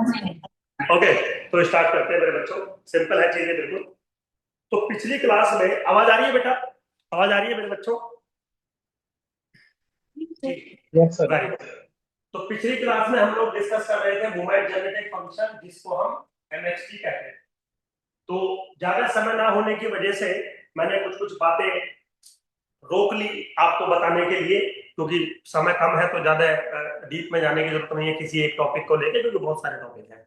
Okay, तो start करते हैं मेरे बच्चों। सिंपल है चीजें बिल्कुल। तो पिछली क्लास में आवाज आ रही है बेटा? आवाज आ रही है मेरे बच्चों? Yes sir. Very good. तो पिछली क्लास में हम लोग डिस्कस कर रहे थे मोमेंट जनरेटिंग फंक्शन, जिसको हम एमएक्सटी कहते हैं। तो ज्यादा समय ना होने की वजह से मैंने कुछ कुछ बातें रोक ली आपको बताने के लिए, क्योंकि समय कम है तो ज्यादा डीप में जाने की जरूरत नहीं है किसी एक टॉपिक को लेकर, क्योंकि बहुत सारे टॉपिक हैं।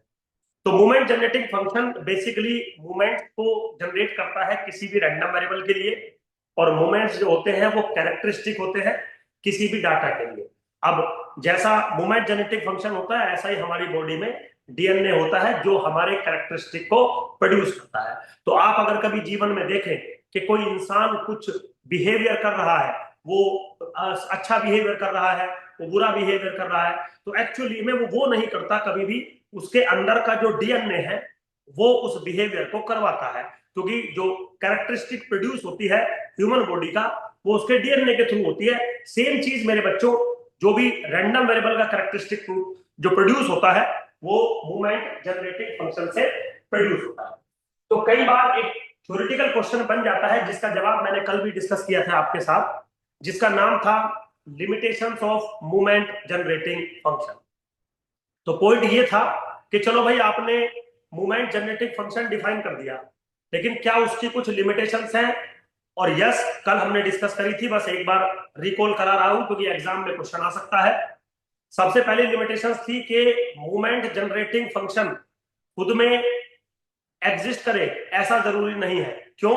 तो movement generating function basically movement को जनरेट करता है किसी भी रैंडम वेरिएबल के लिए, और मूवमेंट्स जो होते हैं वो कैरेक्टरिस्टिक होते हैं किसी भी डाटा के लिए। अब जैसा मूवमेंट जनरेटिंग फंक्शन होता है, ऐसा ही हमारी बॉडी में डीएनए होता है जो हमारे कैरेक्टरिस्टिक को प्रोड्यूस करता है। तो आप अगर कभी जीवन में देखें कि कोई इंसान कुछ बिहेवियर कर रहा है, वो अच्छा बिहेवियर कर रहा है, वो बुरा बिहेवियर कर रहा है, तो एक्चुअली में वो नहीं करता कभी भी। उसके अंदर का जो डीएनए है वो उस बिहेवियर को करवाता है, क्योंकि जो कैरेक्टरिस्टिक प्रोड्यूस होती है ह्यूमन बॉडी का, वो उसके डीएनए के थ्रू होती है। सेम चीज मेरे बच्चों, जो भी रैंडम वेरिएबल का कैरेक्टरिस्टिक जो प्रोड्यूस होता है वो मूवमेंट जनरेटिंग फंक्शन से प्रोड्यूस होता है। तो कई बार एक थ्योरेटिकल क्वेश्चन बन जाता है, जिसका जवाब मैंने कल भी डिस्कस किया था आपके साथ, जिसका नाम था limitations of movement generating function. तो पॉइंट ये था कि चलो भाई, आपने मूवमेंट जनरेटिंग फंक्शन डिफाइन कर दिया, लेकिन क्या उसकी कुछ लिमिटेशंस हैं? और यस, कल हमने डिस्कस करी थी, बस एक बार रिकॉल करा रहा हूं क्योंकि एग्जाम में क्वेश्चन आ सकता है। सबसे पहले लिमिटेशंस थी कि मूवमेंट जनरेटिंग फंक्शन खुद में एग्जिस्ट करे ऐसा जरूरी नहीं है। क्यों?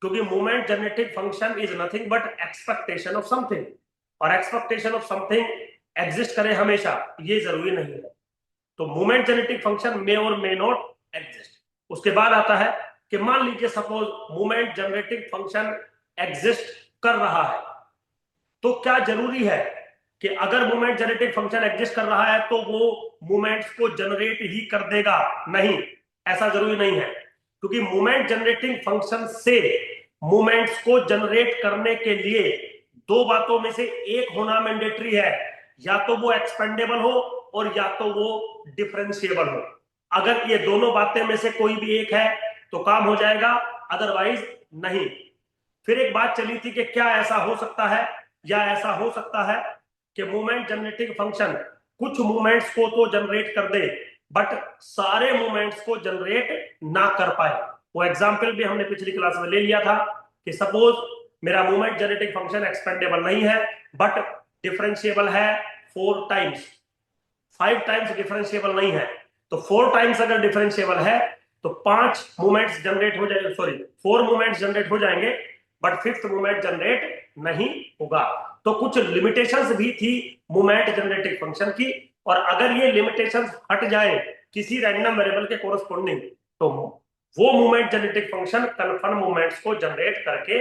क्योंकि movement generating function is nothing but expectation of something, और एक्सपेक्टेशन ऑफ समथिंग एग्जिस्ट करे हमेशा ये जरूरी नहीं है। तो मूवमेंट जेनेटिक फंक्शन मे और मे नॉट एग्जिस्ट। उसके बाद आता है कि मान लीजिए suppose movement generating function exist कर रहा है, तो क्या जरूरी है कि अगर मूवमेंट जनरेटिंग फंक्शन एग्जिस्ट कर रहा है तो वो मूवमेंट्स को जनरेट ही कर देगा? नहीं, ऐसा जरूरी नहीं है। क्योंकि मूवमेंट जनरेटिंग फंक्शन से मूवमेंट्स को जनरेट करने के लिए दो बातों में से एक होना मैंडेटरी है, या तो वो एक्सपेंडेबल हो और या तो वो डिफरेंशिएबल हो। अगर ये दोनों बातें में से कोई भी एक है तो काम हो जाएगा, अदरवाइज नहीं। फिर एक बात चली थी कि क्या ऐसा हो सकता है, या ऐसा हो सकता है कि मूवमेंट जनरेटिंग फंक्शन कुछ मूवमेंट्स को तो जनरेट कर दे बट सारे मूवमेंट्स को जनरेट ना कर पाए। वो एग्जांपल भी हमने पिछली क्लास में ले लिया था कि सपोज मेरा मूवमेंट जनरेटिंग फंक्शन एक्सपेंडेबल नहीं है बट डिफरेंशिएबल है 4 टाइम्स, 5 टाइम्स डिफरेंशिएबल नहीं है। तो 4 टाइम्स अगर डिफरेंशिएबल है तो 5 मूवमेंट्स जनरेट हो जाएंगे, सॉरी 4 मूवमेंट्स जनरेट हो जाएंगे, बट 5th मूवमेंट जनरेट नहीं होगा। तो कुछ लिमिटेशंस भी थी मूवमेंट जनरेटिंग फंक्शन की, और अगर ये लिमिटेशंस हट जाए किसी रैंडम वेरिएबल के कोरस्पोंडिंग, तो वो movement generating function confirm movements को जनरेट करके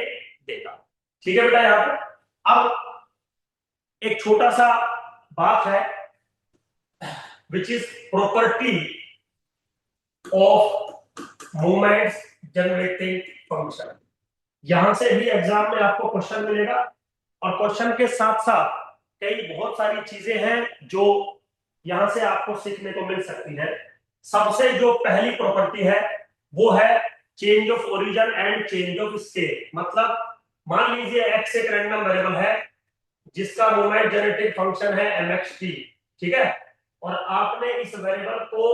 देगा। ठीक है बेटा? यहां पर अब एक छोटा सा बात है which is property of movements generating function। यहां से भी एग्जाम में आपको क्वेश्चन मिलेगा, और क्वेश्चन के साथ साथ कई बहुत सारी चीजें हैं जो यहां से आपको सीखने को मिल सकती है। सबसे जो पहली प्रॉपर्टी है वो है change of origin and change of state. मतलब मान लीजिए x एक रैंडम वेरिएबल है जिसका मूवमेंट जनरेटिंग फंक्शन है mxt, ठीक है, और आपने इस वेरिएबल को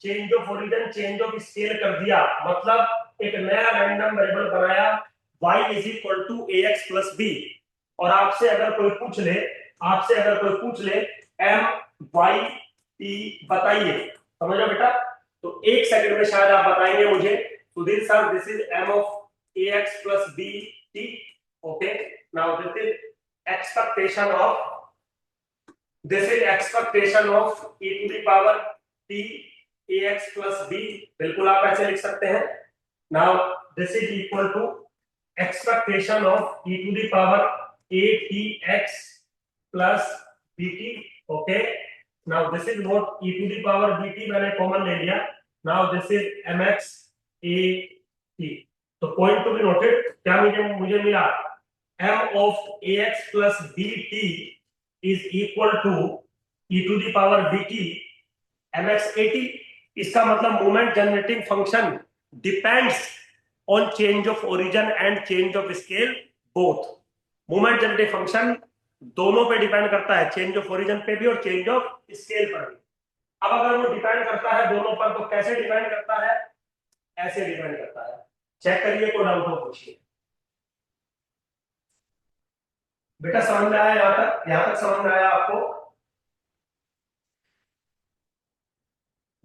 change of origin change of scale कर दिया, मतलब एक नया रैंडम वेरिएबल बनाया y is equal to ax plus b। और आपसे अगर कोई पूछ ले एम वाई टी बताइए, समझ लो बेटा, तो एक सेकंड में शायद आप बताएंगे मुझे, Sudhir sir this is M of ax plus b t. Okay, now this is expectation of e to the power t ax plus b। बिल्कुल आप ऐसे लिख सकते हैं। now this is equal to expectation of e to the power atx plus bt। okay, now this is what e to the power bt मैंने common ले लिया। now this is mx at। तो पॉइंट टू बी नोटेड, क्या मुझे मिला? m of ax plus bt is equal to e to the power bt mx80, इसका मतलब moment generating function depends on change of origin and change of scale both. Moment generating function दोनों पे depend करता है, change of origin पे भी और change of scale पर भी। अब अगर वो डिपेंड करता है दोनों पर, तो कैसे डिपेंड करता है? ऐसे डिपेंड करता है। चेक करिए, कोई डाउट हो पूछिए। बेटा समझ में आया यहां तक? यहां तक समझ में आया आपको?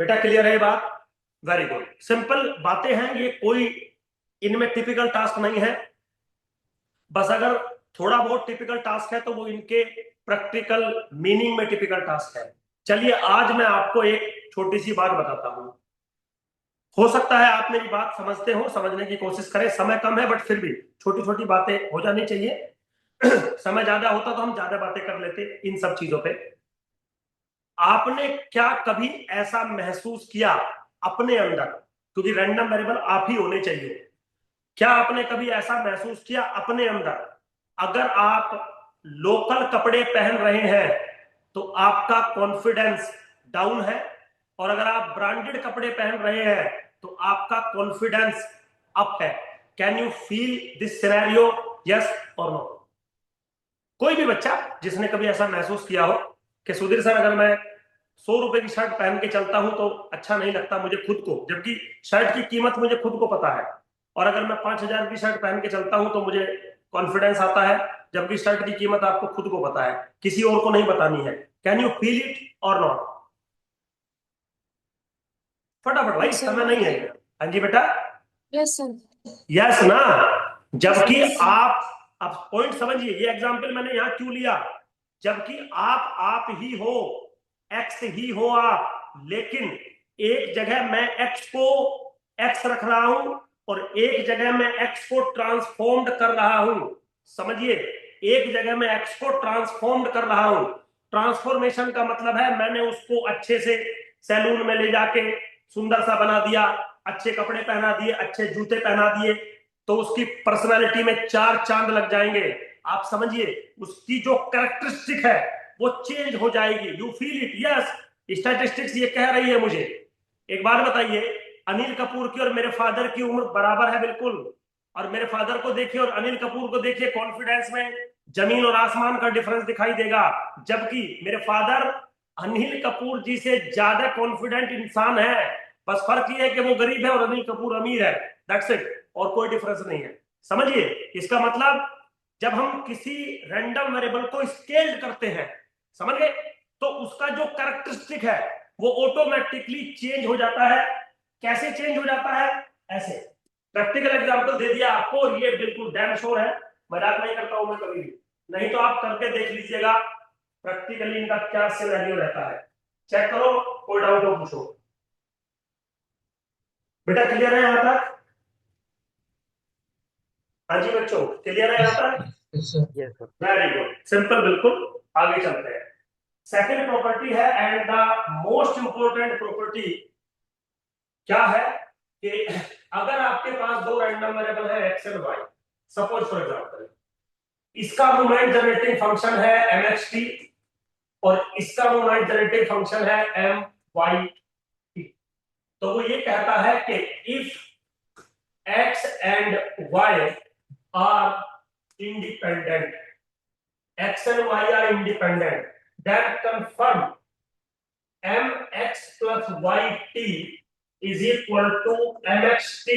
बेटा क्लियर है ये बात? Very good. सिंपल बातें हैं ये, कोई इनमें टिपिकल टास्क नहीं है। बस अगर थोड़ा बहुत टिपिकल टास्क है तो वो इनके प्रैक्टिकल मीनिंग में टिपिकल टास्क है। चलिए आज मैं आपको एक छोटी सी बात बताता हूं। हो सकता है आप मेरी बात समझते हो, समझने की कोशिश करें। समय कम है बट फिर भी छोटी छोटी बातें हो जानी चाहिए। समय ज्यादा होता तो हम ज्यादा बातें कर लेते इन सब चीजों पे। आपने क्या कभी ऐसा महसूस किया अपने अंदर, क्योंकि रैंडम वेरिएबल आप ही होने चाहिए, क्या आपने कभी ऐसा महसूस किया अपने अंदर, अगर आप लोकल कपड़े पहन रहे हैं तो आपका कॉन्फिडेंस डाउन है, और अगर आप ब्रांडेड कपड़े पहन रहे हैं तो आपका कॉन्फिडेंस अप है? Can you feel this scenario? Yes और नो? कोई भी बच्चा जिसने कभी ऐसा महसूस किया हो कि सुधीर सर अगर मैं 100 रुपए की शर्ट पहन के चलता हूं तो अच्छा नहीं लगता मुझे खुद को, जबकि शर्ट की कीमत मुझे खुद को पता है, और अगर मैं 5,000 की शर्ट पहन के चलता हूं तो मुझे कॉन्फिडेंस आता है, जबकि शर्ट की कीमत आपको खुद को पता है, किसी और को नहीं बतानी है। कैन यू फील इट और नॉट? फटाफट भाई, Yes, sir. समय नहीं है। हाँ जी बेटा, Yes, sir. यस ना? जबकि Yes. आप, अब पॉइंट समझिए, ये एग्जांपल मैंने यहां क्यों लिया, जबकि आप ही हो, एक्स ही हो आप, लेकिन एक जगह मैं एक्स को एक्स रख रहा हूं और एक जगह मैं एक्स को ट्रांसफॉर्म्ड कर रहा हूं। समझिए, एक जगह मैं एक्स को ट्रांसफॉर्म्ड कर रहा हूं। ट्रांसफॉर्मेशन का मतलब है मैंने उसको अच्छे से सैलून में ले जाके सुंदर सा बना दिया, अच्छे कपड़े पहना दिए, अच्छे जूते पहना दिए, तो उसकी पर्सनालिटी में 4 चांद लग जाएंगे। आप समझिए, उसकी जो कैरेक्टरिस्टिक है वो चेंज हो जाएगी। You feel it? Yes. Statistics ये कह रही है मुझे। एक बार बताइए, अनिल कपूर की और मेरे फादर की उम्र बराबर है बिल्कुल, और मेरे फादर को देखिए और अनिल कपूर को देखिए, कॉन्फिडेंस में जमीन और आसमान का डिफरेंस दिखाई देगा। जबकि मेरे फादर अनिल कपूर जी से ज्यादा कॉन्फिडेंट इंसान है, बस फर्क ये है कि वो गरीब है और अनिल कपूर अमीर है। दैट्स इट, और कोई डिफरेंस नहीं है। समझिए, इसका मतलब जब हम किसी रैंडम वेरिएबल को स्केल्ड करते हैं, समझ गए, तो उसका जो कैरेक्टरिस्टिक है वो ऑटोमेटिकली चेंज हो जाता है। कैसे चेंज हो जाता है? ऐसे। प्रैक्टिकल एग्जांपल दे दिया आपको, और ये बिल्कुल डैम श्योर है, मजाक नहीं करता हूं मैं कभी भी। नहीं तो आप करके देख लीजिएगा प्रैक्टिकली इनका क्या सिनेरियो रहता है। चेक करो, कोई डाउट हो पूछो। बेटा क्लियर है यहां तक? हाँ जी बच्चों, क्लियर है यहां तक? Yes, sir. Very good, simple, बिल्कुल। आगे चलते हैं। सेकंड प्रॉपर्टी है, and the most important property क्या है, कि अगर आपके पास दो रैंडम वेरिएबल है x and y, suppose for example, इसका मोमेंट जनरेटिंग फंक्शन है mxt और इसका मोमेंट जनरेटिंग फंक्शन है myt, तो वो ये कहता है कि if x and y are independent, x and y are independent, then confirm mx plus yt is equal to mxt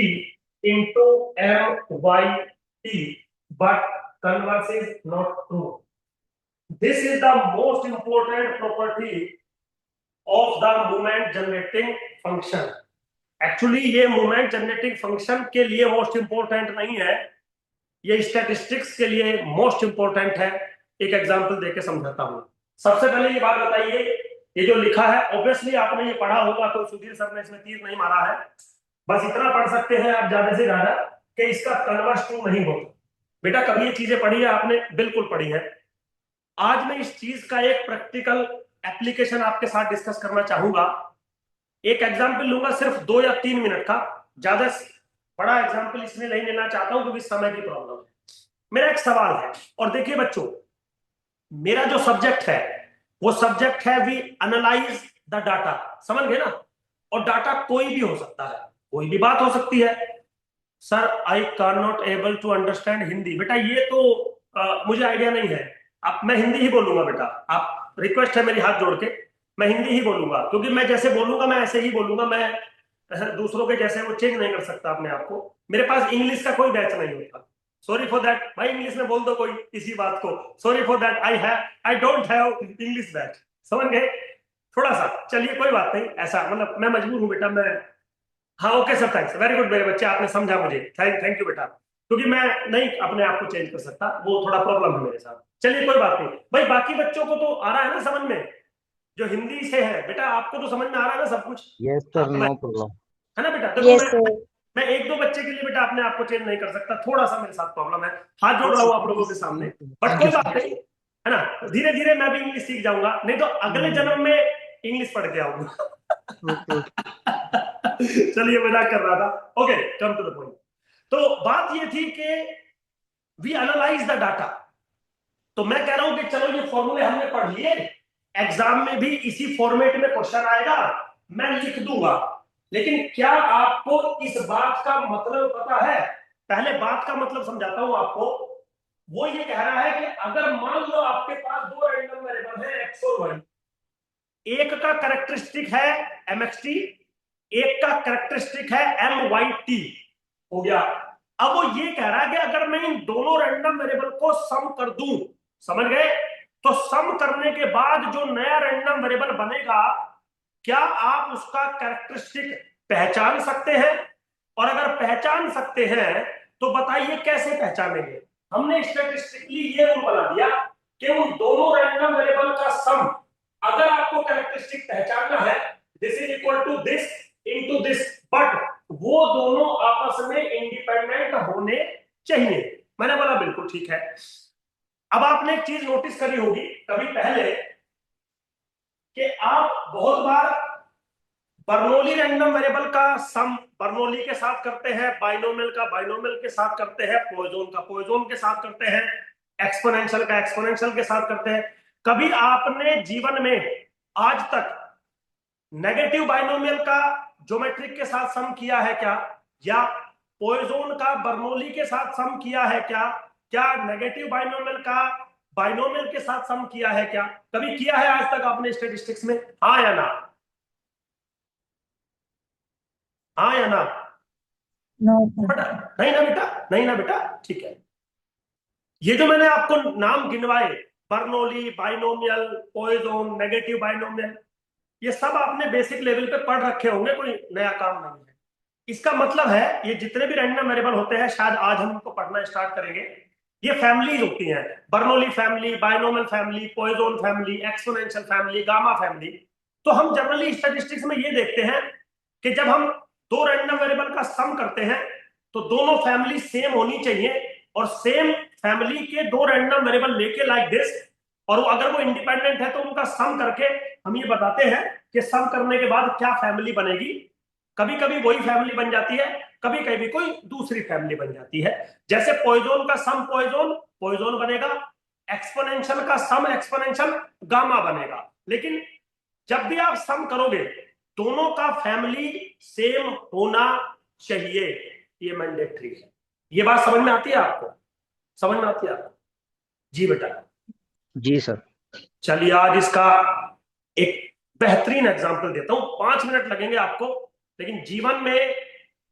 into myt, but converse is not true. This is the most important property of the moment generating function. Actually ये moment generating function के लिए most important नहीं है, ये statistics के लिए most important है। एक एग्जांपल देके समझाता हूं। सबसे पहले ये बात बताइए, ये जो लिखा है ऑब्वियसली आपने ये पढ़ा होगा, तो सुधीर सर ने इसमें तीर नहीं मारा है, बस इतना पढ़ सकते हैं आप ज्यादा से ज्यादा कि इसका कन्वर्स ट्रू नहीं होता। बेटा कभी ये चीजें पढ़ी है आपने? बिल्कुल पढ़ी है। आज मैं इस चीज का एक प्रैक्टिकल एप्लीकेशन आपके साथ डिस्कस करना चाहूंगा। एक एग्जांपल लूंगा सिर्फ 2 या 3 मिनट का, ज्यादा बड़ा एग्जांपल इसमें नहीं लेना चाहता हूं क्योंकि समय की प्रॉब्लम है। मेरा एक सवाल है, और देखिए बच्चों, मेरा जो सब्जेक्ट है वो सब्जेक्ट है वी एनालाइज द डाटा, समझ गए ना। और डाटा कोई भी हो सकता है, कोई भी बात हो सकती है। Sir I can not able to understand Hindi, बेटा ये तो मुझे आइडिया नहीं है। आप, मैं हिंदी ही बोलूंगा बेटा, आप रिक्वेस्ट है मेरी हाथ जोड़ के, मैं हिंदी ही बोलूंगा, क्योंकि मैं जैसे बोलूंगा मैं ऐसे ही बोलूंगा, मैं दूसरों के जैसे वो चेंज नहीं कर सकता अपने आप को। मेरे पास इंग्लिश का कोई बैच नहीं होता। सॉरी फॉर दैट भाई, इंग्लिश में बोल दो कोई इसी बात को, sorry for that, I don't have English batch, समझ गए। थोड़ा सा चलिए कोई बात नहीं, ऐसा मतलब मैं मजबूर हूँ बेटा, मैं, हाँ okay sir, thanks, very good मेरे बच्चे, आपने समझा मुझे, थैंक यू बेटा, क्योंकि मैं नहीं अपने आप को चेंज कर सकता, वो थोड़ा प्रॉब्लम है मेरे साथ। चलिए कोई बात नहीं भाई, बाकी बच्चों को तो आ रहा है ना समझ में, जो हिंदी से है बेटा, आपको तो समझ में आ रहा है ना सब कुछ। यस हाँ सर, तो मैं, नो प्रॉब्लम। है ना बेटा, देखो यस सर। मैं एक दो बच्चे के लिए बेटा अपने आप को चेंज नहीं कर सकता, थोड़ा सा मेरे साथ प्रॉब्लम है, हाथ जोड़ रहा हूँ आप लोगों के सामने, बट थैंक यू कोई सर। बात नहीं, है ना। धीरे धीरे मैं भी इंग्लिश सीख जाऊंगा, नहीं तो अगले जन्म में इंग्लिश पढ़ के आऊंगा। Okay okay. चलिए मजाक कर रहा था, okay come to the point. तो बात ये थी कि वी एनालाइज द डाटा। तो मैं कह रहा हूं कि चलो ये फॉर्मूले हमने पढ़ लिए, एग्जाम में भी इसी फॉर्मेट में क्वेश्चन आएगा, मैं लिख दूंगा, लेकिन क्या आपको इस बात का मतलब पता है? पहले बात का मतलब समझाता हूं आपको। वो ये कह रहा है कि अगर मान लो आपके पास दो रैंडम वेरिएबल है एक्स और वाई, एक का कैरेक्टरिस्टिक है एमएक्सटी, एक का कैरेक्टरिस्टिक है एम वाई टी, हो गया। अब वो ये कह रहा है कि अगर मैं इन दोनों रैंडम वेरिएबल को सम कर दूं, समझ गए, तो सम करने के बाद जो नया रैंडम वेरिएबल बनेगा, क्या आप उसका कैरेक्टरिस्टिक पहचान सकते हैं? और अगर पहचान सकते हैं तो बताइए कैसे पहचानेंगे। हमने स्टैटिस्टिकली ये रूल बना दिया कि उन दोनों रैंडम वेरिएबल का सम, अगर आपको कैरेक्टरिस्टिक पहचानना है, this is equal to this into this, but वो दोनों आपस में इंडिपेंडेंट होने चाहिए। मैंने बोला बिल्कुल ठीक है। अब आपने एक चीज नोटिस करी होगी कभी पहले, कि आप बहुत बार बर्नौली रैंडम वेरिएबल का सम बर्नौली के साथ करते हैं, बाइनोमियल का बाइनोमियल के साथ करते हैं, पॉइजन का पॉइजन के साथ करते हैं, एक्सपोनेंशियल का एक्सपोनेंशियल के साथ करते हैं। कभी आपने जीवन में आज तक नेगेटिव बाइनोमियल का ज्योमेट्रिक के साथ सम किया है क्या? या पॉइजन का बर्नौली के साथ सम किया है क्या? क्या नेगेटिव बाइनोमियल का बाइनोमियल के साथ सम किया है क्या? कभी किया है आज तक आपने स्टैटिस्टिक्स में, हाँ या ना? हाँ या ना? नो बेटा नहीं ना बेटा, नहीं ना बेटा, ठीक है। ये जो मैंने आपको नाम गिनवाए, Bernoulli, binomial, Poisson, negative binomial, ये सब आपने बेसिक लेवल पे पढ़ रखे होंगे, कोई नया काम नहीं है। इसका मतलब है ये जितने भी रैंडम वेरिएबल होते हैं, शायद आज हम इनको पढ़ना स्टार्ट करेंगे, ये फैमिलीज होती हैं, Bernoulli family, binomial family, Poisson family, exponential family, gamma family. तो हम जनरली स्टैटिस्टिक्स में ये देखते हैं कि जब हम दो रैंडम वेरिएबल का सम करते हैं तो दोनों फैमिली सेम होनी चाहिए, और सेम फैमिली के दो रैंडम वेरिएबल लेके लाइक दिस, और वो अगर वो इंडिपेंडेंट है तो उनका सम करके हम ये बताते हैं कि सम करने के बाद क्या फैमिली बनेगी। कभी कभी वही फैमिली बन जाती है, कभी कभी कोई दूसरी फैमिली बन जाती है। जैसे पॉइजन का सम पॉइजन पॉइजन बनेगा, एक्सपोनेंशियल का सम एक्सपोनेंशियल गामा बनेगा। लेकिन जब भी आप सम करोगे, दोनों का फैमिली सेम होना चाहिए, ये मैंडेटरी है। ये बात समझ में आती है आपको? समझ में आती है आपको? जी बेटा। जी सर। चलिए आज इसका एक बेहतरीन एग्जांपल देता हूं, 5 मिनट लगेंगे आपको, लेकिन जीवन में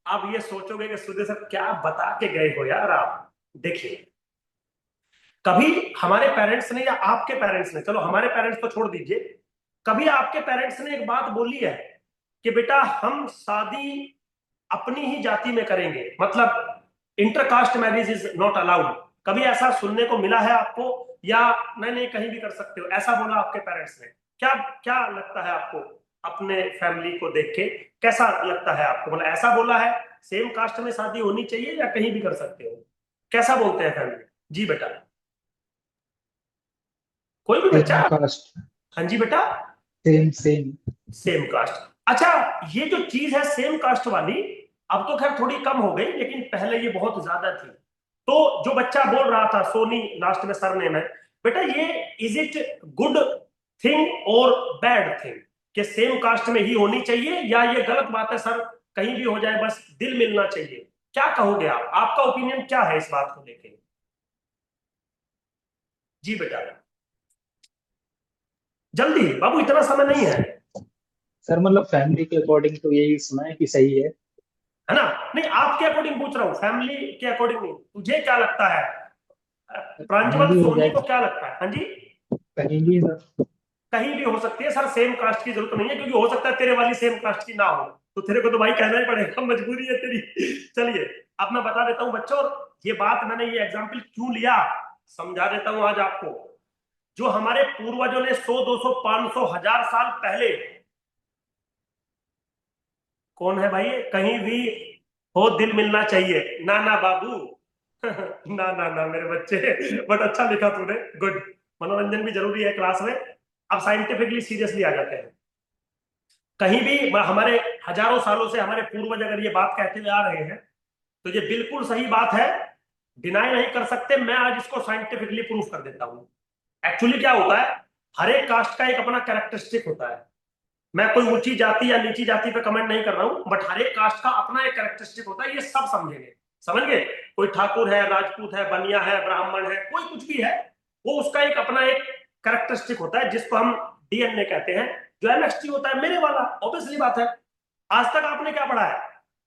आप ये सोचोगे कि सुधीर सर क्या बता के गए हो यार आप। देखिए, कभी हमारे पेरेंट्स ने या आपके पेरेंट्स ने, चलो हमारे पेरेंट्स तो छोड़ दीजिए, कभी आपके पेरेंट्स ने एक बात बोली है कि बेटा हम शादी अपनी ही जाति में करेंगे, मतलब intercaste marriage is not allowed? कभी ऐसा सुनने को मिला है आपको? या नहीं नहीं कहीं भी कर सकते हो, ऐसा बोला आपके पेरेंट्स ने? क्या क्या लगता है आपको अपने फैमिली को देख के? कैसा लगता है आपको, मतलब ऐसा बोला है सेम कास्ट में शादी होनी चाहिए या कहीं भी कर सकते हो? कैसा बोलते हैं फैमिली? जी बेटा, कोई भी बच्चा। Same caste. हाँ जी बेटा, सेम सेम। Same caste. अच्छा, ये जो चीज है सेम कास्ट वाली, अब तो खैर थोड़ी कम हो गई, लेकिन पहले ये बहुत ज्यादा थी। तो जो बच्चा बोल रहा था, सोनी लास्ट में सरनेम है, बेटा ये इज इट गुड थिंग और बैड थिंग? कि सेम कास्ट में ही होनी चाहिए, या ये गलत बात है सर, कहीं भी हो जाए बस दिल मिलना चाहिए? क्या कहोगे आप, आपका ओपिनियन क्या है इस बात को लेके? जी बेटा, जल्दी बाबू, इतना समय नहीं है। सर मतलब फैमिली के अकॉर्डिंग तो यही सुना है कि सही है। है ना? नहीं, आपके अकॉर्डिंग पूछ रहा हूँ, फैमिली के अकॉर्डिंग नहीं। तुझे क्या लगता है? कहीं प्रांजल भी हो सोनी जाए, को क्या लगता है? हाँ जी। कहीं भी सर। कहीं भी हो सकती है सर, सेम कास्ट की जरूरत नहीं है, क्योंकि हो सकता है तेरे वाली सेम कास्ट की ना हो, तो तेरे को तो भाई कहना ही पड़ेगा, मजबूरी है तेरी। चलिए, अब मैं बता देता हूँ बच्चों, ये बात मैंने ये एग्जाम्पल क्यों लिया, समझा देता हूं आज आपको। जो हमारे पूर्वजों ने 100 200 500 1000 साल पहले, कौन है भाई, कहीं भी हो दिल मिलना चाहिए, ना ना बाबू। ना ना ना मेरे बच्चे, बट अच्छा लिखा तूने, गुड। मनोरंजन भी जरूरी है क्लास में। अब साइंटिफिकली सीरियसली आ जाते हैं। कहीं भी हमारे हजारों सालों से हमारे पूर्वज अगर ये बात कहते हुए आ रहे हैं, तो ये बिल्कुल सही बात है, डिनाई नहीं कर सकते। मैं आज इसको साइंटिफिकली प्रूफ कर देता हूं। एक्चुअली क्या होता है, हर एक कास्ट का एक अपना कैरेक्टरिस्टिक होता है। मैं कोई ऊंची जाति या नीची जाति पे कमेंट नहीं कर रहा हूं, बट हर एक कास्ट का अपना एक कैरेक्टरिस्टिक होता है, ये सब समझेंगे। समझ गए? कोई ठाकुर है, राजपूत है, बनिया है, ब्राह्मण है, कोई कुछ भी है, वो उसका एक अपना एक कैरेक्टरिस्टिक होता है, जिसको हम डीएनए कहते हैं। जो एमएसटी होता है मेरे वाला, ऑब्वियसली बात है। आज तक आपने क्या पढ़ा है?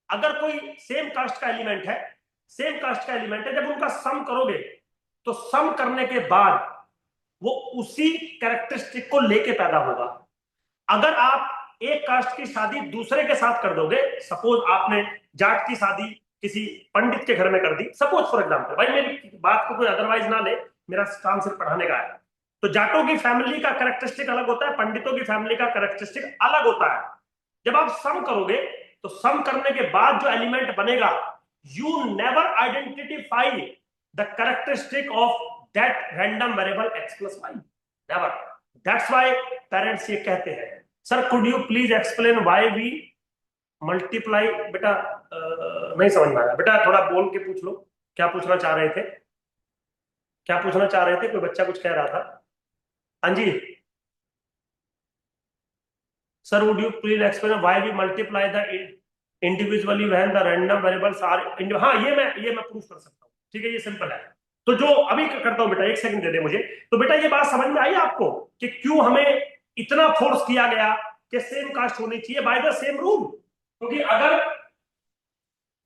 अगर कोई सेम कास्ट का एलिमेंट है, सेम कास्ट का एलिमेंट है, जब उनका सम करोगे, तो सम करने के बाद वो उसी कैरेक्टरिस्टिक को लेके पैदा होगा। अगर आप एक कास्ट की शादी दूसरे के साथ कर दोगे, सपोज आपने जाट की शादी किसी पंडित के घर में कर दी, सपोज फॉर एग्जांपल, भाई मेरी बात को कोई अदरवाइज ना ले, मेरा काम सिर्फ पढ़ाने का है। तो जाटों की फैमिली का कैरेक्टरिस्टिक अलग होता है, पंडितों की फैमिली का कैरेक्टरिस्टिक अलग होता है। जब आप सम करोगे, तो सम करने के बाद जो एलिमेंट बनेगा, you never identify the characteristic of that random variable X plus Y, never. That's why parents ये कहते हैं, sir could you please explain why we multiply. बेटा नहीं समझ में आया बेटा, थोड़ा बोल के पूछ लो, क्या पूछना चाह रहे थे? क्या पूछना चाह रहे थे? कोई बच्चा कुछ कह रहा था। हाँ जी। Sir would you please explain why we multiply the individually when the random variables are. हाँ, ये मैं प्रूफ कर सकता हूँ, ठीक है, ये सिंपल है। तो जो अभी करता हूँ बेटा, एक सेकंड दे दे मुझे। तो बेटा ये बात समझ में आई आपको कि क्यों हमें इतना फोर्स किया गया कि सेम कास्ट होनी चाहिए बाय द सेम रूल? क्योंकि अगर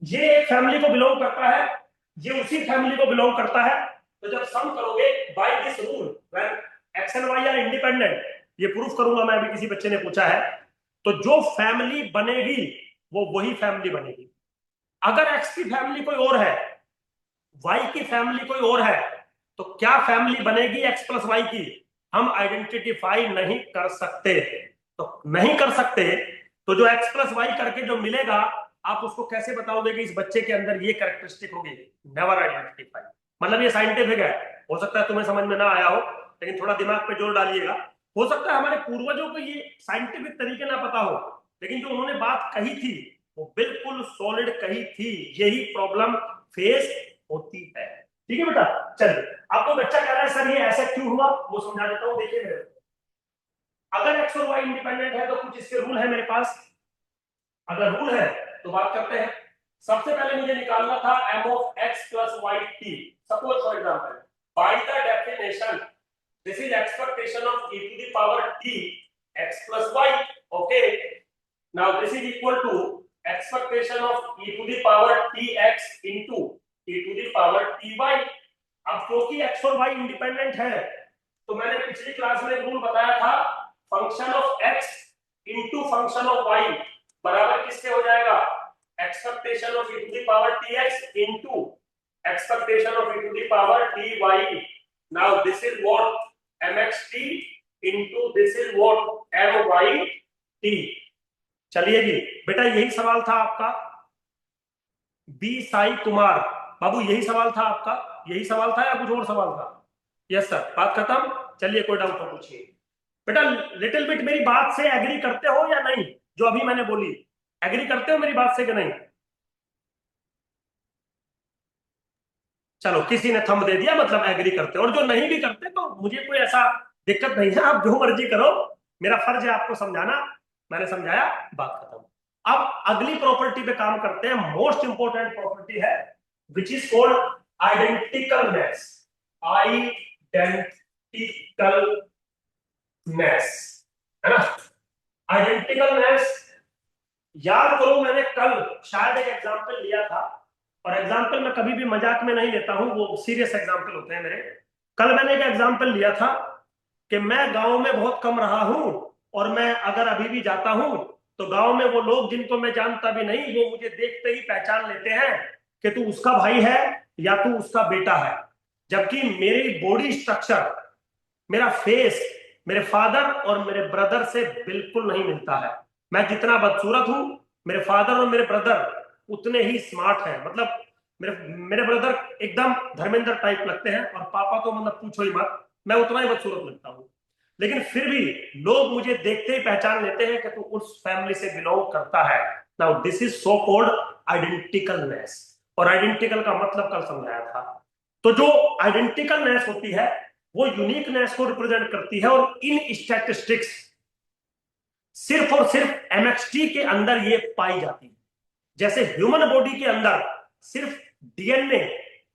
ये एक फैमिली को बिलोंग करता है, ये उसी फैमिली को बिलोंग करता है, तो जब सम करोगे by this rule when X and Y are independent, ये प्रूफ करूंगा मैं, अभी किसी बच्चे ने पूछा है, तो जो फैमिली बनेगी वो वही फैमिली बनेगी। अगर एक्स की फैमिली कोई और है, वाई की फैमिली कोई और है, तो क्या फैमिली बनेगी एक्स प्लस वाई की, हम आइडेंटिफाई नहीं कर सकते। तो नहीं कर सकते, तो जो एक्स प्लस वाई करके जो मिलेगा, आप उसको कैसे बताओगे कि इस बच्चे के अंदर ये कैरेक्टरिस्टिक होगी? Never identify. मतलब ये साइंटिफिक है। हो सकता है तुम्हें समझ में ना आया हो, लेकिन थोड़ा दिमाग पे जोर डालिएगा। हो सकता है हमारे पूर्वजों को ये साइंटिफिक तरीके ना पता हो, लेकिन जो उन्होंने बात कही थी वो बिल्कुल सॉलिड कही थी। यही प्रॉब्लम फेस होती है। ठीक है बेटा, चलिए। आपको बच्चा कह रहा है सर ये ऐसा क्यों हुआ, वो समझा देता हूँ, देखिए मेरे। अगर एक्स और वाई इंडिपेंडेंट है, तो कुछ इसके रूल है मेरे पास। अगर रूल है तो बात करते हैं। सबसे पहले मुझे निकालना था M of X plus Y T. Suppose for example, by the definition, this is expectation of e to the power t x plus y. Okay, now this is equal to expectation of e to the power tx into e to the power ty. अब क्योंकि x और y independent है, तो मैंने पिछली class में एक rule बताया था, function of x into function of y बराबर किसके हो जाएगा? Expectation of e to the power tx into expectation of e to the power ty. Now this is what mxt into this is what myt. चलिए जी बेटा, यही सवाल था आपका, बी साई कुमार बाबू, यही सवाल था आपका? यही सवाल था या कुछ और सवाल था? यस सर, बात खत्म। चलिए, कोई डाउट हो पूछिए बेटा। लिटिल बिट मेरी बात से एग्री करते हो या नहीं? जो अभी मैंने बोली, एग्री करते हो मेरी बात से कि नहीं? चलो, किसी ने थंब दे दिया, मतलब एग्री करते हो। और जो नहीं भी करते, तो मुझे कोई ऐसा दिक्कत नहीं है, आप जो मर्जी करो, मेरा फर्ज है आपको समझाना, मैंने समझाया, बात खत्म। अब अगली प्रॉपर्टी पे काम करते हैं, मोस्ट इंपोर्टेंट प्रॉपर्टी है विच इज कॉल्ड आइडेंटिकलनेस। आइडेंटिकलनेस, है ना? आइडेंटिकलनेस, याद करो मैंने कल शायद एक एग्जांपल लिया था, और एग्जांपल मैं कभी भी मजाक में नहीं लेता हूं, वो सीरियस एग्जांपल होते हैं मेरे। कल मैंने एक एग्जांपल लिया था कि मैं गांव में बहुत कम रहा हूं, और मैं अगर अभी भी जाता हूं तो गांव में वो लोग जिनको मैं जानता भी नहीं, वो मुझे देखते ही पहचान लेते हैं कि तू उसका भाई है या तू उसका बेटा है। जबकि मेरी बॉडी स्ट्रक्चर, मेरा फेस मेरे फादर और मेरे ब्रदर से बिल्कुल नहीं मिलता है। मैं जितना बदसूरत हूं, मेरे फादर और मेरे ब्रदर उतने ही स्मार्ट हैं। मतलब मेरे मेरे ब्रदर एकदम धर्मेंद्र टाइप लगते हैं, और पापा तो मतलब पूछो ही मत, मैं उतना ही बदसूरत लगता हूं। लेकिन फिर भी लोग मुझे देखते ही पहचान लेते हैं कि तू उस फैमिली से बिलोंग करता है। Now this is so called identicalness. और आइडेंटिकल का मतलब कल समझाया था। तो जो आइडेंटिकलनेस होती है वो यूनिकनेस को रिप्रेजेंट करती है, और इन स्टैटिस्टिक्स सिर्फ और सिर्फ एमएक्सटी के अंदर ये पाई जाती है। जैसे ह्यूमन बॉडी के अंदर सिर्फ डीएनए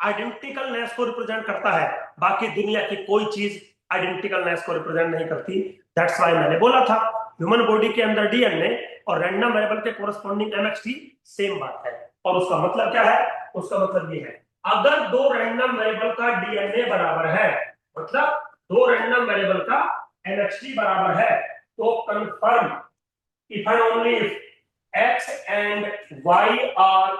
आइडेंटिकलनेस को रिप्रेजेंट करता है, बाकी दुनिया की कोई चीज आइडेंटिकलनेस को रिप्रेजेंट नहीं करती। दैट्स व्हाई मैंने बोला था ह्यूमन बॉडी के अंदर डीएनए और रैंडम वेरिएबल के कोरस्पॉन्डिंग एमएक्सटी सेम बात है। और उसका मतलब क्या है? उसका मतलब ये है, अगर दो रैंडम वेरिएबल का डीएनए बराबर है, मतलब दो रैंडम वेरिएबल का एमएक्सटी बराबर है, तो confirm if and only if x and y are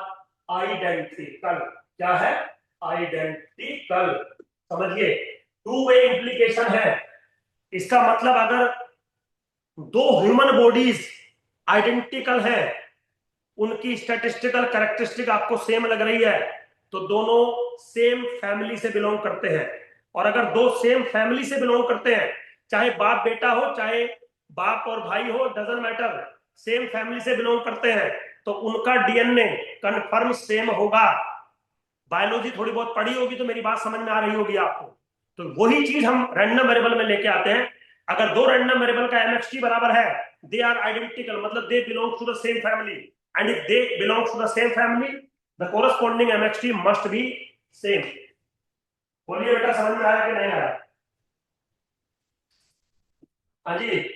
identical। क्या है? आइडेंटिकल। समझिए, टू वे इंप्लीकेशन है। इसका मतलब अगर दो ह्यूमन बॉडीज आइडेंटिकल हैं, उनकी स्टैटिस्टिकल कैरेक्टरिस्टिक आपको सेम लग रही है, तो दोनों सेम फैमिली से बिलोंग करते हैं। और अगर दो सेम फैमिली से बिलोंग करते हैं, चाहे बाप बेटा हो, चाहे बाप और भाई हो, डजंट मैटर, सेम फैमिली से बिलोंग करते हैं, तो उनका डीएनए कंफर्म सेम होगा। बायोलॉजी थोड़ी बहुत पढ़ी होगी तो मेरी बात समझ में आ रही होगी आपको। तो वही चीज हम रैंडम वेरिएबल में लेके आते हैं। अगर दो रैंडम वेरिएबल का एमएक्सटी बराबर है, दे आर आइडेंटिकल, मतलब they belong to the same family, and if they belong to the same family the corresponding MXT must be same. बोलिए बेटा, समझ में आया कि नहीं आया? हाँ जी,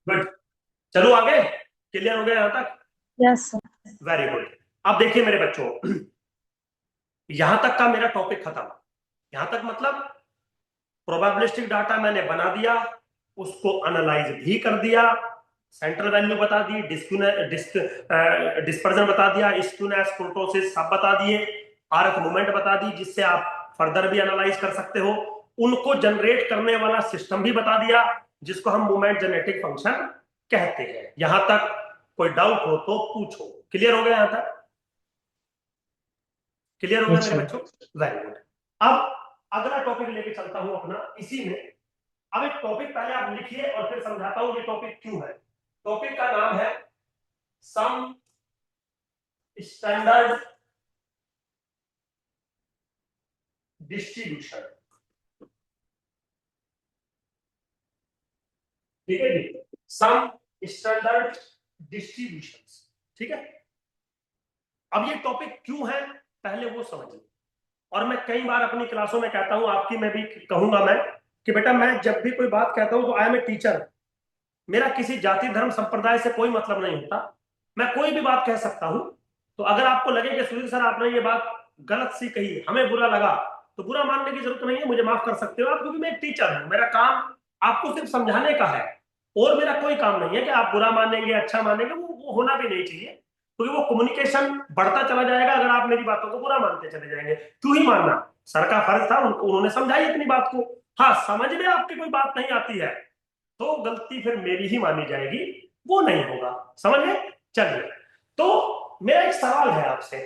गुड। चलो आगे, क्लियर हो गया यहां तक? Yes sir. Very good. अब देखिए मेरे बच्चों, यहां तक का मेरा टॉपिक खत्म। यहां तक मतलब प्रोबेबिलिस्टिक डाटा मैंने बना दिया, उसको एनालाइज भी कर दिया, सेंट्रल वैल्यू बता दी, डिस्पर्जन बता दिया, स्क्यूनेस, कुर्टोसिस सब बता दिए, आर्क मूवमेंट बता दी जिससे आप फर्दर भी एनालाइज कर सकते हो, उनको जनरेट करने वाला सिस्टम भी बता दिया जिसको हम मूवमेंट जेनेटिक फंक्शन कहते हैं। यहां तक कोई डाउट हो तो पूछो। क्लियर हो गया यहां तक? क्लियर हो गया मेरे बच्चों? Very good. अब अगला टॉपिक लेके चलता हूं अपना इसी में। अब एक टॉपिक पहले आप लिखिए और फिर समझाता हूं ये टॉपिक क्यों है। टॉपिक का नाम है सम स्टैंडर्ड डिस्ट्रीब्यूशन। ठीक है जी, सम स्टैंडर्ड डिस्ट्रीब्यूशन। ठीक है, अब ये टॉपिक क्यों है पहले वो समझिए। और मैं कई बार अपनी क्लासों में कहता हूं, आपकी में भी कहूंगा मैं, कि बेटा मैं जब भी कोई बात कहता हूं तो आई एम ए टीचर। मेरा किसी जाति धर्म संप्रदाय से कोई मतलब नहीं होता, मैं कोई भी बात कह सकता हूं। तो अगर आपको लगे कि सुनील सर आपने ये बात गलत सी कही, हमें बुरा लगा, तो बुरा मानने की जरूरत नहीं है, मुझे माफ कर सकते हो आप, क्योंकि मैं एक टीचर हूं। मेरा काम आपको सिर्फ समझाने का है, और मेरा कोई काम नहीं है कि आप बुरा मानेंगे अच्छा मानेंगे, वो होना भी नहीं चाहिए, क्योंकि वो कम्युनिकेशन बढ़ता चला जाएगा अगर आप मेरी बातों को बुरा मानते चले जाएंगे। क्यों ही मानना, सर का फर्ज था, उन्होंने समझाई अपनी बात को। हाँ, समझ में आपकी कोई बात नहीं आती है तो गलती फिर मेरी ही मानी जाएगी, वो नहीं होगा। समझ गए? चलिए, तो मेरा एक सवाल है आपसे।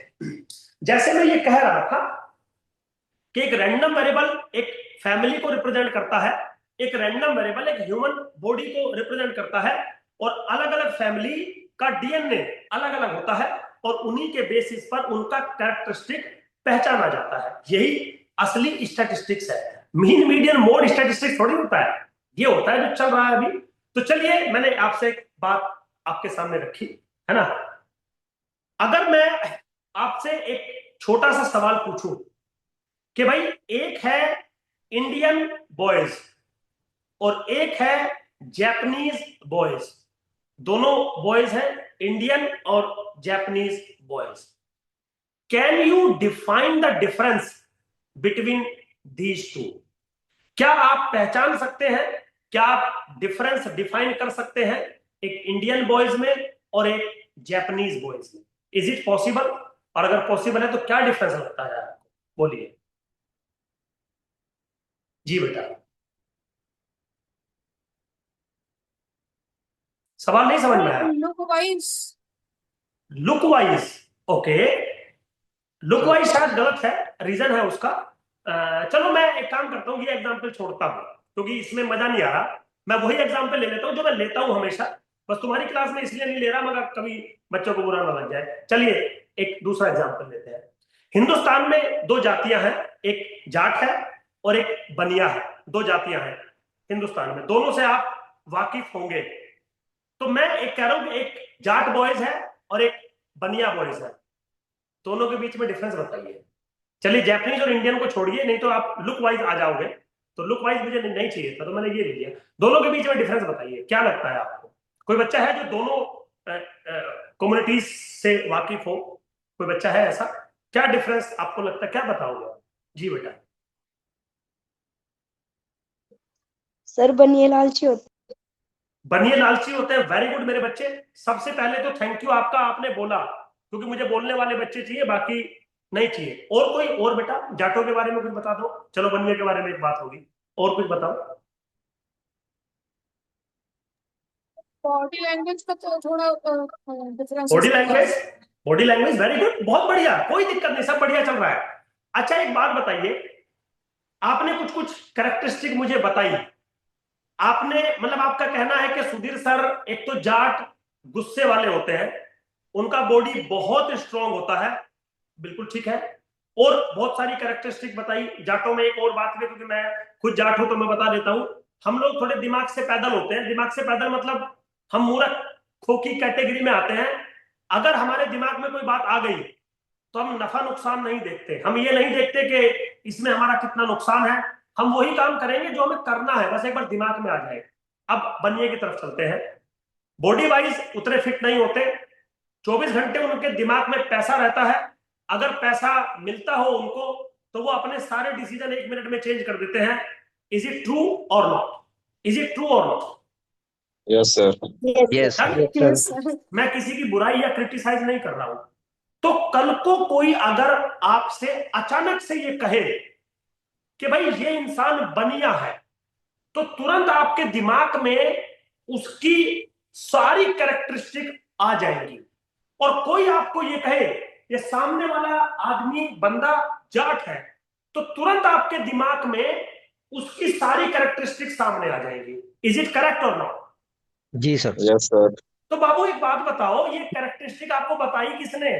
जैसे मैं ये कह रहा था कि एक रैंडम वेरिएबल एक फैमिली को रिप्रेजेंट करता है, एक रैंडम वेरिएबल एक ह्यूमन बॉडी को रिप्रेजेंट करता है, और अलग अलग फैमिली का डीएनए अलग अलग होता है, और उन्हीं के बेसिस पर उनका कैरेक्टरिस्टिक पहचाना जाता है। यही असली स्टैटिस्टिक्स है। मीन मीडियन मोड स्टैटिस्टिक्स थोड़ी होता है, ये होता है जो चल रहा है अभी। तो चलिए मैंने आपसे एक बात आपके सामने रखी है ना, अगर मैं आपसे एक छोटा सा सवाल पूछूं कि भाई एक है इंडियन बॉयज और एक है जापानीज बॉयज, दोनों बॉयज हैं इंडियन और Japanese boys, can you define the difference between these two? क्या आप पहचान सकते हैं, क्या आप डिफरेंस डिफाइन कर सकते हैं एक इंडियन बॉयज में और एक जापानीज बॉयज में? Is it possible? और अगर पॉसिबल है तो क्या डिफरेंस लगता है आपको, बोलिए जी बेटा। सवाल नहीं समझ में आया? Look wise. Look wise, okay, look wise शायद गलत है, रीजन है उसका। चलो मैं एक काम करता हूँ, ये एग्जाम्पल छोड़ता हूँ क्योंकि इसमें मजा नहीं आ रहा। मैं वही एग्जाम्पल ले लेता हूँ जो मैं लेता हूँ हमेशा, बस तुम्हारी क्लास में इसलिए नहीं ले रहा मगर कभी बच्चों को बुरा ना लग जाए। चलिए एक दूसरा एग्जाम्पल लेते हैं। हिंदुस्तान में दो जातियां हैं, एक जाट है और एक बनिया है, दो जातियां हैं हिंदुस्तान में, दोनों से आप वाकिफ होंगे। तो मैं एक कह रहा हूं कि एक जाट बॉयज है और एक बनिया बॉयज है, दोनों के बीच में डिफरेंस बताइए। चलिए जापानीज और इंडियन को छोड़िए, नहीं तो आप लुक वाइज आ जाओगे, तो लुक वाइज मुझे नहीं चाहिए था तो मैंने ये ले लिया। दोनों के बीच में डिफरेंस बताइए, क्या लगता है आपको? कोई बच्चा है जो दोनों कम्युनिटीज से वाकिफ हो? कोई बच्चा है ऐसा? क्या डिफरेंस आपको लगता है, क्या बताओगे आप? जी बेटा। सर बनिए लालची होते। बनिए लालची होते हैं, वेरी गुड मेरे बच्चे। सबसे पहले तो थैंक यू आपका, आपने बोला, क्योंकि मुझे बोलने वाले बच्चे चाहिए, बाकी नहीं चाहिए। और कोई और बेटा जाटों के बारे में कुछ बता दो, चलो बनिए के बारे में एक बात होगी, और कुछ बताओ। बॉडी लैंग्वेज का तो थोड़ा डिफरेंस हो बॉडी सकता है। Language, body language very good, बहुत बढ़िया, कोई दिक्कत नहीं, सब बढ़िया चल रहा है। अच्छा एक बात बताइए, आपने कुछ कुछ कैरेक्टरिस्टिक मुझे बताई, आपने मतलब आपका कहना है कि सुधीर सर एक तो जाट गुस्से वाले होते हैं, उनका बॉडी बहुत स्ट्रांग होता है, बिल्कुल ठीक है। और बहुत सारी कैरेक्टरिस्टिक बताई जाटों में। एक और बात है, क्योंकि मैं खुद जाट हूं तो मैं बता देता हूं, हम लोग थोड़े दिमाग से पैदल होते हैं। दिमाग से पैदल मतलब हम मूर्ख खोखी कैटेगरी में आते हैं। अगर हमारे दिमाग में कोई बात आ गई तो हम नफा नुकसान नहीं देखते, हम ये नहीं देखते कि इसमें हमारा कितना नुकसान है, हम वही काम करेंगे जो हमें करना है, बस एक बार दिमाग में आ जाए। अब बनिए की तरफ चलते हैं। बॉडी वाइज उतने फिट नहीं होते, 24 घंटे उनके दिमाग में पैसा रहता है, अगर पैसा मिलता हो उनको तो वो अपने सारे डिसीजन 1 मिनट में चेंज कर देते हैं। इज इट ट्रू और नॉट? इज इट ट्रू और not? Yes sir. Yes done? Sir. Sir मैं किसी की बुराई या क्रिटिसाइज नहीं कर रहा हूं। तो कल को कोई अगर आपसे अचानक से ये कहे कि भाई ये इंसान बनिया है, तो तुरंत आपके दिमाग में उसकी सारी कैरेक्टरिस्टिक आ जाएंगी। और कोई आपको ये कहे ये सामने वाला आदमी बंदा जाट है, तो तुरंत आपके दिमाग में उसकी सारी कैरेक्टरिस्टिक सामने आ जाएंगी। इज इट करेक्ट और नॉट? जी सर। Yes sir. तो बाबू एक बात बताओ, ये कैरेक्टरिस्टिक आपको बताई किसने?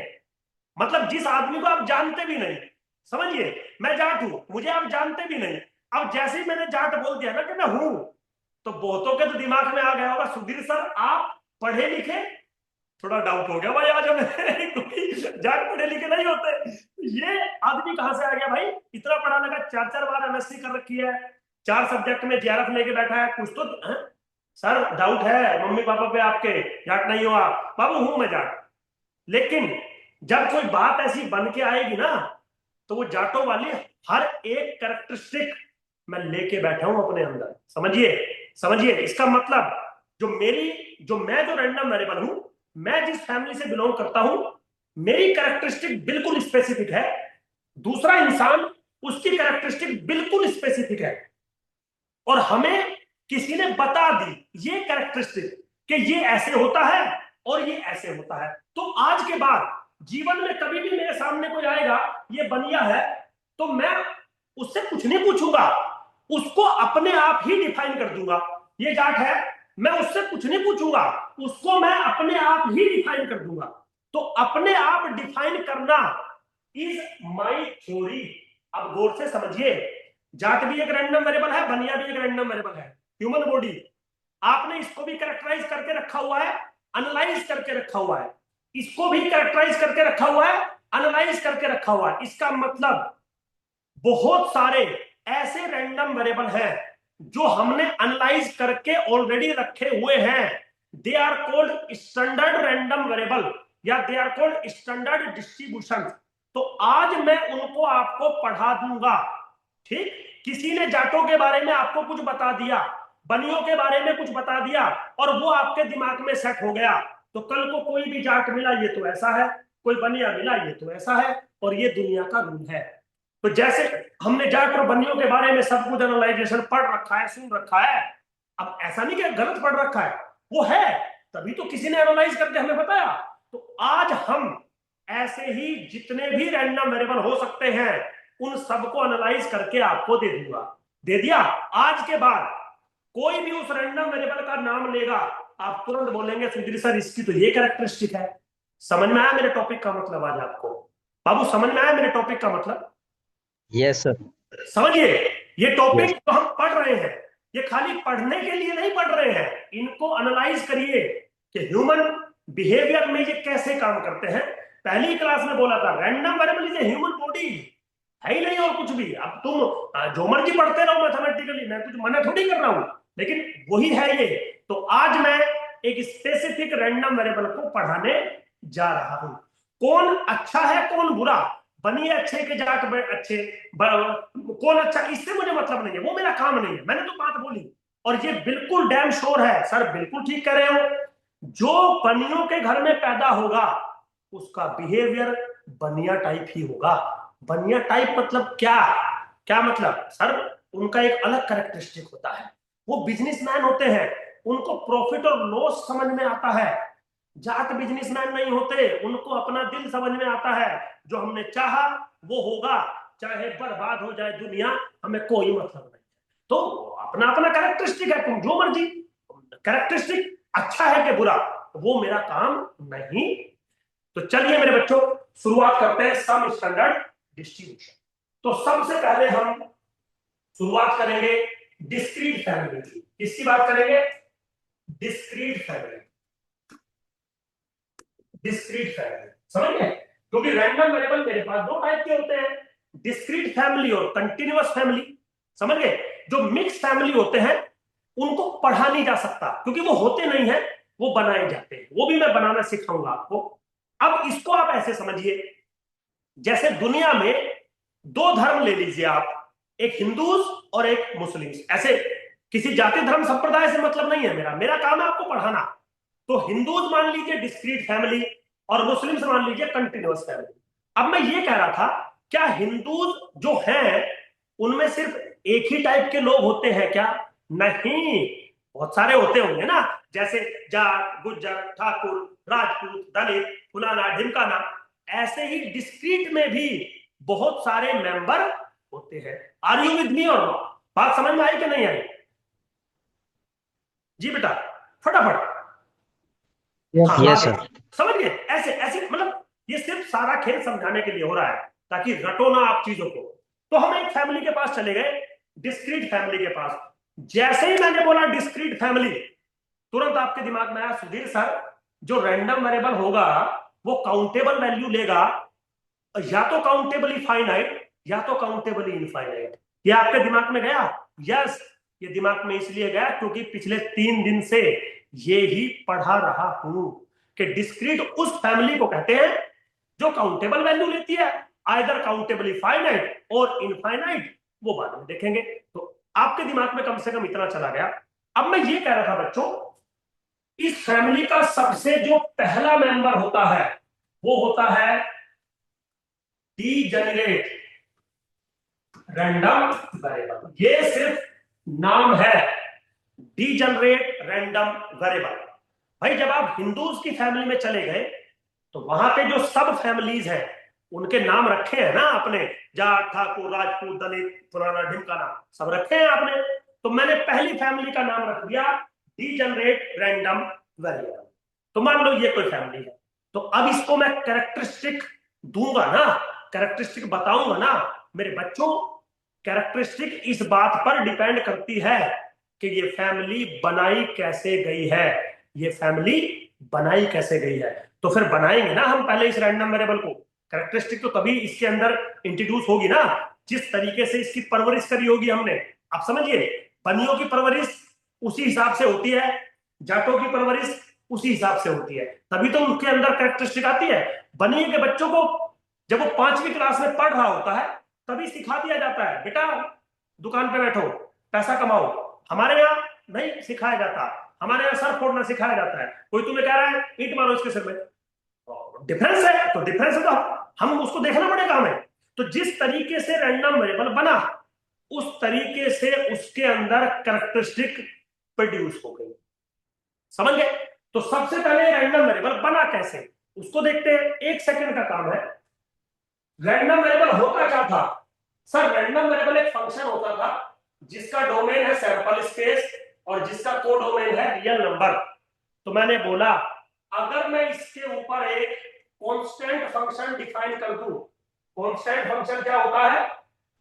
मतलब जिस आदमी को आप जानते भी नहीं, समझिए मैं जाट हूं, मुझे आप जानते भी नहीं, अब जैसे ही मैंने जाट बोल दिया ना कि मैं हूं, तो बहुतों के तो दिमाग में आ गया होगा सुधीर सर आप पढ़े लिखे। थोड़ा डाउट हो गया भाई आज हमें क्योंकि जाट पढ़े लिखे नहीं होते। ये आदमी कहां से आ गया भाई, इतना पढ़ा लगा, 4 4 बार एमएससी कर रखी है, 4 सब्जेक्ट में जेआरएफ लेके बैठा है, कुछ तो सर डाउट है मम्मी पापा पे आपके, जाट नहीं हो आप? बाबू हूं मैं जाट, लेकिन जब कोई बात ऐसी बन के आएगी ना, तो वो जाटों वाली हर एक कैरेक्टरिस्टिक मैं लेके बैठा हूं अपने अंदर। समझिए, समझिए इसका मतलब, जो मैं जो रैंडम वेरिएबल हूं, मैं जिस फैमिली से बिलोंग करता हूं, मेरी कैरेक्टरिस्टिक बिल्कुल स्पेसिफिक है, दूसरा इंसान उसकी कैरेक्टरिस्टिक बिल्कुल स्पेसिफिक है, और हमें किसी ने बता दी ये कैरेक्टरिस्टिक कि ये ऐसे होता है और ये ऐसे होता है। तो आज के बाद जीवन में कभी भी मेरे सामने कोई आएगा ये बनिया है, तो मैं उससे कुछ नहीं पूछूंगा, उसको अपने आप ही डिफाइन कर दूंगा। ये जाट है, मैं उससे कुछ नहीं पूछूंगा, उसको मैं अपने आप ही डिफाइन कर दूंगा। तो अपने आप डिफाइन करना इज माई थ्योरी। अब गौर से समझिए, जाट भी एक रैंडम वेरिएबल है, बनिया भी एक रैंडम वेरिएबल है। ह्यूमन बॉडी, आपने इसको भी कैरेक्टराइज करके रखा हुआ है, एनालाइज करके रखा हुआ है, इसको भी कैरेक्टराइज करके रखा हुआ है, एनालाइज करके रखा हुआ है। इसका मतलब बहुत सारे ऐसे रैंडम वेरिएबल हैं जो हमने एनालाइज करके ऑलरेडी रखे हुए हैं। They are called standard random variable या they are called standard distribution. तो आज मैं उनको आपको पढ़ा दूंगा। ठीक, किसी ने जाटों के बारे में आपको कुछ बता दिया, बनियों के बारे में कुछ बता दिया, और वो आपके दिमाग में सेट हो गया, तो कल को कोई भी जाट मिला ये तो ऐसा है, कोई बनिया मिला ये तो ऐसा है, और ये दुनिया का रूल है। तो जैसे हमने जाट और बनियों के बारे में सब कुछ एनालाइजेशन पढ़ रखा है, सुन रखा है, अब ऐसा नहीं कि गलत पढ़ रखा है, वो है, तभी तो किसी ने एनालाइज करके हमें बताया। तो आज हम ऐसे ही जितने भी रैंडम वेरिएबल हो सकते हैं उन सबको एनालाइज करके आपको दे दूंगा। दे दिया। आज के बाद कोई भी उस रैंडम वेरिएबल का नाम लेगा, आप तुरंत बोलेंगे सुधीर सर इसकी तो ये कैरेक्टरिस्टिक है। समझ में आया मेरे टॉपिक का मतलब? आज आपको बाबू समझ में आया मेरे टॉपिक का मतलब? Yes sir. समझिए, ये टॉपिक Yes. जो हम पढ़ रहे हैं ये खाली पढ़ने के लिए नहीं पढ़ रहे हैं, इनको एनालाइज करिए कि ह्यूमन बिहेवियर में ये कैसे काम करते हैं। पहली क्लास में बोला था random variable is a human body, है ही नहीं और कुछ भी। अब तुम जो मर्जी पढ़ते रहो मैथमेटिकली, मैं कुछ मना थोड़ी कर रहा हूं, लेकिन वही है ये। तो आज मैं एक स्पेसिफिक रैंडम वेरिएबल को पढ़ाने जा रहा हूं। कौन अच्छा है कौन बुरा, बनिए अच्छे के जाट अच्छे, कौन अच्छा, इससे मुझे मतलब नहीं है, वो मेरा काम नहीं है। मैंने तो बात बोली और ये बिल्कुल डैम श्योर है सर, बिल्कुल ठीक कह रहे हो। जो बनियों के घर में पैदा होगा उसका बिहेवियर बनिया टाइप ही होगा। बनिया टाइप मतलब क्या? क्या मतलब सर? उनका एक अलग कैरेक्टरिस्टिक होता है, वो बिजनेसमैन होते हैं, उनको प्रॉफिट और लॉस समझ में आता है। जाट बिजनेसमैन नहीं होते, उनको अपना दिल समझ में आता है, जो हमने चाहा वो होगा, चाहे बर्बाद हो जाए दुनिया, हमें कोई मतलब नहीं। तो अपना अपना कैरेक्टरिस्टिक है, तुम जो मर्जी, कैरेक्टरिस्टिक अच्छा है कि बुरा वो मेरा काम नहीं। तो चलिए मेरे बच्चों शुरुआत करते हैं सम स्टैंडर्ड डिस्ट्रीब्यूशन। तो सबसे पहले हम शुरुआत करेंगे डिस्क्रीट फैमिली की। किसकी बात करेंगे? Discrete family. डिस्क्रीट फैमिली समझ गए? क्योंकि रैंडम वेरिएबल मेरे पास दो टाइप के होते हैं, डिस्क्रीट फैमिली और कंटिन्यूअस फैमिली। समझ गए? जो मिक्स फैमिली होते हैं उनको पढ़ा नहीं जा सकता, क्योंकि वो होते नहीं है, वो बनाए जाते हैं। वो भी मैं बनाना सिखाऊंगा आपको। अब इसको आप ऐसे समझिए, जैसे दुनिया में दो धर्म ले लीजिए आप, एक हिंदूज और एक मुस्लिम। ऐसे किसी जाति धर्म संप्रदाय से मतलब नहीं है मेरा, मेरा काम है आपको पढ़ाना। तो हिंदूज मान लीजिए डिस्क्रीट फैमिली और मुस्लिम्स मान लीजिए कंटिन्यूअस फैमिली। अब मैं ये कह रहा था, क्या हिंदूज जो हैं उनमें सिर्फ एक ही टाइप के लोग होते हैं क्या? नहीं, बहुत सारे होते होंगे ना, जैसे जाट, गुज्जर, ठाकुर, राजपूत, दलित, फुलाना ढिमकाना। ऐसे ही डिस्क्रीट में भी बहुत सारे मेंबर होते हैं। आर यू विद मी और नॉट? बात समझ में आई कि नहीं आई? जी बेटा फटाफट। हाँ, यस सर। समझ गए? ऐसे ऐसे मतलब ये सिर्फ सारा खेल समझाने के लिए हो रहा है, ताकि रटो ना आप चीजों को। तो हम एक फैमिली के पास चले गए, डिस्क्रीट फैमिली के पास। जैसे ही मैंने बोला डिस्क्रीट फैमिली, तुरंत आपके दिमाग में आया सुधीर सर जो रैंडम वेरिएबल होगा वो काउंटेबल वैल्यू लेगा, या तो काउंटेबली फाइनाइट या तो काउंटेबली इनफाइनाइट। ये आपके दिमाग में गया? यस, ये दिमाग में इसलिए गया क्योंकि पिछले 3 दिन से ये ही पढ़ा रहा हूं कि डिस्क्रीट उस फैमिली को कहते हैं जो काउंटेबल वैल्यू लेती है, आइदर काउंटेबली फाइनाइट और इनफाइनाइट, वो बाद में देखेंगे। तो आपके दिमाग में कम से कम इतना चला गया। अब मैं ये कह रहा था बच्चों, इस फैमिली का सबसे जो पहला मेंबर होता है वो होता है डीजेनरेट रैंडम वेरिएबल। ये सिर्फ नाम है, डीजेनरेट रैंडम वेरिएबल। भाई जब आप हिंदूज की फैमिली में चले गए तो वहां पे जो सब फैमिलीज हैं उनके नाम रखे हैं ना आपने, जाट, ठाकुर, राजपूत, दलित, फलाना ढिमकाना, सब रखे हैं आपने। तो मैंने पहली फैमिली का नाम रख दिया डीजेनरेट रैंडम वेरिएबल। तो मान लो ये कोई फैमिली है, तो अब इसको मैं कैरेक्टरिस्टिक दूंगा ना, कैरेक्टरिस्टिक बताऊंगा ना मेरे बच्चों। कैरेक्टरिस्टिक इस बात पर डिपेंड करती है कि ये फैमिली बनाई कैसे गई है, ये फैमिली बनाई कैसे गई है। तो फिर बनाएंगे ना हम पहले इस रैंडम वेरिएबल को, कैरेक्टरिस्टिक तो तभी इसके अंदर इंट्रोड्यूस होगी ना जिस तरीके से इसकी परवरिश करी होगी हमने। आप समझिए, बनियों की परवरिश उसी हिसाब से होती है, जाटों की परवरिश उसी हिसाब से होती है, तभी तो उनके अंदर कैरेक्टरिस्टिक आती है। बनिए के बच्चों को जब वो 5वीं क्लास में पढ़ रहा होता है तभी सिखा दिया जाता है, बेटा दुकान पे बैठो पैसा कमाओ। हमारे यहाँ नहीं सिखाया जाता, हमारे यहाँ सर फोड़ना सिखाया जाता है। कोई तुम्हें कह रहा है ईंट मारो इसके सिर में, डिफरेंस है, तो डिफरेंस है तो हम उसको देखना पड़ेगा हमें। तो जिस तरीके से रैंडम वेरिएबल बना उस तरीके से उसके अंदर कैरेक्टरिस्टिक प्रोड्यूस हो गई, समझ गए। तो सबसे पहले रैंडम वेरिएबल बना कैसे उसको देखते हैं, 1 सेकंड का काम है। रैंडम वेरिएबल होता क्या था सर? रैंडम वेरिएबल एक फंक्शन होता था जिसका डोमेन है सैंपल स्पेस और जिसका कोडोमेन है रियल नंबर। तो मैंने बोला अगर मैं इसके ऊपर एक कांस्टेंट फंक्शन डिफाइन कर दूं, कांस्टेंट फंक्शन क्या होता है?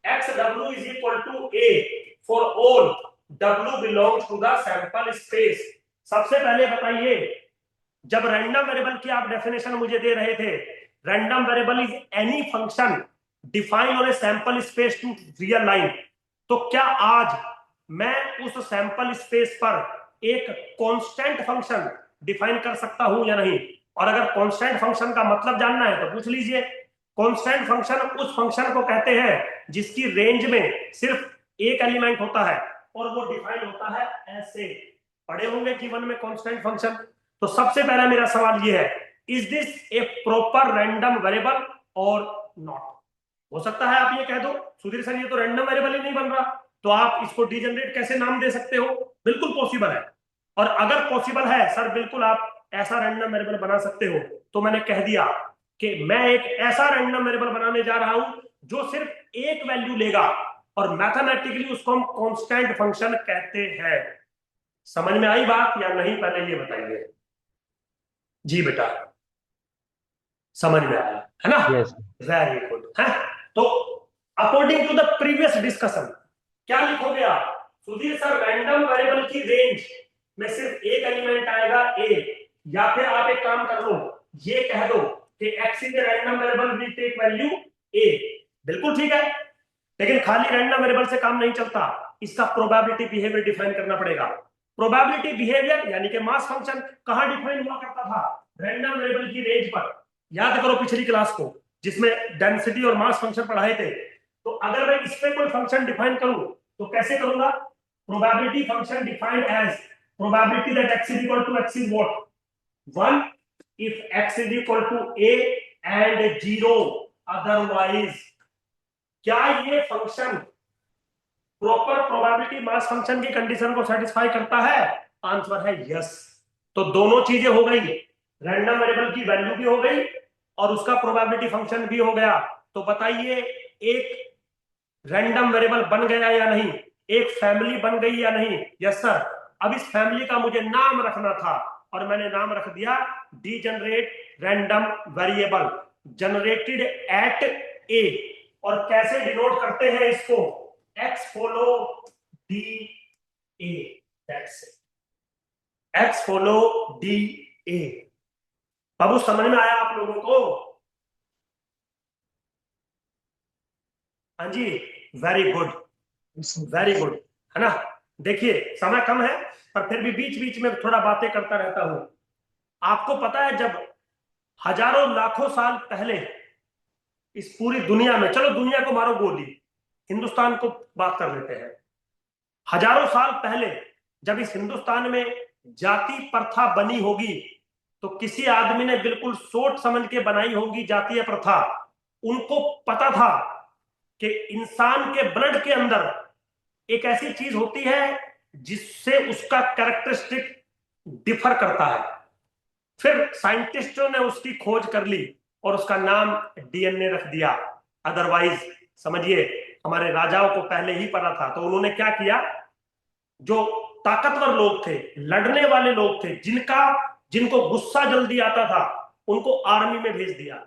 xw is equal to a for all w belongs to the sample space। सबसे पहले बताइए, जब रैंडम वेरिएबल की आप डेफिनेशन मुझे दे रहे थे, random variable is any function define on a sample space to real line, तो क्या आज मैं उस सैंपल स्पेस पर एक कांस्टेंट फंक्शन डिफाइन कर सकता हूं या नहीं? और अगर कांस्टेंट फंक्शन का मतलब जानना है तो पूछ लीजिए। कांस्टेंट फंक्शन उस फंक्शन को कहते हैं जिसकी रेंज में सिर्फ एक एलिमेंट होता है और वो डिफाइन होता है ऐसे। पढ़े होंगे जीवन में कांस्टेंट फंक्शन। तो सबसे पहला मेरा सवाल ये है, is this A proper random variable और नॉट? हो सकता है आप ये कह दो सुधीर सर ये तो रैंडम वेरिएबल ही नहीं बन रहा, तो आप इसको डीजेनरेट कैसे नाम दे सकते हो? बिल्कुल पॉसिबल है। और अगर पॉसिबल है सर बिल्कुल आप ऐसा रैंडम वेरिएबल बना सकते हो, तो मैंने कह दिया कि मैं एक ऐसा रैंडम वेरिएबल बनाने जा रहा हूं जो सिर्फ एक वैल्यू लेगा और मैथमेटिकली उसको हम कांस्टेंट फंक्शन कहते हैं। समझ में आई बात या नहीं पहले ये बताइए। जी बेटा समझ में आया है ना? यस। वेरी गुड है। तो according to the previous discussion क्या लिखोगे आप? सुधीर सर रैंडम वेरिएबल की रेंज में सिर्फ एक एलिमेंट आएगा ए, या फिर आप एक काम कर लो ये कह दो कि x in the random variable will take value a। बिल्कुल ठीक है, लेकिन खाली रैंडम वेरिएबल से काम नहीं चलता, इसका प्रोबेबिलिटी बिहेवियर डिफाइन करना पड़ेगा। प्रोबेबिलिटी बिहेवियर यानी कि मास फंक्शन कहां डिफाइन हुआ करता था? रैंडम वेरिएबल की रेंज पर। याद करो पिछली क्लास को जिसमें डेंसिटी और मास फंक्शन पढ़ाए थे। तो अगर मैं इस पे कोई फंक्शन डिफाइन करूं तो कैसे करूंगा? Probability function defined as probability that x is equal to x is what 1 if x is equal to a and 0 otherwise। क्या ये function proper probability mass function की कंडीशन को सेटिस्फाई करता है? आंसर है यस। तो दोनों चीजें हो गई, रैंडम वेरिएबल की वैल्यू भी हो गई और उसका प्रोबेबिलिटी फंक्शन भी हो गया। तो बताइए एक रैंडम वेरिएबल बन गया या नहीं, एक फैमिली बन गई या नहीं? Yes sir. अब इस फैमिली का मुझे नाम रखना था और मैंने नाम रख दिया degenerate random variable generated at A. और कैसे डिनोट करते हैं इसको? x follow D A, that's it, x follow D A. बाबू समझ में आया आप लोगों को? हाँ जी, वेरी गुड वेरी गुड, है ना? देखिए समय कम है पर फिर भी बीच बीच में थोड़ा बातें करता रहता हूं। आपको पता है जब हजारों लाखों साल पहले इस पूरी दुनिया में, चलो दुनिया को मारो गोली, हिंदुस्तान को बात कर लेते हैं। हजारों साल पहले जब इस हिंदुस्तान में जाति प्रथा बनी होगी तो किसी आदमी ने बिल्कुल सोच समझ के बनाई होगी जातीय प्रथा। उनको पता था कि इंसान के ब्लड के अंदर एक ऐसी चीज होती है जिससे उसका कैरेक्टरिस्टिक डिफर करता है। फिर साइंटिस्टों ने उसकी खोज कर ली और उसका नाम डीएनए रख दिया। अदरवाइज समझिए हमारे राजाओं को पहले ही पता था, तो उन्होंने क्या किया, जो ताकतवर लोग थे, लड़ने वाले लोग थे, जिनको गुस्सा जल्दी आता था, उनको आर्मी में भेज दिया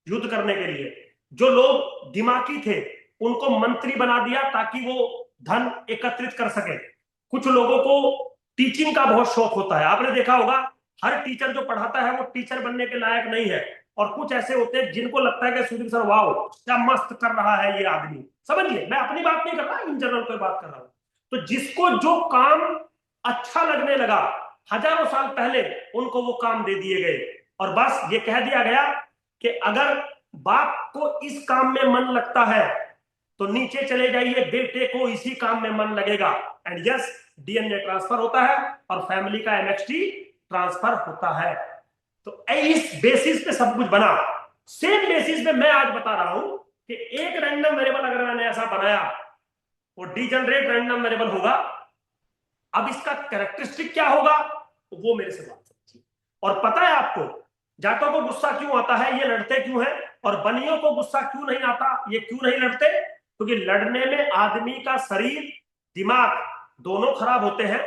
युद्ध करने के लिए। जो लोग दिमागी थे, उनको मंत्री बना दिया ताकि वो धन एकत्रित कर सके। कुछ लोगों को टीचिंग का बहुत शौक होता है, आपने देखा होगा हर टीचर जो पढ़ाता है वो टीचर बनने के लायक नहीं है, और कुछ ऐसे होते हैं जिनको लगता है कि सुधीर सर वाओ क्या मस्त कर रहा है ये आदमी। समझिए, मैं अपनी बात नहीं कर रहा, इन जनरल कोई बात कर रहा हूं। तो जिसको जो काम अच्छा लगने लगा, हजारों साल पहले उनको वो काम दे दिए गए, और बस ये कह दिया गया कि अगर बाप को इस काम में मन लगता है तो नीचे चले जाइए, बेटे को इसी काम में मन लगेगा, एंड यस डीएनए ट्रांसफर होता है और फैमिली का एमएक्सटी ट्रांसफर होता है। तो इस बेसिस पे सब कुछ बना। सेम बेसिस पे मैं आज बता रहा हूं कि एक रैंडम वेरिएबल अगर मैंने ऐसा बनाया वो डीजनरेट रैंडम वेरिएबल होगा। अब इसका कैरेक्टरिस्टिक क्या होगा वो मेरे से बात समझिए। और पता है आपको जाटों को गुस्सा क्यों आता है, ये लड़ते क्यों हैं, और बनियों को गुस्सा क्यों नहीं आता, ये क्यों नहीं लड़ते? क्योंकि लड़ने में आदमी का शरीर दिमाग दोनों खराब होते हैं,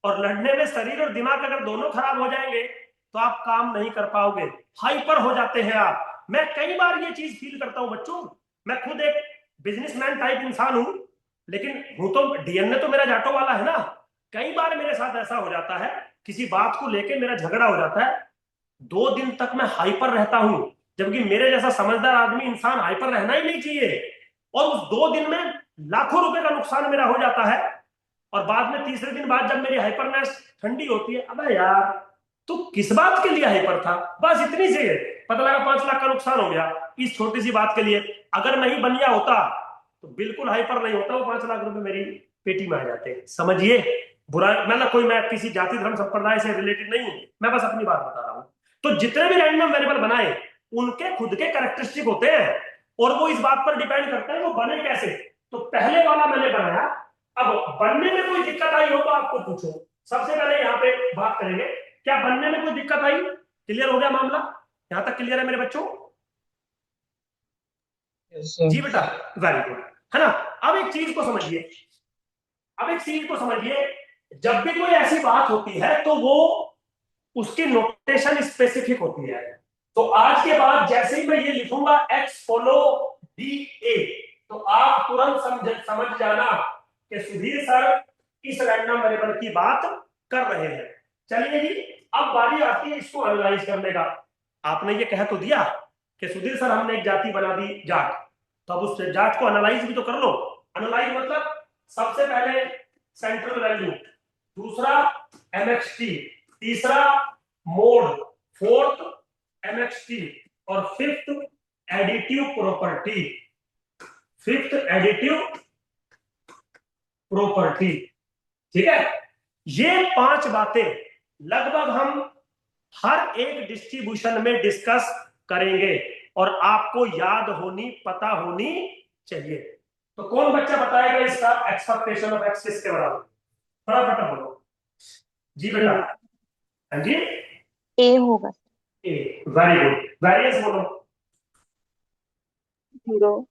और लड़ने में शरीर और दिमाग अगर दोनों खराब हो जाएंगे तो आप काम नहीं कर पाओगे, हाइपर हो जाते हैं आप। मैं कई बार ये चीज फील करता हूं बच्चों, मैं खुद एक बिजनेसमैन टाइप इंसान हूं, लेकिन हूं तो डीएनए तो मेरा जाटो वाला है ना। कई बार मेरे साथ ऐसा हो जाता है, किसी बात को लेके मेरा झगड़ा हो जाता है, 2 दिन तक मैं हाइपर रहता हूं, जबकि मेरे जैसा समझदार आदमी इंसान हाइपर रहना ही नहीं चाहिए, और उस 2 दिन में लाखों रुपए का नुकसान मेरा हो जाता है। और बाद में तीसरे दिन बाद जब मेरी हाइपरनेस ठंडी होती है, अबे यार तू किस बात के लिए हाइपर था, बस इतनी सी है, पता लगा 5 लाख का नुकसान हो गया इस छोटी सी बात के लिए। अगर नहीं बनिया होता तो बिल्कुल हाइपर नहीं होता, वो 5 लाख रुपए मेरी पेटी में आ जाते। समझिए, बुरा मतलब कोई मैं किसी जाति धर्म संप्रदाय से रिलेटेड नहीं हूं, मैं बस अपनी बात बता रहा हूं। तो जितने भी रैंडम वेरिएबल बनाए उनके खुद के कैरेक्टरिस्टिक होते हैं, और वो इस बात पर डिपेंड करते हैं वो बने कैसे। तो पहले वाला मैंने बनाया, अब बनने में कोई दिक्कत आई हो तो आपको पूछो। सबसे पहले यहाँ पे बात करेंगे, क्या बनने में कोई दिक्कत आई? क्लियर हो गया मामला? यहां तक क्लियर है मेरे बच्चों? Yes, जी बेटा, वेरी गुड, है ना। अब एक चीज को समझिए, जब भी कोई ऐसी बात होती है तो वो उसकी नोटेशन स्पेसिफिक होती है। तो आज के बाद जैसे ही मैं ये लिखूंगा एक्स फॉलो डी ए, तो आप तुरंत समझ जाना कि सुधीर सर इस रैंडम वेरिएबल की बात कर रहे हैं। चलिए जी, अब बारी आती है इसको एनालाइज करने का। आपने ये कह तो दिया कि सुधीर सर हमने एक जाति बना दी जाट, तो अब उस जाट को एनालाइज भी तो कर लो। एनालाइज मतलब सबसे पहले सेंट्रल वैल्यू, दूसरा एमएक्सटी, तीसरा मोड, फोर्थ एमएक्सटी, और फिफ्थ एडिटिव प्रॉपर्टी। ठीक है, ये 5 बातें लगभग हम हर एक डिस्ट्रीब्यूशन में डिस्कस करेंगे, और आपको याद होनी, पता होनी चाहिए। तो कौन बच्चा बताएगा इसका एक्सपेक्टेशन ऑफ एक्स किसके बराबर? फटाफट बोलो जी बेटा। हाँ जी, ए होगा। ए, वेरी गुड। वेरिएंस बोलो। 0।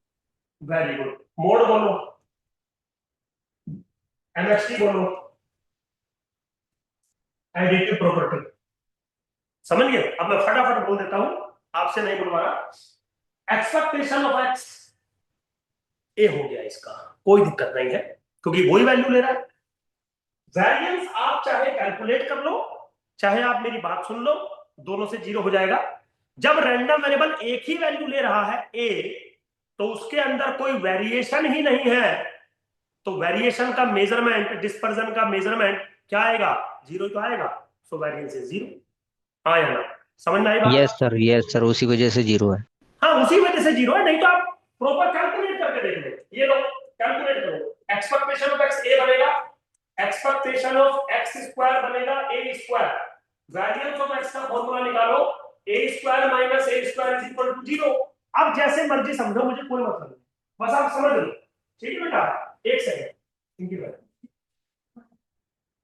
Very good. मोड बोलो। एमएसटी बोलो। Additive property. समझ गए? अब मैं फटाफट बोल देता हूं, आपसे नहीं बुलवा रहा। एक्सपेक्टेशन ऑफ एक्स ए हो गया, इसका कोई दिक्कत नहीं है क्योंकि वही वैल्यू ले रहा है। वेरिएंस आप चाहे कैलकुलेट कर लो, चाहे आप मेरी बात सुन लो, दोनों से 0 हो जाएगा। जब रैंडम वेरिएबल एक ही वैल्यू ले रहा है ए, तो उसके अंदर कोई वेरिएशन ही नहीं है, तो वेरिएशन का मेजरमेंट, डिस्पर्जन का मेजरमेंट क्या आएगा? 0 तो आएगा। सो वेरिएंस इज 0। आया ना? समझ में आई बात? यस सर, उसी वजह से 0 है। हाँ, उसी वजह से 0 है, नहीं तो आप प्रॉपर कैलकुलेट करके देख लो। ये लो कैलकुलेट करो, एक्सपेक्टेशन ऑफ एक्स ए बनेगा, एक्सपेक्टेशन ऑफ एक्स स्क्वायर बनेगा A square, variance of X का फॉर्मूला निकालो, A square minus A square is equal to 0। अब जैसे मर्जी समझो, मुझे कोई मतलब नहीं, बस आप समझ लो। ठीक है बेटा, एक सेकंड, इनकी बात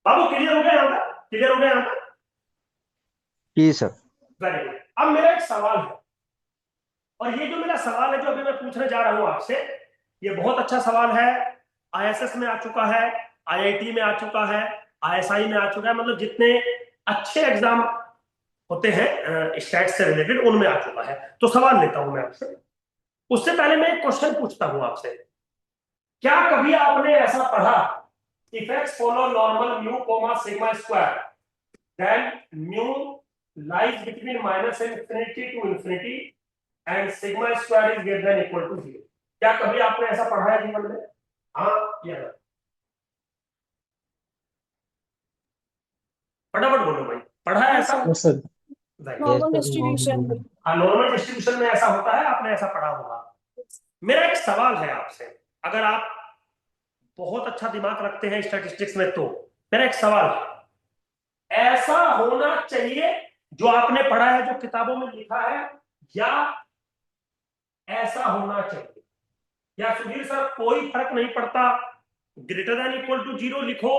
बाबू क्लियर हो गया यहाँ पर? क्लियर हो गया यहाँ पर? जी सर। Very good. अब मेरा एक सवाल है, और ये जो मेरा सवाल है जो अभी मैं पूछने जा रहा हूं आपसे, ये बहुत अच्छा सवाल है। आईएसएस में आ चुका है, आईआईटी में आ चुका है, आईएसआई में आ चुका है, मतलब जितने अच्छे एग्जाम होते हैं स्टैट से रिलेटेड उनमें आ चुका है। तो सवाल लेता हूं मैं आपसे, उससे पहले मैं एक क्वेश्चन पूछता हूं आपसे। क्या कभी आपने ऐसा पढ़ा, if X follow normal mu comma sigma square then mu lies between minus infinity to infinity and sigma square is greater than equal to 0? क्या कभी आपने ऐसा पढ़ा है जीवन में? हाँ या ना? फटाफट बोलो भाई, पढ़ा है ऐसा? Yes sir. Right. Normal sir, distribution. हाँ, नॉर्मल डिस्ट्रीब्यूशन में ऐसा होता है, आपने ऐसा पढ़ा होगा। मेरा एक सवाल है आपसे, अगर आप बहुत अच्छा दिमाग रखते हैं स्टैटिस्टिक्स में, तो मेरा एक सवाल है, ऐसा होना चाहिए जो आपने पढ़ा है, जो किताबों में लिखा है, या ऐसा होना चाहिए? या सुधीर सर कोई फर्क नहीं पड़ता, ग्रेटर देन इक्वल टू 0 लिखो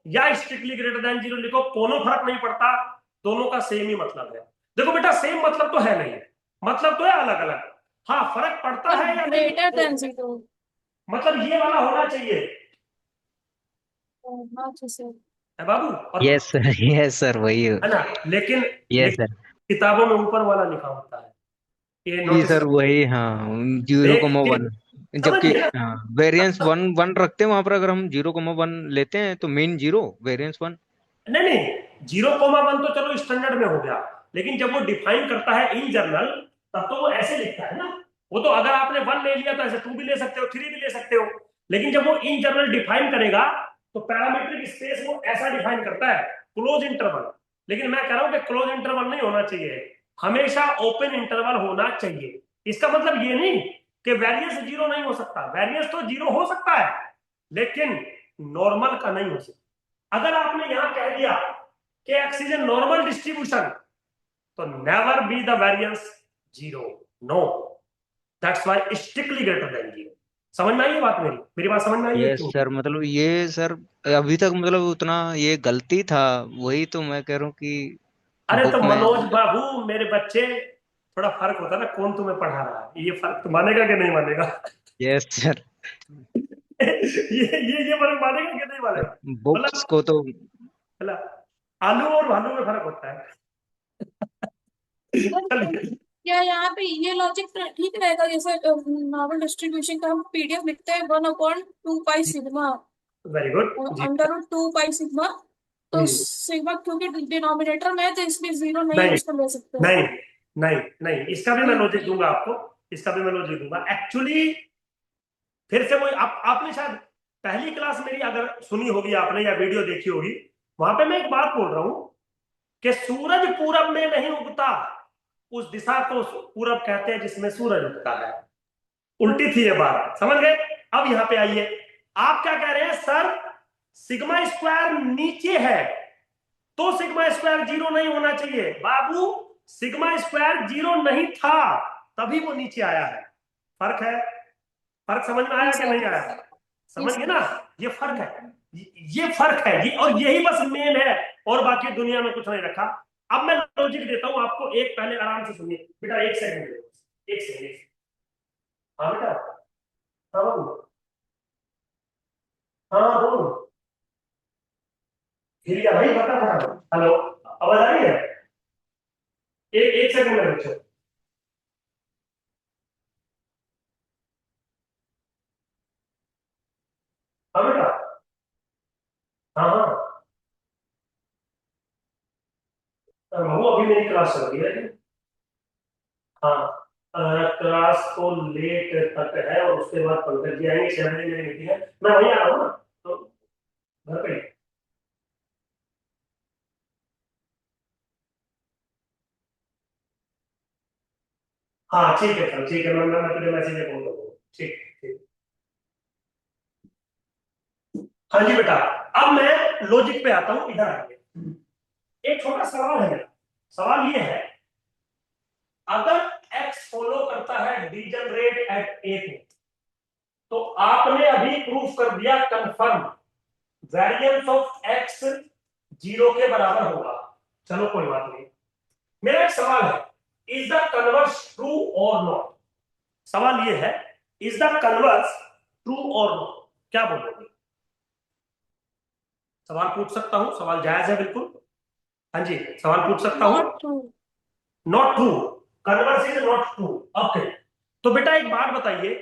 या स्ट्रिक्टली ग्रेटर देन 0 लिखो, कोनो फर्क नहीं पड़ता, दोनों का सेम ही मतलब है? देखो बेटा, सेम मतलब तो है नहीं, मतलब तो है अलग अलग। हाँ, फर्क पड़ता है या नहीं? Greater than 0। मतलब ये वाला होना चाहिए हाँ जी सर। है बाबू, और यस सर, यस सर, वही है ना, लेकिन यस सर किताबों में ऊपर वाला लिखा होता है, ये जी नोटिस सर, वही हाँ, 0,1। समझ जबकि गए ना? वेरिएंस 1 1 रखते हैं वहां पर, अगर हम 0,1 लेते हैं तो मीन 0, वेरिएंस 1। नहीं नहीं, 0,1 तो चलो स्टैंडर्ड में हो गया, लेकिन जब वो डिफाइन करता है इन जनरल, तब तो वो ऐसे लिखता है ना। वो तो अगर आपने 1 ले लिया तो ऐसे 2 भी ले सकते हो, 3 भी ले सकते हो, लेकिन जब वो इन जनरल डिफाइन करेगा तो पैरामीट्रिक स्पेस वो ऐसा डिफाइन करता है, क्लोज इंटरवल। लेकिन मैं कह रहा हूं कि क्लोज इंटरवल नहीं होना चाहिए, हमेशा ओपन इंटरवल होना चाहिए। इसका मतलब ये नहीं कि वेरिएंस 0 नहीं हो सकता, वेरिएंस तो 0 हो सकता है, लेकिन नॉर्मल का नहीं हो सकता। अगर आपने यहां कह दिया कि X is a normal distribution, तो never be the variance 0, no, that's why strictly greater than 0। समझ में आई ये बात? मेरी बात समझ में आई है यस क्यों? सर, मतलब ये सर अभी तक मतलब उतना ये गलती था, वही तो मैं कह रहा हूँ कि अरे तो बुक में। मनोज बाबू, मेरे बच्चे, थोड़ा फर्क होता है ना, कौन तुम्हें पढ़ा रहा है, ये फर्क तो मानेगा कि नहीं मानेगा? यस सर, ये फर्क मानेगा कि नहीं मानेगा? बुक्स मतलब को तो मतलब आलू और भालू में फर्क होता है। चलिए, क्या यहाँ पे ये लॉजिक ठीक रहेगा? जैसे नॉर्मल डिस्ट्रीब्यूशन का हम पीडीएफ लिखते हैं 1/2 पाई सिग्मा वेरी गुड जी। अंडर रूट 2 पाई सिग्मा, तो हम्म, सिग्मा क्योंकि डिनोमिनेटर में है तो इसमें 0 नहीं नहीं उसको ले सकते हैं। नहीं नहीं नहीं, इसका भी मैं हम्म, लॉजिक दूंगा आपको, इसका भी मैं लॉजिक दूंगा एक्चुअली। फिर से वही आपने शायद पहली क्लास मेरी अगर सुनी होगी आपने या वीडियो देखी होगी, वहां पे मैं एक बात बोल रहा हूं कि सूरज पूरब में नहीं उगता, उस दिशा को पूरब कहते हैं जिसमें सूरज उगता है। उल्टी थी ये बात, समझ गए? अब यहां पे आइए, आप क्या कह रहे हैं सर, सिग्मा स्क्वायर नीचे है तो सिग्मा स्क्वायर 0 नहीं होना चाहिए। बाबू, सिग्मा स्क्वायर 0 नहीं था, तभी वो नीचे आया है। फर्क है, फर्क समझ में आया कि नहीं आया? समझ गए ना? ये फर्क है, ये फर्क है, ये और यही बस मेन है, और बाकी दुनिया में कुछ नहीं रखा। अब मैं लॉजिक देता हूं आपको, एक पहले आराम से सुनिए बेटा, एक सेकंड, एक सेकंड। हाँ बेटा, हाँ बाबू, हाँ बोलो, हिरिया भाई, बता बता। हेलो, आवाज आ रही है? एक एक सेकंड में बच्चों। हाँ बेटा, हाँ हाँ, बाबू अभी मेरी क्लास चल रही है। हाँ, क्लास तो लेट तक है, और उसके बाद पंकज जी आएंगे, 6 बजे मेरी मीटिंग है, मैं वहीं आ रहा हूँ ना, तो घर पे ही। हाँ ठीक है सर, ठीक है, मैं तुझे मैसेज में कॉल करूँगा। ठीक ठीक। हाँ जी बेटा, अब मैं लॉजिक पे आता हूँ, इधर आइए। एक छोटा सवाल है मेरा, सवाल ये है, अगर x फॉलो करता है डीजनरेट एट ए को, तो आपने अभी प्रूफ कर दिया कंफर्म, वेरिएंस ऑफ x 0 के बराबर होगा। चलो कोई बात नहीं, मेरा एक सवाल है, इज द कन्वर्स ट्रू और नॉट? सवाल ये है, इज द कन्वर्स ट्रू और नॉट? क्या बोलोगे? सवाल पूछ सकता हूं, सवाल जायज है बिल्कुल। हाँ जी, सवाल पूछ सकता हूं। Not true. Not true, converse is not true. Okay, तो बेटा एक बात बताइए,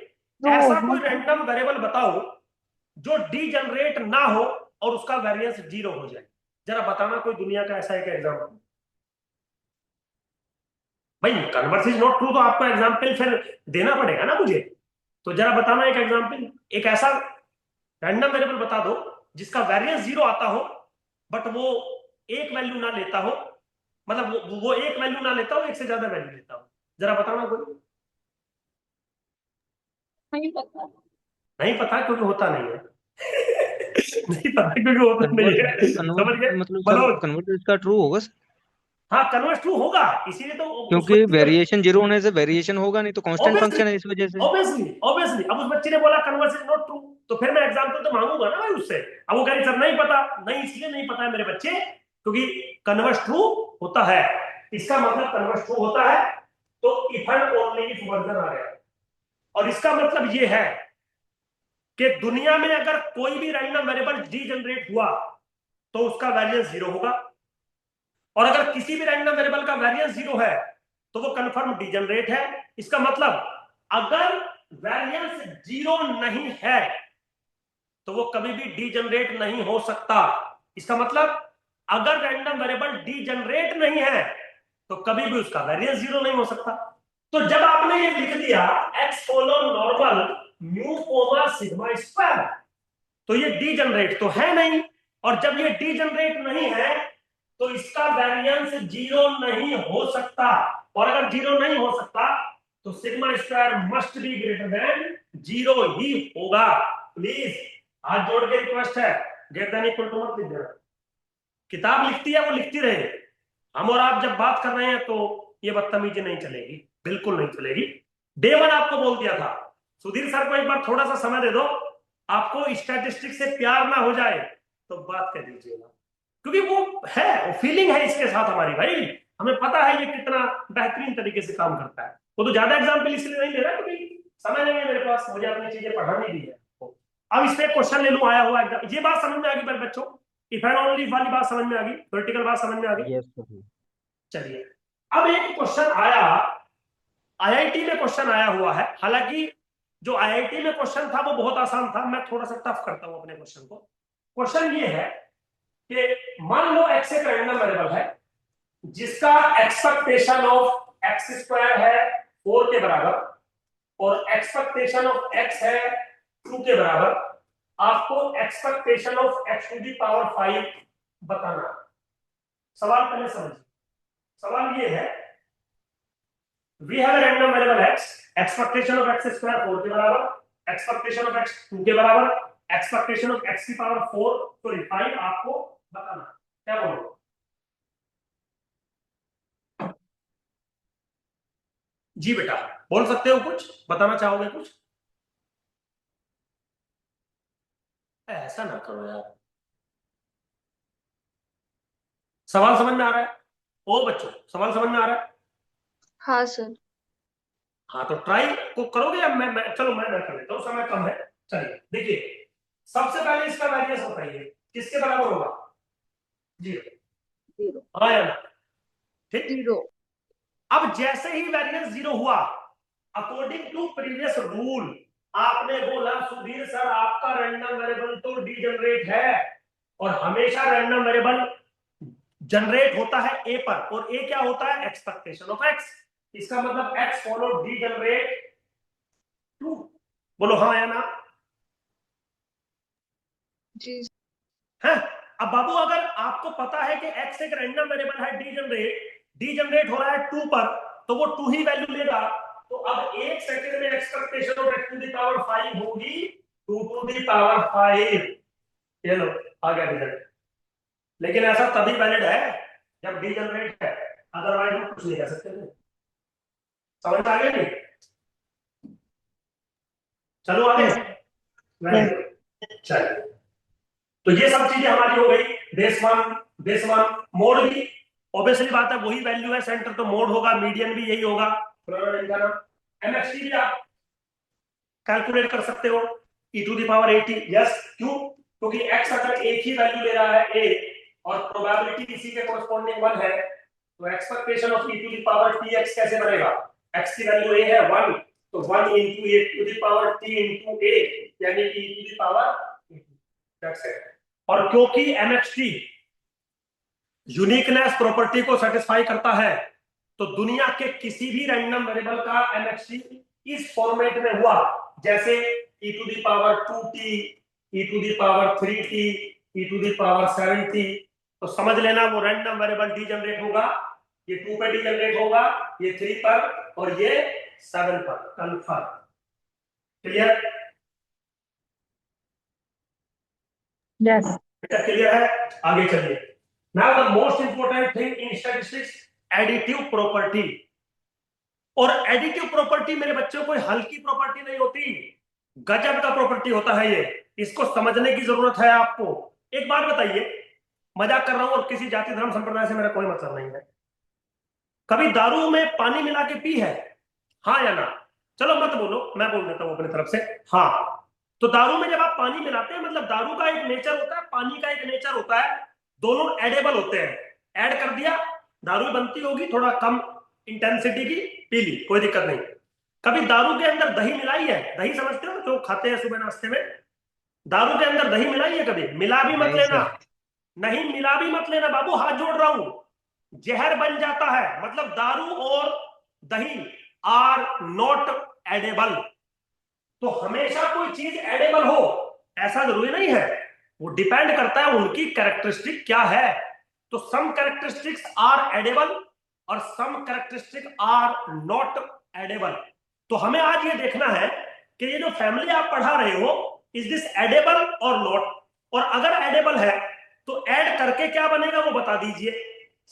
नो ऐसा कोई नॉट ट्रू। रैंडम वेरिएबल बताओ जो डीजनरेट ना हो और उसका वेरिएंस 0 हो जाए। जरा बताना कोई दुनिया का ऐसा एक एग्जाम्पल। भाई कन्वर्स इज नॉट ट्रू तो आपको एग्जाम्पल फिर देना पड़ेगा ना मुझे। तो जरा बताना एक एग्जाम्पल, एक ऐसा रैंडम वेरिएबल बता दो जिसका वेरिएंस 0 आता हो बट वो एक वैल्यू ना लेता हो, मतलब वो एक वैल्यू ना लेता हो, एक से ज्यादा वैल्यू लेता हो। जरा बताना कोई। नहीं पता। नहीं पता क्योंकि होता नहीं है। नहीं पता क्योंकि होता नहीं कन्वर्ट है, समझ कन्वर्ट गए मतलब सर, मनोज। कन्वर्ट इसका ट्रू होगा सर? हाँ कन्वर्स ट्रू होगा, इसीलिए तो उस क्योंकि बच्चे ने वेरिएशन 0 होने से वेरिएशन होगा नहीं, तो कांस्टेंट ऑब्वियसली फंक्शन है इस वजह से। ऑब्वियसली अब उस बच्चे ने बोला कन्वर्स इज नॉट ट्रू, तो फिर मैं एग्जांपल तो मांगूंगा ना भाई उससे। अब वो कह रही सर नहीं पता, नहीं इसलिए नहीं पता है मेरे बच्चे क्योंकि कन्वर्स ट्रू होता है। इसका मतलब कन्वर्स ट्रू होता है, तो if and only if version आ गया। और इसका मतलब ये है कि दुनिया में अगर कोई भी रैंडम वेरिएबल डी जनरेट हुआ तो उसका वेरिएंस 0 होगा, और अगर किसी भी रैंडम वेरिएबल का वेरिएंस 0 है तो वो कंफर्म डीजनरेट है। इसका मतलब अगर वेरिएंस 0 नहीं है तो वो कभी भी डीजनरेट नहीं हो सकता। इसका मतलब अगर रैंडम वेरिएबल डीजनरेट नहीं है तो कभी भी उसका वेरिएंस 0 नहीं हो सकता। तो जब आपने ये लिख दिया x colon normal mu comma sigma square, तो ये डीजनरेट तो है नहीं, और जब ये डीजनरेट नहीं है तो इसका वेरिएंस 0 नहीं हो सकता, और अगर 0 नहीं हो सकता तो sigma square must be greater than 0 ही होगा। प्लीज हाथ जोड़ के रिक्वेस्ट है, ग्रेटर देन इक्वल टू मत लिख देना। किताब लिखती है वो लिखती रहे, हम और आप जब बात कर रहे हैं तो ये बदतमीजी नहीं चलेगी, बिल्कुल नहीं चलेगी। डे वन आपको बोल दिया था सुधीर सर को एक बार थोड़ा सा समय दे दो, आपको स्टैटिस्टिक्स से प्यार ना हो जाए तो बात कर दीजिएगा, क्योंकि वो है, वो फीलिंग है इसके साथ हमारी भाई। हमें पता है ये कितना बेहतरीन तरीके से काम करता है। वो तो ज्यादा एग्जाम्पल इसलिए नहीं ले रहा क्योंकि समय नहीं है मेरे पास, मुझे अपनी चीजें पढ़ानी भी है। अब इस पे क्वेश्चन ले लूं आया हुआ एग्जाम, ये बात समझ में आ गई मेरे बच्चों? इफ एंड ओनली वाली बात समझ में आ गई, थ्योरेटिकल बात समझ में आ गई? Yes sir. चलिए अब एक क्वेश्चन आया, आईआईटी में क्वेश्चन आया हुआ है, हालांकि जो आईआईटी में क्वेश्चन था वो बहुत आसान था, मैं थोड़ा सा टफ करता हूं अपने क्वेश्चन को। क्वेश्चन ये है कि मान लो x एक रैंडम वेरिएबल है जिसका एक्सपेक्टेशन ऑफ x स्क्वायर है 4 के बराबर और एक्सपेक्टेशन ऑफ x है 2 के बराबर। आपको expectation of x to the power 5 बताना। सवाल पहले समझिए, सवाल ये है we have a random variable x, expectation of x square 4 के बराबर, expectation of x 2 के बराबर, expectation of x की पावर 4 सॉरी 5 आपको बताना। क्या बोलो? जी बेटा बोल सकते हो, कुछ बताना चाहोगे कुछ? ऐसा ना करो यार, सवाल समझ में आ रहा है? ओ बच्चों सवाल समझ में आ रहा है? हाँ सर। हाँ तो ट्राई को करोगे या मैं चलो मैं कर लेता हूँ, समय कम है। चलिए देखिए, सबसे पहले इसका वेरिएंस बताइए किसके बराबर होगा? 0। 0। हाँ या ना? ठीक। 0। अब जैसे ही वेरिएंस 0 हुआ, अकॉर्डिंग टू प्रीवियस रूल आपने बोला सुधीर सर आपका रैंडम वेरिएबल तो डीजनरेट है, और हमेशा रैंडम वेरिएबल जनरेट होता है ए पर, और ए क्या होता है? Expectation of x. इसका मतलब एक्स फॉलो डीजनरेट 2। बोलो हाँ या ना? जी। है? अब बाबू अगर आपको पता है कि एक्स एक रैंडम वेरिएबल है डीजनरेट हो रहा है 2 पर, तो वो 2 ही वैल्यू लेगा। तो अब 1 सेकंड में expectation of X to the power 5 होगी 2 टू द पावर 5। ये लो आ गया रिजल्ट। लेकिन ऐसा तभी वैलिड है जब डीजनरेट है, अदरवाइज हम कुछ नहीं कह सकते थे। समझ आ गया नहीं? चलो आगे। चलिए तो ये सब चीजें हमारी हो गई। बेस वन मोड भी ऑब्वियसली बात है, वही वैल्यू है, सेंटर तो मोड होगा, मीडियन भी यही होगा। एमएक्सटी भी आप कैलकुलेट कर सकते हो e to the power 80। Yes, क्यों? क्योंकि x अगर एक ही वैल्यू ले रहा है a और प्रोबेबिलिटी इसी के कोरस्पॉन्डिंग 1 है, तो expectation of e to the power tx कैसे बनेगा? x की वैल्यू a है 1, तो 1 into a to the power t into a यानी e to the power That's it. और क्योंकि MXT यूनिकनेस प्रॉपर्टी को सेटिस्फाई करता है, तो दुनिया के किसी भी रैंडम वेरिएबल का MXT इस फॉर्मेट में हुआ, जैसे e⁻2t, e⁻3t, e⁻7t, तो समझ लेना वो रैंडम वेरिएबल डी जनरेट होगा, ये 2 पे डी जनरेट होगा, ये 3 पर और ये 7 पर। कंफर्म? क्लियर? यस। बेटा क्लियर है? आगे चलिए। Now the most important thing in statistics, additive property. और एडिटिव प्रॉपर्टी मेरे बच्चों कोई हल्की प्रॉपर्टी नहीं होती, गजब का प्रॉपर्टी होता है ये, इसको समझने की जरूरत है आपको। एक बात बताइए, मजाक कर रहा हूं और किसी जाति धर्म संप्रदाय से मेरा कोई मतलब नहीं है, कभी दारू में पानी मिला के पी है? हाँ या ना? चलो मत बोलो, मैं बोल देता हूं अपनी तरफ से, हाँ। तो दारू में जब आप पानी मिलाते हैं, मतलब दारू का एक नेचर होता है, पानी का एक नेचर होता है, दोनों एडेबल होते हैं। ऐड कर दिया, दारू बनती होगी, थोड़ा कम इंटेंसिटी की, पी ली, कोई दिक्कत नहीं। कभी दारू के अंदर दही मिलाई है? दही समझते हो जो खाते हैं सुबह नाश्ते में, दारू के अंदर दही मिलाई है कभी? मिला भी मत नहीं लेना, सर। नहीं मिला भी मत लेना बाबू, हाथ जोड़ रहा हूं, जहर बन जाता है। मतलब दारू और दही आर नॉट एडेबल। तो हमेशा कोई चीज एडेबल हो ऐसा जरूरी नहीं है, वो डिपेंड करता है उनकी कैरेक्टरिस्टिक क्या है। तो सम कैरेक्टरिस्टिक्स आर एडेबल और सम कैरेक्टरिस्टिक आर नॉट एडेबल। तो हमें आज ये देखना है कि ये जो फैमिली आप पढ़ा रहे हो, इज दिस एडेबल और नॉट, और अगर एडेबल है तो ऐड करके क्या बनेगा वो बता दीजिए,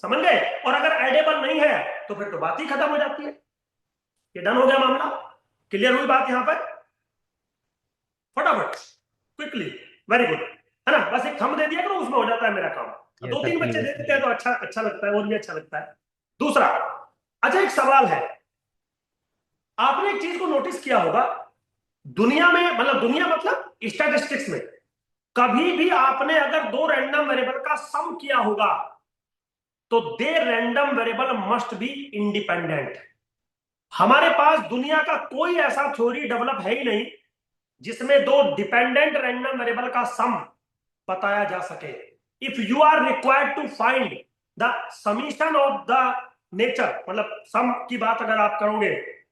समझ गए? और अगर एडेबल नहीं है तो फिर तो बात ही खत्म हो जाती है। ये डन हो गया मामला? क्लियर हुई बात यहां पर? फटाफट, क्विकली, वेरी गुड, है ना? बस एक थंब दे दिया करो, उसमें हो जाता है मेरा काम। Yes, 2-3 sir, बच्चे clear, दे देते हैं तो अच्छा लगता है, और भी अच्छा लगता है। दूसरा, अच्छा एक सवाल है, आपने एक चीज को नोटिस किया होगा, दुनिया में, मतलब दुनिया मतलब स्टैटिस्टिक्स में, कभी भी आपने अगर 2 रैंडम वेरिएबल का सम किया होगा तो they random variable must be independent. हमारे पास दुनिया का कोई ऐसा थ्योरी डेवलप है ही नहीं जिसमें 2 डिपेंडेंट रैंडम वेरिएबल का सम बताया जा सके। If you are required to find the summation of the nature, मतलब सम की बात अगर आप करोगे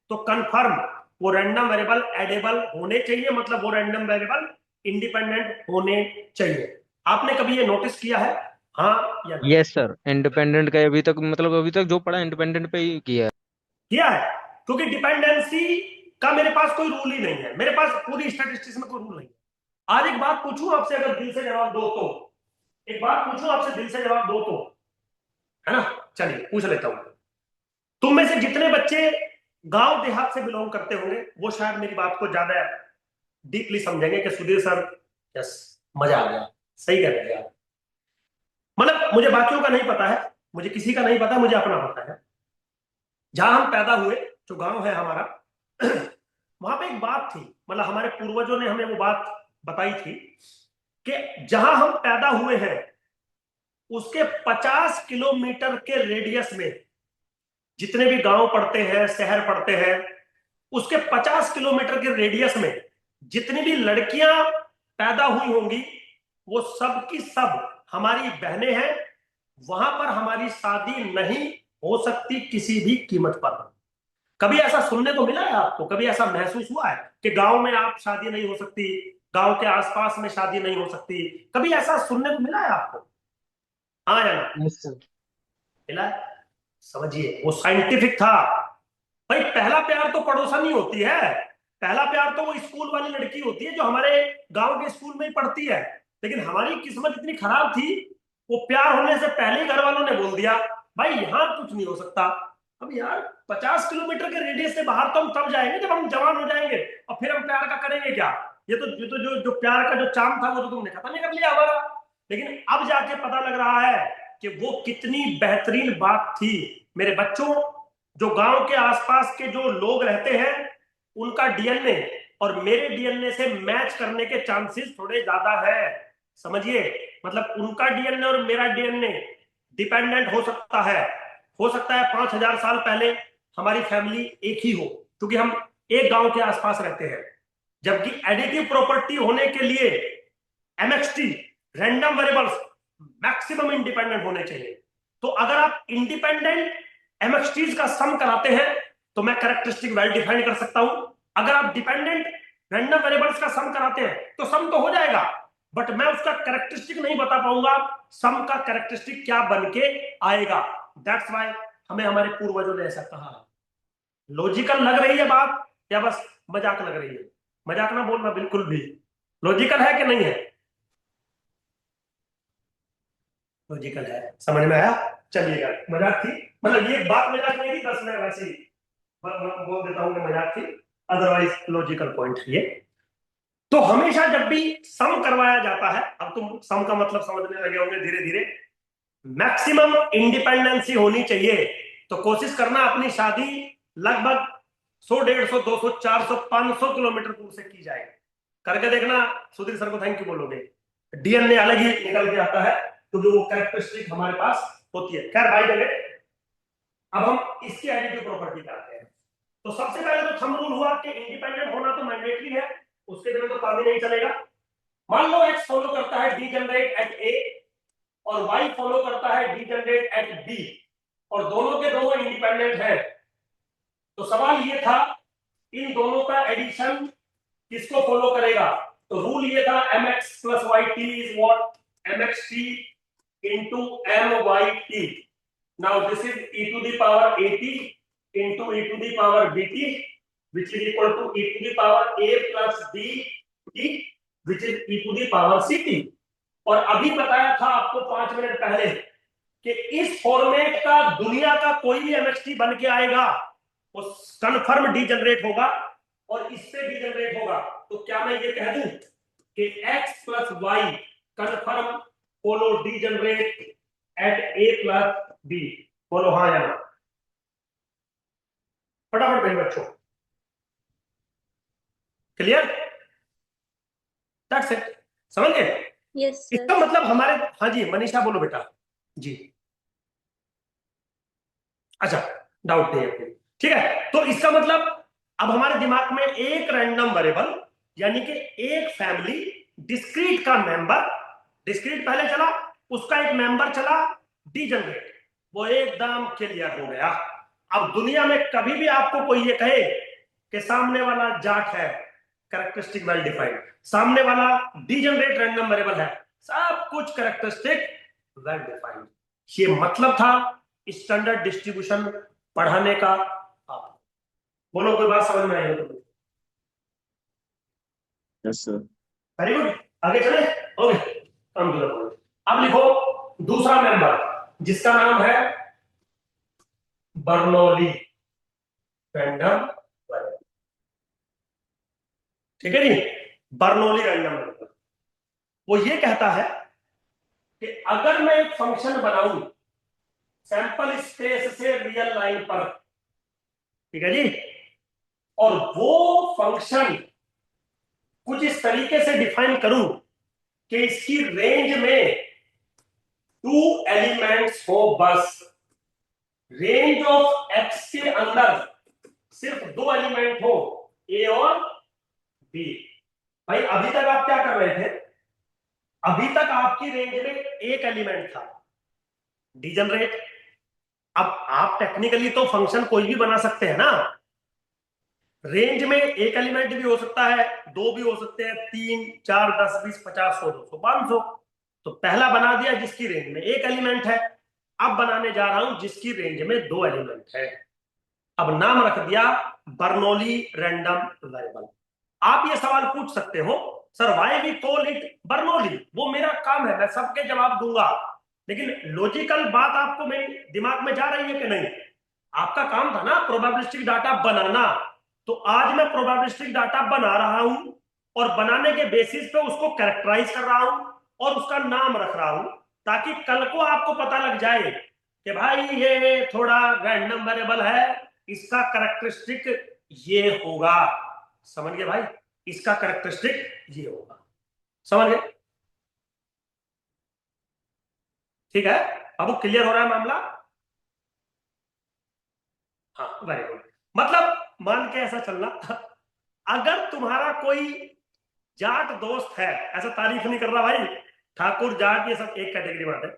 तो कंफर्म वो रैंडम वेरिएबल एडेबल होने चाहिए, मतलब वो रैंडम वेरिएबल इंडिपेंडेंट होने चाहिए। आपने कभी ये नोटिस किया है, हाँ या नहीं? यस सर, इंडिपेंडेंट का अभी तक, मतलब अभी तक जो पढ़ा इंडिपेंडेंट पे ही किया है। किया है, क्योंकि डिपेंडेंसी का मेरे पास कोई रूल ही नहीं है, मेरे पास पूरी स्टैटिस्टिक्स में कोई रूल नहीं है। आज एक बात पूछूं आपसे, अगर दिल से जवाब दो तो, एक बात पूछूं आपसे, दिल से जवाब दो तो, है ना? चलिए पूछ लेता हूं। तुम में से जितने बच्चे गांव देहात से बिलोंग करते होंगे वो शायद मेरी बात को ज्यादा डीपली समझेंगे कि सुधीर सर, यस, मजा आ गया, सही कह रहे हैं आप। मतलब मुझे बाकियों का नहीं पता है, मुझे किसी का नहीं पता, मुझे अपना पता है। जहां हम पैदा हुए, जो गांव है हमारा, वहां पे एक बात थी, मतलब हमारे पूर्वजों ने हमें वो बात बताई थी कि जहां हम पैदा हुए हैं उसके 50 किलोमीटर के रेडियस में जितने भी गांव पड़ते हैं, शहर पड़ते हैं, उसके 50 किलोमीटर के रेडियस में जितनी भी लड़कियां पैदा हुई होंगी वो सब की सब हमारी बहनें हैं। वहां पर हमारी शादी नहीं हो सकती किसी भी कीमत पर। कभी ऐसा सुनने को मिला है आपको? कभी ऐसा महसूस हुआ है कि गांव में आप शादी नहीं हो सकती, गांव के आसपास में शादी नहीं हो सकती? कभी ऐसा सुनने को मिला है आपको, हाँ या ना? Yes sir. मिला है? समझिए, वो साइंटिफिक था भाई। पहला प्यार तो पड़ोसन ही होती है, पहला प्यार तो वो स्कूल वाली लड़की होती है जो हमारे गांव के स्कूल में ही पढ़ती है। लेकिन हमारी किस्मत इतनी खराब थी, वो प्यार होने से पहले ही घर वालों ने बोल दिया भाई यहां कुछ नहीं हो सकता। अब यार 50 किलोमीटर के रेडियस से बाहर तो हम तब जाएंगे जब हम जवान हो जाएंगे, और फिर हम प्यार का करेंगे क्या? ये तो जो प्यार का जो चाम था वो तो तुमने खत्म ही कर लिया हमारा। लेकिन अब जाके पता लग रहा है कि वो कितनी बेहतरीन बात थी। मेरे बच्चों, जो गांव के आसपास के जो लोग रहते हैं उनका डीएनए और मेरे डीएनए से मैच करने के चांसेस थोड़े ज्यादा है, समझिए। मतलब उनका डीएनए और मेरा डीएनए डिपेंडेंट हो सकता है 5000 साल पहले हमारी फैमिली एक ही हो, क्योंकि हम एक गांव के आसपास रहते हैं। जबकि एडिटिव प्रॉपर्टी होने के लिए MXT random variables maximum independent होने चाहिए। तो अगर आप इंडिपेंडेंट MXTs का सम कराते हैं तो मैं कैरेक्टरिस्टिक वेल डिफाइन कर सकता हूं। अगर आप डिपेंडेंट रैंडम वेरिएबल्स का सम कराते हैं तो सम तो हो जाएगा, बट मैं उसका कैरेक्टरिस्टिक नहीं बता पाऊंगा, सम का कैरेक्टरिस्टिक क्या बन के आएगा। दैट्स व्हाई हमें हमारे पूर्वजों ने ऐसा कहा। लॉजिकल लग रही है बात या बस मजाक लग रही है? मजाक ना बोलना, बिल्कुल भी लॉजिकल है कि नहीं है? लॉजिकल है, समझ में आया? चलिएगा, मजाक थी, मतलब ये बात मजाक नहीं थी, बस मैं वैसे ही बोल देता हूं कि मजाक थी, अदरवाइज लॉजिकल पॉइंट है ये। तो हमेशा जब भी सम करवाया जाता है, अब तुम सम का मतलब समझने लगे होंगे धीरे धीरे, मैक्सिमम इंडिपेंडेंसी होनी चाहिए। तो कोशिश करना अपनी शादी लगभग 100, 150, 200, 400, 500 किलोमीटर दूर से की जाए। करके देखना, सुधीर सर को थैंक यू बोलोगे, DNA अलग ही निकल के आता है, क्योंकि वो कैरेक्टरिस्टिक हमारे पास होती है। खैर भाई जगह, अब हम इसकी एडिटिव प्रॉपर्टी करते हैं। तो सबसे पहले तो थंब रूल हुआ कि इंडिपेंडेंट होना तो मैंडेटरी है, उसके बिना तो काम ही नहीं चलेगा। मान लो X फॉलो करता है डी जनरेट एट A और Y फॉलो करता है डी जनरेट एट B, और दोनों के दोनों इंडिपेंडेंट हैं। तो सवाल ये था, इन दोनों का एडिशन किसको फॉलो करेगा? तो रूल ये था mx plus yt is what? mxt into myt. Now this is e to the power at into e to the power bt, which is equal to e to the power a plus b t, which is e to the power ct. और अभी बताया था आपको 5 minute पहले कि इस format का दुनिया का कोई भी mxt बन के आएगा वो कन्फर्म डी जनरेट होगा और इससे डी जनरेट होगा। तो क्या मैं ये कह दूं कि x plus Y confirm follow degenerate at a plus b? बोलो हाँ या ना, फटाफट मेरे बच्चों। क्लियर? दैट्स इट, समझ गए? Yes sir. इसका मतलब हमारे, हाँ जी मनीषा बोलो बेटा जी। अच्छा, डाउट नहीं है, ठीक है। तो इसका मतलब अब हमारे दिमाग में एक रैंडम वेरिएबल यानी कि एक फैमिली डिस्क्रीट का मेंबर, डिस्क्रीट पहले चला, उसका एक मेंबर चला डी जनरेट, वो एकदम क्लियर हो गया। अब दुनिया में कभी भी आपको कोई ये कहे कि सामने वाला जाट है, कैरेक्टरिस्टिक वेल डिफाइंड, सामने वाला डी जनरेट रैंडम वेरिएबल है, सब कुछ कैरेक्टरिस्टिक वेल डिफाइंड। ये मतलब था स्टैंडर्ड डिस्ट्रीब्यूशन पढ़ाने का। आप बोलो कोई बात समझ में आई हो तो? Yes sir. वेरी गुड, आगे चले। Okay, come to the point. अब लिखो दूसरा मेंबर जिसका नाम है बर्नौली रैंडम वेरिएबल। ठीक है जी, बर्नौली रैंडम वेरिएबल। वो ये कहता है कि अगर मैं एक फंक्शन बनाऊं सैंपल स्पेस से रियल लाइन पर, ठीक है जी, और वो फंक्शन कुछ इस तरीके से डिफाइन करूं कि इसकी रेंज में 2 एलिमेंट्स हो, बस रेंज ऑफ एक्स के अंदर सिर्फ 2 एलिमेंट हो, ए और बी। भाई अभी तक आप क्या कर रहे थे? अभी तक आपकी रेंज में एक एलिमेंट था, डी जनरेट। अब आप टेक्निकली तो फंक्शन कोई भी बना सकते हैं ना, रेंज में एक एलिमेंट भी हो सकता है, 2 भी हो सकते हैं, 3, 4, 10, 20, 50, 100, 200, 500। तो पहला बना दिया जिसकी रेंज में एक एलिमेंट है। अब बनाने जा रहा हूं जिसकी रेंज में 2 एलिमेंट है। अब नाम रख दिया बर्नौली रैंडम वेरिएबल। आप ये सवाल पूछ सकते हो, sir why we call it Bernoulli? वो मेरा काम है, मैं सबके जवाब दूंगा, लेकिन लॉजिकल बात आपको मेरे दिमाग में जा रही है कि नहीं? आपका काम था ना प्रोबेबिलिस्टिक डाटा बनाना, तो आज मैं प्रोबेबिलिस्टिक डाटा बना रहा हूं और बनाने के बेसिस पे उसको कैरेक्टराइज कर रहा हूं और उसका नाम रख रहा हूं, ताकि कल को आपको पता लग जाए कि भाई ये थोड़ा रैंडम वेरिएबल है, इसका कैरेक्टरिस्टिक ये होगा। समझ गए भाई? इसका कैरेक्टरिस्टिक ये होगा। समझ गए? ठीक है, अब क्लियर हो रहा है मामला? हाँ वेरी गुड। मतलब मान के ऐसा चलना, अगर तुम्हारा कोई जाट दोस्त है, ऐसा तारीफ नहीं कर रहा भाई, ठाकुर जाट ये सब एक कैटेगरी में आते हैं।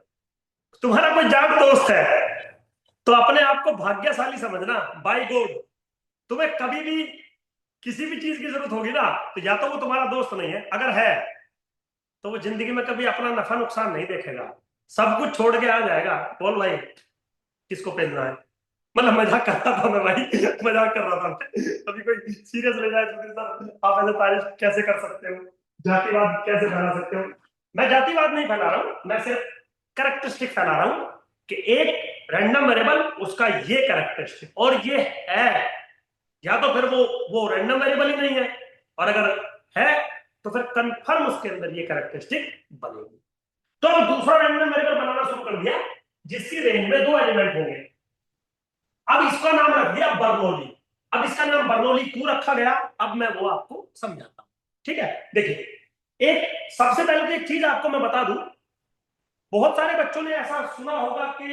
तुम्हारा कोई जाट दोस्त है तो अपने आप को भाग्यशाली समझना, बाय गॉड। तुम्हें कभी भी किसी भी चीज की जरूरत होगी ना, तो या तो वो तुम्हारा दोस्त नहीं है, अगर है तो वो जिंदगी में कभी अपना नफा नुकसान नहीं देखेगा, सब कुछ छोड़ के आ जाएगा। बोल भाई किसको पहनना है। मतलब मजाक कर रहा था मैं भाई, मजाक कर रहा था। कभी कोई सीरियस ले जाए तो सर आप ऐसे तारीफ कैसे कर सकते हो, जातिवाद कैसे फैला सकते हो। मैं जातिवाद नहीं फैला रहा हूं, मैं सिर्फ कैरेक्टरिस्टिक फैला रहा हूं कि एक रैंडम वेरिएबल उसका ये कैरेक्टरिस्टिक और ये है, या तो फिर वो रैंडम वेरिएबल ही नहीं है, और अगर है तो फिर कंफर्म उसके अंदर ये कैरेक्टरिस्टिक बनेगी। तो अब दूसरा रैंडम वेरिएबल बनाना शुरू कर दिया जिसकी रेंज में 2 एलिमेंट होंगे। अब इसका नाम रख दिया बर्नौली। अब इसका नाम बर्नौली क्यों रखा गया, अब मैं वो आपको समझाता हूं। ठीक है, देखिए एक सबसे पहले तो एक चीज आपको मैं बता दूं, बहुत सारे बच्चों ने ऐसा सुना होगा कि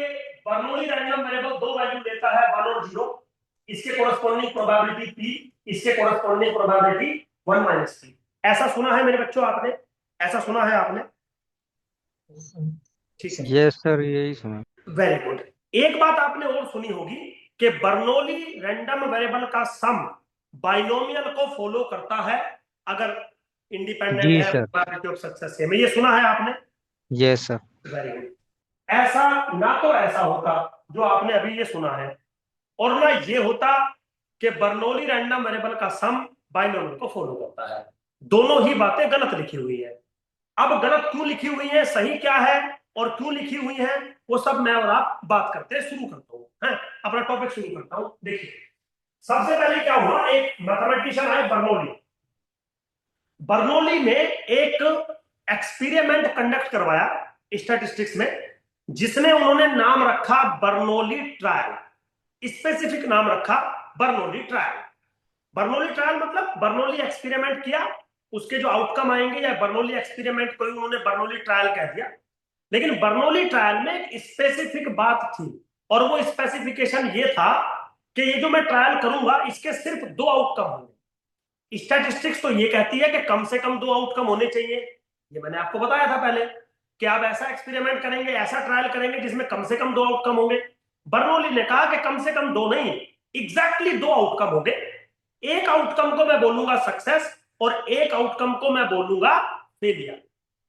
बर्नौली रैंडम वेरिएबल 2 वैल्यू देता है 1 और 0, इसके कोरस्पॉन्डिंग प्रोबेबिलिटी p, इसके कोरस्पॉन्डिंग प्रोबेबिलिटी 1 - p। ऐसा सुना है मेरे बच्चों आपने, ऐसा सुना है आपने? ठीक है, यस सर, यही सुना। Very good. एक बात आपने और सुनी होगी कि बर्नौली रैंडम वेरिएबल का सम बाइनोमियल को फॉलो करता है अगर इंडिपेंडेंट जी है, सर। प्रोबेबिलिटी ऑफ सक्सेस है। ये सुना है आपने? Yes sir. Very good. ऐसा ना तो ऐसा होता जो आपने अभी ये सुना है, और ना ये होता कि बर्नौली रैंडम वेरिएबल का सम बाइनोमियल को फॉलो करता है। दोनों ही बातें गलत लिखी हुई है। अब गलत क्यों लिखी हुई है, सही क्या है और क्यों लिखी हुई है, वो सब मैं और आप बात करते शुरू करता हूं, अपना टॉपिक शुरू करता हूं। देखिए सबसे पहले क्या हुआ, एक मैथमेटिशियन आए बर्नौली। बर्नौली ने एक एक्सपेरिमेंट कंडक्ट करवाया स्टैटिस्टिक्स में, जिसने उन्होंने नाम रखा बर्नौली ट्रायल। स्पेसिफिक नाम रखा बर्नौली ट्रायल। बर्नौली ट्रायल मतलब बर्नौली एक्सपेरिमेंट किया, उसके जो आउटकम आएंगे, या बर्नौली एक्सपेरिमेंट को उन्होंने बर्नौली ट्रायल कह दिया। लेकिन बर्नौली ट्रायल में एक स्पेसिफिक बात थी, और वो स्पेसिफिकेशन ये था कि ये जो मैं ट्रायल करूंगा इसके सिर्फ 2 आउटकम होंगे। स्टैटिस्टिक्स तो ये कहती है कि कम से कम 2 आउटकम होने चाहिए, ये मैंने आपको बताया था पहले कि आप ऐसा एक्सपेरिमेंट करेंगे, ऐसा ट्रायल करेंगे जिसमें कम से कम 2 आउटकम होंगे। बर्नौली ने कहा कि कम से कम 2 नहीं, एग्जैक्टली 2 आउटकम होंगे। एक आउटकम को मैं बोलूंगा सक्सेस और एक आउटकम को मैं बोलूंगा फेलियर।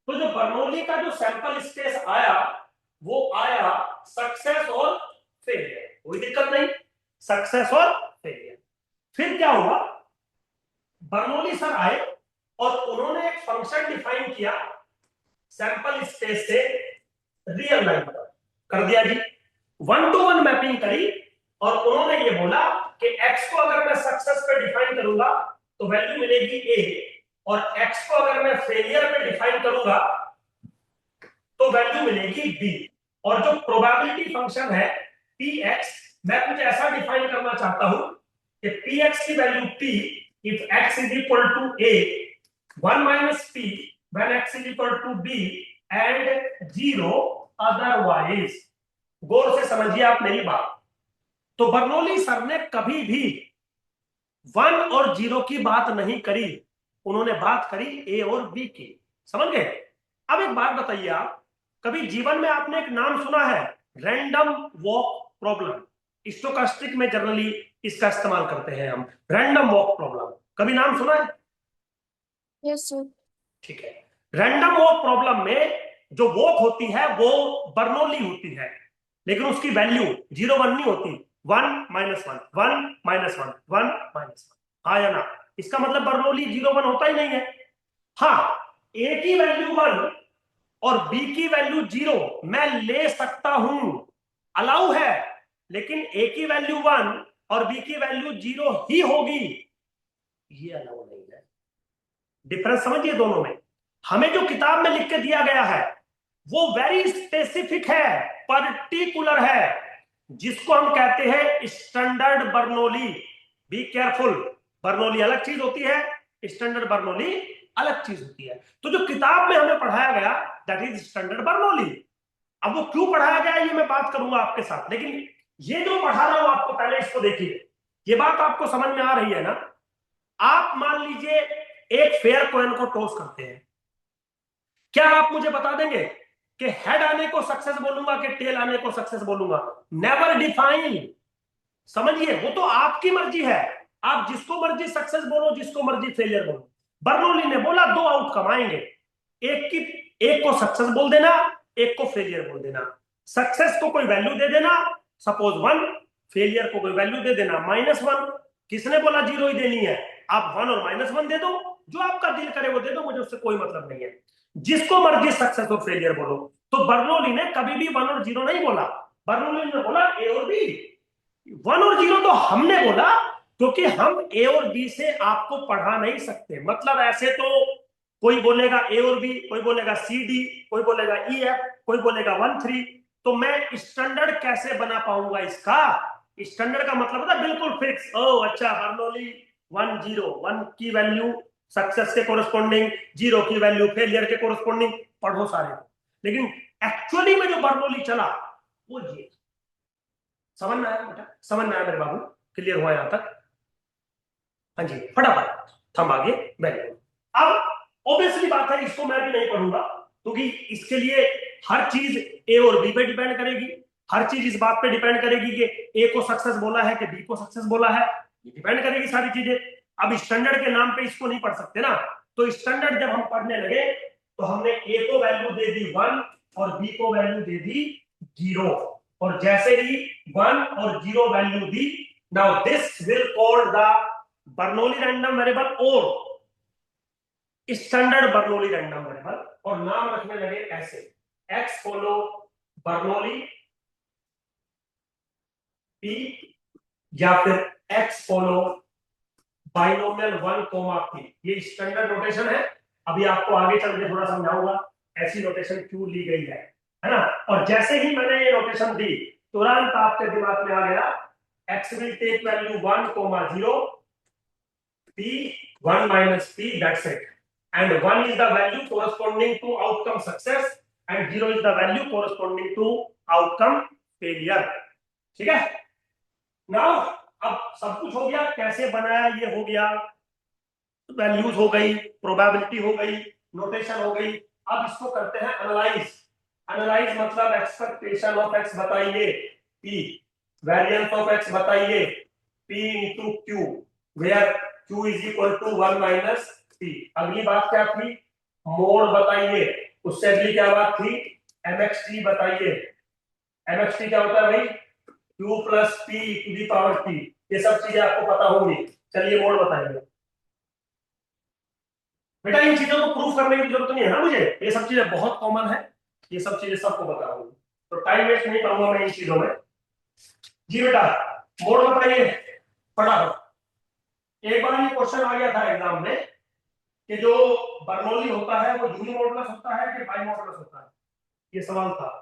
तो जो बर्नौली का जो सैंपल स्पेस आया वो आया सक्सेस और फेलियर, कोई दिक्कत नहीं, सक्सेस और फेलियर। फिर क्या हुआ, बर्नौली सर आए और उन्होंने एक फंक्शन डिफाइन किया सैंपल स्पेस से रियल लाइन पर, कर दिया जी, 1 to 1 मैपिंग करी, और उन्होंने ये बोला कि x को अगर मैं सक्सेस पे डिफाइन करूंगा तो वैल्यू मिलेगी a, और x को अगर मैं फेलियर पे डिफाइन करूंगा तो वैल्यू मिलेगी b। और जो प्रोबेबिलिटी फंक्शन है px, मैं कुछ ऐसा डिफाइन करना चाहता हूं कि px की value p if x is equal to a, 1 - p when x is equal to b and 0 otherwise। गौर से समझिए आप मेरी बात। तो बर्नौली सर ने कभी भी 1 और 0 की बात नहीं करी, उन्होंने बात करी ए और बी की, समझ गए? अब एक बात बताइए, आप कभी जीवन में आपने एक नाम सुना है रैंडम वॉक प्रॉब्लम? स्टोकास्टिक में जनरली इसका इस्तेमाल करते हैं हम, रैंडम वॉक प्रॉब्लम, कभी नाम सुना है? Yes sir. ठीक है, रैंडम वॉक प्रॉब्लम में जो वॉक होती है वो बर्नौली होती है, लेकिन उसकी वैल्यू 0 1 नहीं होती, 1 - 1 1 - 1 1 - 1। हाँ या ना? इसका मतलब बर्नौली 0 1 होता ही नहीं है। हाँ, ए की वैल्यू 1 और बी की वैल्यू 0 मैं ले सकता हूं, अलाउ है, लेकिन ए की वैल्यू 1 और बी की वैल्यू 0 ही होगी, ये अलाउ नहीं है। डिफरेंस समझिए दोनों में। हमें जो किताब में लिख के दिया गया है वो वेरी स्पेसिफिक है, पर्टिकुलर है, जिसको हम कहते हैं standard Bernoulli. Be careful, Bernoulli अलग चीज होती है, स्टैंडर्ड बर्नौली अलग चीज होती है। तो जो किताब में हमें पढ़ाया गया दैट इज स्टैंडर्ड बर्नौली। अब वो क्यों पढ़ाया गया ये मैं बात करूंगा आपके साथ, लेकिन ये जो पढ़ा रहा हूं आपको, पहले इसको देखिए, ये बात आपको समझ में आ रही है ना? आप मान लीजिए एक फेयर कॉइन को टॉस करते हैं, क्या आप मुझे बता देंगे कि हेड आने को सक्सेस बोलूंगा कि टेल आने को सक्सेस बोलूंगा? Never define. समझिए, वो तो आपकी मर्जी है, आप जिसको मर्जी सक्सेस बोलो, जिसको मर्जी फेलियर बोलो। बर्नौली ने बोला दो आउटकम आएंगे, एक को सक्सेस बोल देना, एक को फेलियर बोल देना। सक्सेस को कोई वैल्यू दे देना, सपोज 1, फेलियर को कोई वैल्यू दे देना -1। किसने बोला 0 ही देनी है? आप 1 और -1 दे दो, जो आपका दिल करे वो दे दो, मुझे उससे कोई मतलब नहीं है। जिसको मर्जी सक्सेस और फेलियर बोलो। तो बर्नौली ने कभी भी 1 और 0 नहीं बोला, बर्नौली ने बोला ए और बी। 1 और 0 तो हमने बोला क्योंकि हम ए और बी से आपको पढ़ा नहीं सकते। मतलब ऐसे तो कोई बोलेगा ए और बी, कोई बोलेगा सी डी, कोई बोलेगा ई एफ, कोई बोलेगा 1 3। तो मैं स्टैंडर्ड कैसे बना पाऊंगा इसका? स्टैंडर्ड का मतलब होता है बिल्कुल फिक्स। ओ अच्छा, बर्नौली 1 0, 1 की वैल्यू सक्सेस के कोरस्पॉन्डिंग, 0 की वैल्यू फेलियर के कोरस्पॉन्डिंग, पढ़ो सारे। लेकिन एक्चुअली में जो बर्नौली चला वो ये। समझ में आया बेटा? समझ में आया मेरे बाबू? क्लियर हुआ यहां तक? हाँ जी, फटाफट थम आगे बैठे। अब ऑब्वियसली बात है, इसको मैं भी नहीं पढ़ूंगा क्योंकि इसके लिए हर चीज ए और बी पे डिपेंड करेगी। हर चीज इस बात पे डिपेंड करेगी कि ए को सक्सेस बोला है कि बी को सक्सेस बोला है, ये डिपेंड करेगी सारी चीजें। अब स्टैंडर्ड के नाम पे इसको नहीं पढ़ सकते ना। तो स्टैंडर्ड जब हम पढ़ने लगे तो हमने ए को वैल्यू दे दी 1 और बी को वैल्यू दे दी 0। और जैसे ही 1 और 0 value the, now this will called the Bernoulli random variable और स्टैंडर्ड बर्नौली रैंडम वेरिएबल। और नाम रखने लगे ऐसे, एक्स फॉलो बर्नौली पी, या फिर एक्स फॉलो बाइनोमियल 1 पी। ये स्टैंडर्ड नोटेशन है। अभी आपको आगे चल के थोड़ा समझाऊंगा ऐसी नोटेशन क्यों ली गई है ना। और जैसे ही मैंने ये नोटेशन दी, तुरंत आपके दिमाग में आ गया x will take value 1, 0, p 1 minus p, that's it. And 1 is the value corresponding to outcome success and 0 is the value corresponding to outcome failure. ठीक है? Now अब सब कुछ हो गया, कैसे बनाया ये हो गया, वैल्यूज हो गई, प्रोबेबिलिटी हो गई, नोटेशन हो गई। अब इसको करते हैं एनालाइज। एनालाइज मतलब एक्सपेक्टेशन ऑफ x बताइए p, वेरिएंस ऑफ x बताइए p into q, where q is equal to 1 minus p। अगली बात क्या थी? मोड बताइए। उससे अगली क्या बात थी? mxt बताइए। mxt क्या होता है भाई? q plus p to the power t। ये सब चीजें आपको पता होंगी। चलिए मोड बताइए बेटा। इन चीजों को प्रूफ करने की जरूरत नहीं है ना मुझे, ये सब चीजें बहुत कॉमन है, ये सब चीजें सबको पता होंगी, तो टाइम वेस्ट नहीं करूंगा मैं इन चीजों में। जी बेटा, मोड बताइए फटाफट। एक बार ये क्वेश्चन आ गया था एग्जाम में कि जो बर्नौली होता है वो यूनिमोडुलस होता है कि बाइमोडुलस होता है? ये सवाल था।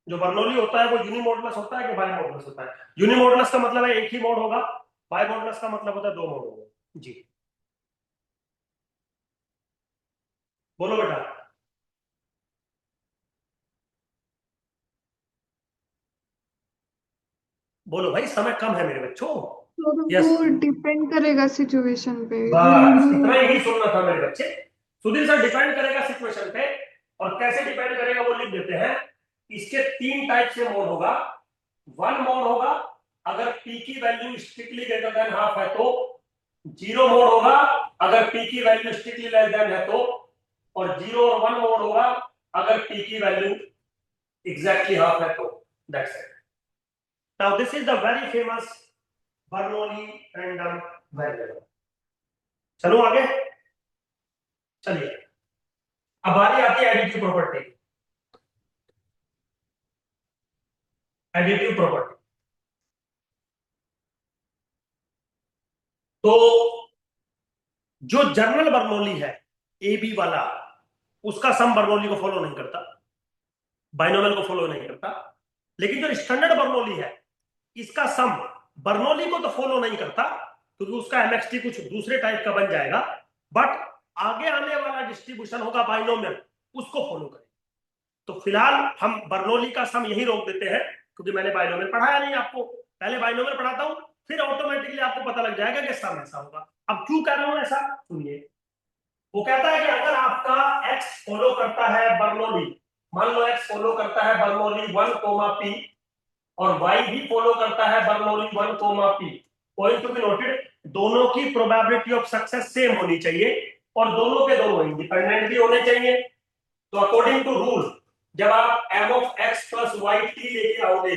जो बर्नौली होता है वो यूनिमोडुलस होता है कि बाइमोडुलस होता है? यूनिमोडुलस का मतलब है एक ही मोड होगा, बाइमोडुलस का मतलब होता है 2 मोड होगा। जी बोलो बेटा। बोलो भाई, समय कम है मेरे बच्चों। Yes. वो डिपेंड करेगा सिचुएशन पे। बस इतना ही सुनना था मेरे बच्चे। सुधीर सर, डिपेंड करेगा सिचुएशन पे, और कैसे डिपेंड करेगा वो लिख देते हैं। इसके 3 टाइप से मोड होगा। 1 मोड होगा अगर p की value strictly greater than half है तो। 0 मोड होगा अगर p की वैल्यू स्ट्रिक्टली लेस देन है तो। और 0 और 1 मोड होगा अगर p की वैल्यू एग्जैक्टली हाफ है तो। That's it. Now this is the very famous Bernoulli random variable. चलो आगे चलिए। अब बारी आती है एडिटिव प्रॉपर्टी। एडिटिव प्रॉपर्टी तो जो जनरल बर्नौली है ए बी वाला, उसका सम बर्नौली को फॉलो नहीं करता, बाइनोमियल को फॉलो नहीं करता। लेकिन जो स्टैंडर्ड बर्नौली है इसका सम बर्नौली को तो फॉलो नहीं करता क्योंकि उसका एमएक्सटी कुछ दूसरे टाइप का बन जाएगा, बट आगे आने वाला डिस्ट्रीब्यूशन होगा बाइनोमियल, उसको फॉलो करें। तो फिलहाल हम बर्नौली का सम यही रोक देते हैं क्योंकि मैंने बाइनोमियल पढ़ाया नहीं आपको। पहले बाइनोमियल पढ़ाता हूं, फिर ऑटोमेटिकली आपको पता लग जाएगा कि सम ऐसा होगा। अब क्यों कह रहा हूं ऐसा, सुनिए। वो कहता है कि अगर आपका x फॉलो करता है बर्नौली, मान लो x फॉलो करता है बर्नौली 1, p और y भी फॉलो करता है Bernoulli 1, p, point to be noted, दोनों की प्रोबेबिलिटी ऑफ सक्सेस सेम होनी चाहिए और दोनों के दोनों इंडिपेंडेंट भी होने चाहिए। तो अकॉर्डिंग टू रूल, जब आप m of x plus Y T लेके आओगे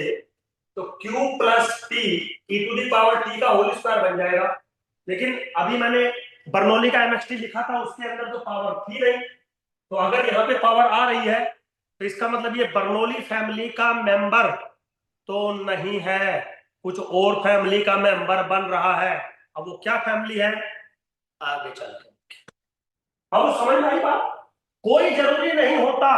तो q plus T e to the power t का होल स्क्वायर बन जाएगा। लेकिन अभी मैंने बर्नौली का एमएक्सटी लिखा था, उसके अंदर तो पावर थी नहीं, तो अगर यहाँ पे पावर आ रही है तो इसका मतलब ये बर्नौली फैमिली का मेंबर तो नहीं है, कुछ और फैमिली का मेंबर बन रहा है। अब वो क्या फैमिली है आगे चलते हैं। अब समझ में आई बात? कोई जरूरी नहीं होता,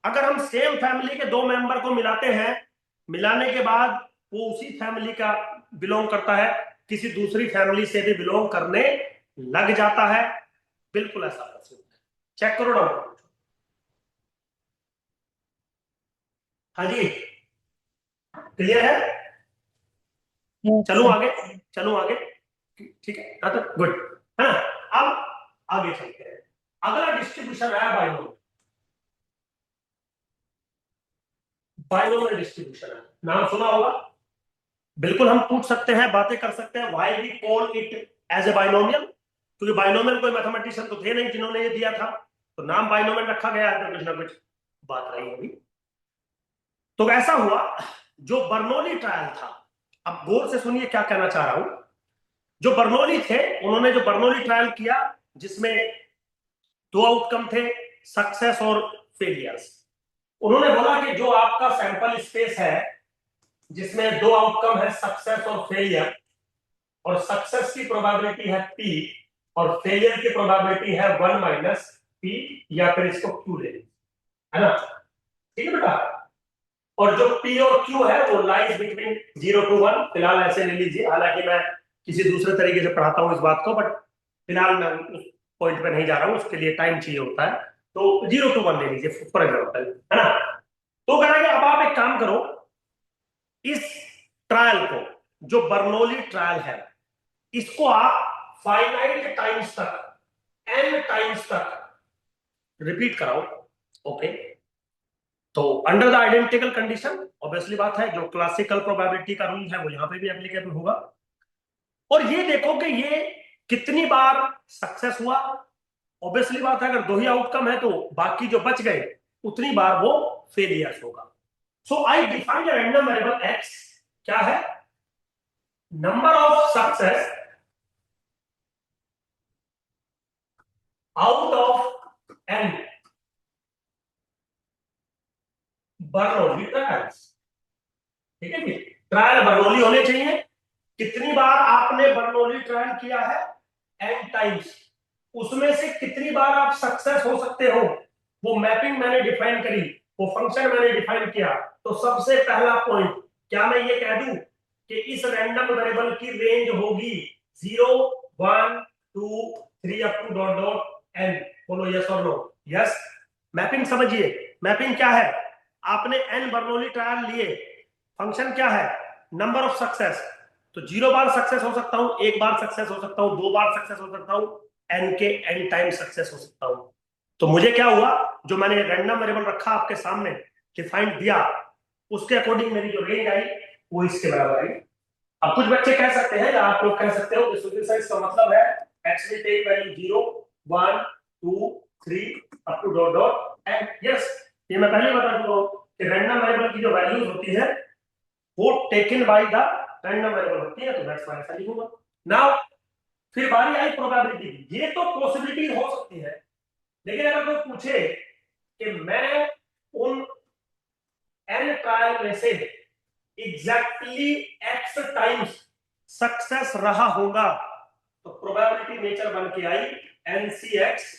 अगर हम सेम फैमिली के दो मेंबर को मिलाते हैं, मिलाने के बाद वो उसी फैमिली का बिलोंग करता है, किसी दूसरी फैमिली से भी बिलोंग करने लग जाता है। बिल्कुल ऐसा पॉसिबल है, चेक करो डाउट। हाँ जी, क्लियर है? चलो आगे, चलो आगे, ठीक है, हाँ तो गुड है ना। अब आगे चलते हैं, अगला डिस्ट्रीब्यूशन है बाइनोमियल। बाइनोमियल डिस्ट्रीब्यूशन है, नाम सुना होगा, बिल्कुल हम पूछ सकते हैं, बातें कर सकते हैं, why we call it as a binomial, क्योंकि बाइनोमियल कोई मैथमेटिशियन तो थे नहीं जिन्होंने ये दिया था, तो नाम बाइनोमियल रखा गया है, तो कुछ ना कुछ बात रही होगी। तो ऐसा हुआ, जो बर्नौली ट्रायल था, अब गौर से सुनिए क्या कहना चाह रहा हूं। जो बर्नौली थे, उन्होंने जो बर्नौली ट्रायल किया जिसमें दो आउटकम थे, सक्सेस और फेलियर्स, उन्होंने बोला कि जो आपका सैंपल स्पेस है जिसमें दो आउटकम है सक्सेस और फेलियर, और सक्सेस की प्रोबेबिलिटी है p और फेलियर की प्रोबेबिलिटी है 1 माइनस p, या फिर इसको q ले लीजिए, है ना, ठीक है बेटा। और जो p और q है वो लाइज बिटवीन 0 to 1, फिलहाल ऐसे ले लीजिए, हालांकि मैं किसी दूसरे तरीके से पढ़ाता हूं इस बात को, बट फिलहाल मैं उस पॉइंट पे नहीं जा रहा हूं, उसके लिए टाइम चाहिए होता है, तो 0 to 1 ले लीजिए फॉर एग्जाम्पल, है ना। तो कहेंगे अब आप एक काम करो, इस ट्रायल को, जो बर्नौली ट्रायल है, इसको आप फाइनाइट टाइम्स तक, n टाइम्स तक रिपीट कराओ, ओके। तो under the identical condition, obviously बात है, जो क्लासिकल प्रोबेबिलिटी का रूल है वो यहां पे भी एप्लीकेबल होगा। और ये देखो कि ये कितनी बार सक्सेस हुआ, ऑब्वियसली बात है, अगर दो ही आउटकम है तो बाकी जो बच गए उतनी बार वो फेलियर्स होगा। So I define random variable x, क्या है, number of success out of n Bernoulli trials, ठीक है जी। ट्रायल बर्नौली होने चाहिए, कितनी बार आपने बर्नौली ट्रायल किया है, n टाइम्स, उसमें से कितनी बार आप सक्सेस हो सकते हो, वो मैपिंग मैंने डिफाइन करी, वो फंक्शन मैंने डिफाइन किया। तो सबसे पहला पॉइंट, क्या मैं ये कह दूं कि इस रैंडम वेरिएबल की रेंज होगी 0 1 2 3 up to dot dot n, बोलो यस और नो। यस, मैपिंग समझिए, मैपिंग क्या है, आपने n बर्नौली ट्रायल लिए, फंक्शन क्या है, नंबर ऑफ सक्सेस, तो 0 बार सक्सेस हो सकता हूं, 1 बार सक्सेस हो सकता हूं, 2 बार सक्सेस हो सकता हूं, n के n टाइम सक्सेस हो सकता हूं। तो मुझे क्या हुआ, जो मैंने रैंडम वेरिएबल रखा आपके सामने, डिफाइंड दिया, उसके अकॉर्डिंग मेरी जो रेंज आई वो इसके बराबर आई। अब कुछ बच्चे कह सकते हैं, या आप लोग कह सकते हो कि सुधीर सर इसका मतलब है x will take value 0 1 2 3 up to dot dot n। Yes, ये मैं पहले बता चुका हूं कि रैंडम वेरिएबल की जो वैल्यूज होती है वो taken by the random variable होती है, तो दैट्स व्हाई ऐसा लिखूंगा। नाउ फिर बारी आई प्रोबेबिलिटी की, ये तो पॉसिबिलिटी हो सकती है, लेकिन अगर कोई पूछे कि मैं उन n ट्रायल में से एग्जैक्टली x टाइम्स सक्सेस रहा होगा, तो प्रोबेबिलिटी नेचर बन के आई ncx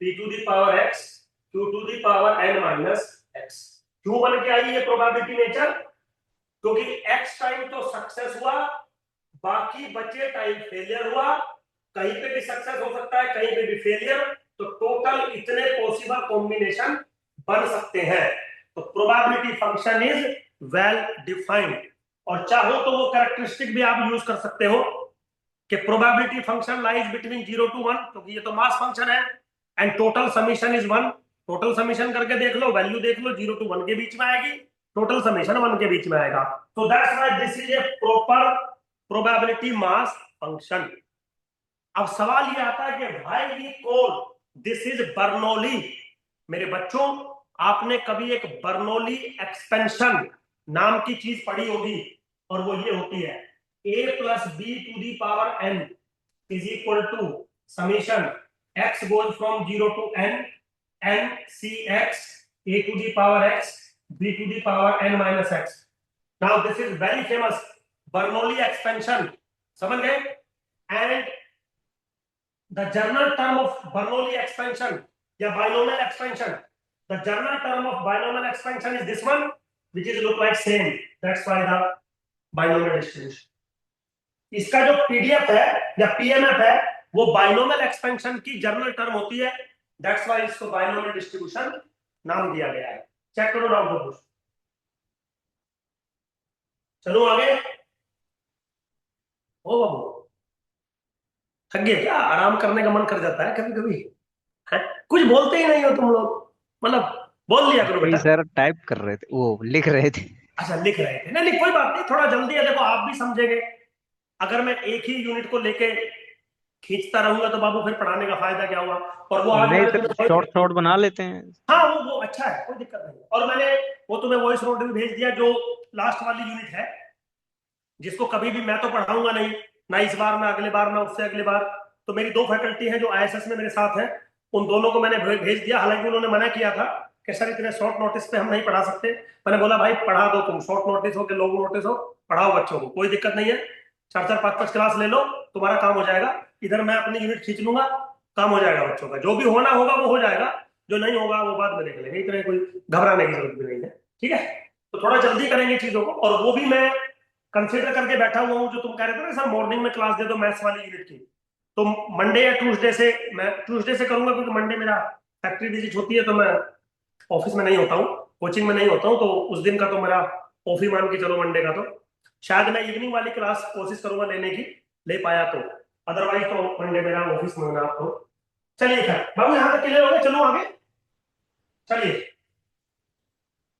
p to the power x q to the power n minus x। क्यों बन के आई ये प्रोबेबिलिटी नेचर, क्योंकि x टाइम तो सक्सेस हुआ, बाकी बचे टाइम फेलियर हुआ, कहीं पे भी सक्सेस हो सकता है, कहीं पे भी फेलियर, तो टोटल इतने पॉसिबल कॉम्बिनेशन बन सकते हैं। तो probability function is well defined, और चाहो तो वो कैरेक्टरिस्टिक भी आप यूज कर सकते हो कि probability function lies between 0 to 1, क्योंकि ये तो मास फंक्शन है, and total summation is 1। Total summation करके देख लो, वैल्यू देख लो, 0 to 1 के बीच में आएगी, टोटल समीशन 1 के बीच में आएगा। तो that's why this is a proper probability mass function. अब सवाल ये आता है कि why we call this is Bernoulli. मेरे बच्चों, आपने कभी एक बर्नौली एक्सपेंशन नाम की चीज पढ़ी होगी, और वो ये होती है a plus b to the power n is equal to summation x goes from 0 to n cx a to the power x b to the power n minus x. Now this is very famous Bernoulli expansion, समझ गए? And the general term of Bernoulli expansion या binomial expansion, the general term of binomial expansion is this one, which is look like same. That's why the binomial distribution. इसका जो PDF है या PMF है वो binomial expansion की general term होती है, दैट्स व्हाई इसको बाइनोमियल डिस्ट्रीब्यूशन नाम दिया गया है। चेक करो डाउट को। चलो आगे। ओ बाबू, थक गए क्या? आराम करने का मन कर जाता है कभी कभी, है? कुछ बोलते ही नहीं हो तुम लोग, मतलब बोल लिया करो बेटा। सर टाइप कर रहे थे, वो लिख रहे थे। अच्छा, लिख रहे थे? नहीं, कोई बात नहीं, थोड़ा जल्दी है। देखो आप भी समझेंगे, अगर मैं एक ही यूनिट को लेके खींचता रहूंगा तो बाबू फिर पढ़ाने का फायदा क्या हुआ? और वो आज नहीं मैंने सर, तुम्हें शॉर्ट शॉर्ट बना लेते हैं। हाँ वो अच्छा है, कोई दिक्कत नहीं। और मैंने वो तुम्हें वॉइस नोट भी भेज दिया, जो लास्ट वाली यूनिट है, जिसको कभी भी मैं तो पढ़ाऊंगा नहीं, ना इस बार, ना अगले बार, ना उससे अगले बार। तो मेरी 2 फैकल्टी हैं जो आईएसएस में मेरे साथ हैं, उन दोनों को मैंने भेज दिया। हालांकि उन्होंने मना किया था कि सर इतने शॉर्ट नोटिस पे हम नहीं पढ़ा सकते। मैंने बोला भाई पढ़ा दो तुम, शॉर्ट नोटिस हो कि लॉन्ग नोटिस हो, पढ़ाओ बच्चों को, कोई दिक्कत नहीं है। 4-4, 5-5 क्लास ले लो, तुम्हारा काम हो जाएगा। इधर मैं अपनी यूनिट खींच लूंगा, काम हो जाएगा बच्चों का। जो भी होना होगा वो हो जाएगा, जो नहीं होगा वो बाद में देख लेंगे। इतने कोई घबराने की जरूरत भी नहीं है, ठीक है? तो थोड़ा जल्दी करेंगे चीजों को। और वो भी मैं कंसिडर करके बैठा हुआ हूँ, जो तुम कह रहे थे ना सर मॉर्निंग में क्लास दे दो मैथ्स वाली यूनिट की, तो मंडे या ट्यूसडे से, मैं ट्यूसडे से करूंगा, क्योंकि मंडे मेरा फैक्ट्री विजिट होती है, तो मैं ऑफिस में नहीं होता हूँ, कोचिंग में नहीं होता हूँ, तो उस दिन का तो मेरा ऑफ ही मान के चलो मंडे का। तो शायद मैं इवनिंग वाली क्लास कोशिश करूंगा लेने की, ले पाया तो, अदरवाइज तो मंडे मेरा ऑफिस में होना आपको। चलिए खैर बाबू, यहाँ तक क्लियर हो गया, चलो आगे चलिए।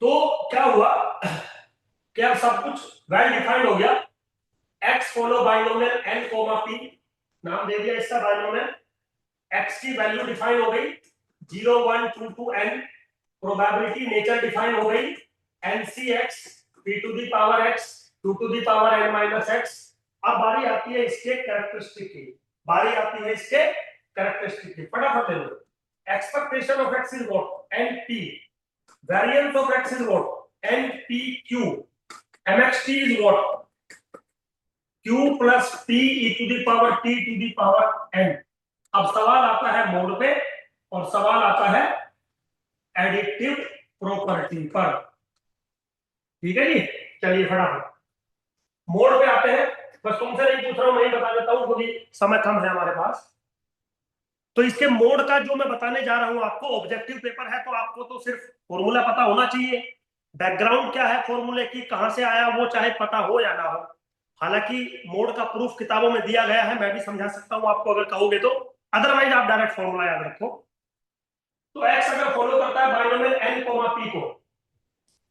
तो क्या हुआ कि अब सब कुछ वेल डिफाइंड हो गया। X follow binomial n, p, नाम दे दिया इसका बाइनोमियल। एक्स की वैल्यू डिफाइन हो गई 0, 1, 2 to n। Probability nature define हो गई ncx p to the power x 2 to the power n minus x। अब बारी आती है इसके कैरेक्टरिस्टिक की, बारी आती है इसके कैरेक्टरिस्टिक की। फटाफट ले लो। Expectation of x is what? np। Variance of x is what? npq। mxt is what? q plus p e to the power t to the power n। अब सवाल आता है मोड पे, और सवाल आता है एडिटिव प्रॉपर्टी पर, ठीक है जी? चलिए फटाफट मोड पे आते हैं। बस तुमसे नहीं पूछ रहा हूं, मैं ही बता देता हूं, क्योंकि समय कम है हमारे पास। तो इसके मोड का जो मैं बताने जा रहा हूं आपको, ऑब्जेक्टिव पेपर है तो आपको तो सिर्फ फॉर्मूला पता होना चाहिए, बैकग्राउंड क्या है फॉर्मूले की, कहां से आया, वो चाहे पता हो या ना हो। हालांकि मोड का प्रूफ किताबों में दिया गया है, मैं भी समझा सकता हूं आपको अगर कहोगे तो, अदरवाइज आप डायरेक्ट फॉर्मूला याद रखो। तो एक्स अगर फॉलो करता है बाइनोमियल n, p को,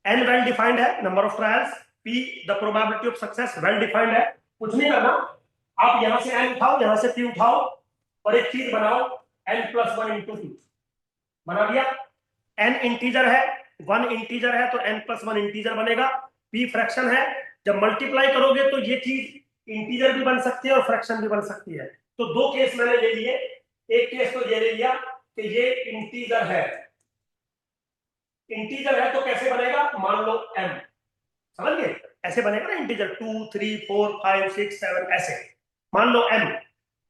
n वेल डिफाइंड है, number of trials, p the probability of success well defined है। कुछ नहीं करना, आप यहां से n उठाओ, यहां से p उठाओ, और एक चीज बनाओ n + 1 × 2 बना दिया। n इंटीजर है, 1 इंटीजर है, तो n + 1 इंटीजर बनेगा। p फ्रैक्शन है, जब मल्टीप्लाई करोगे तो ये चीज इंटीजर भी बन सकती है और फ्रैक्शन भी बन सकती है। तो 2 केस मैंने ले लिए। एक केस तो ये ले लिया कि ये इंटीजर है, इंटीजर है तो कैसे बनेगा? मान लो m, समझ गए? ऐसे बनेगा ना इंटीजर, 2, 3, 4, 5, 6, 7 ऐसे, मान लो m।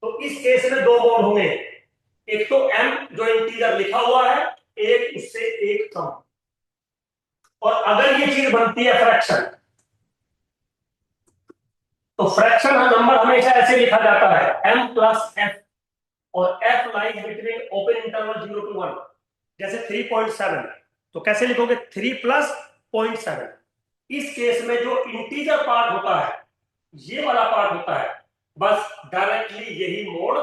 तो इस केस में 2 मोड होंगे, एक तो m जो इंटीजर लिखा हुआ है, एक उससे एक कम। और अगर ये चीज बनती है फ्रैक्शन, तो फ्रैक्शन नंबर हमेशा ऐसे लिखा जाता है m + f, और f lies between open interval 0 to 1, जैसे 3.7। तो कैसे लिखोगे? 3 + 0.7। इस केस में जो इंटीजर पार्ट होता है, ये वाला पार्ट होता है, बस डायरेक्टली यही मोड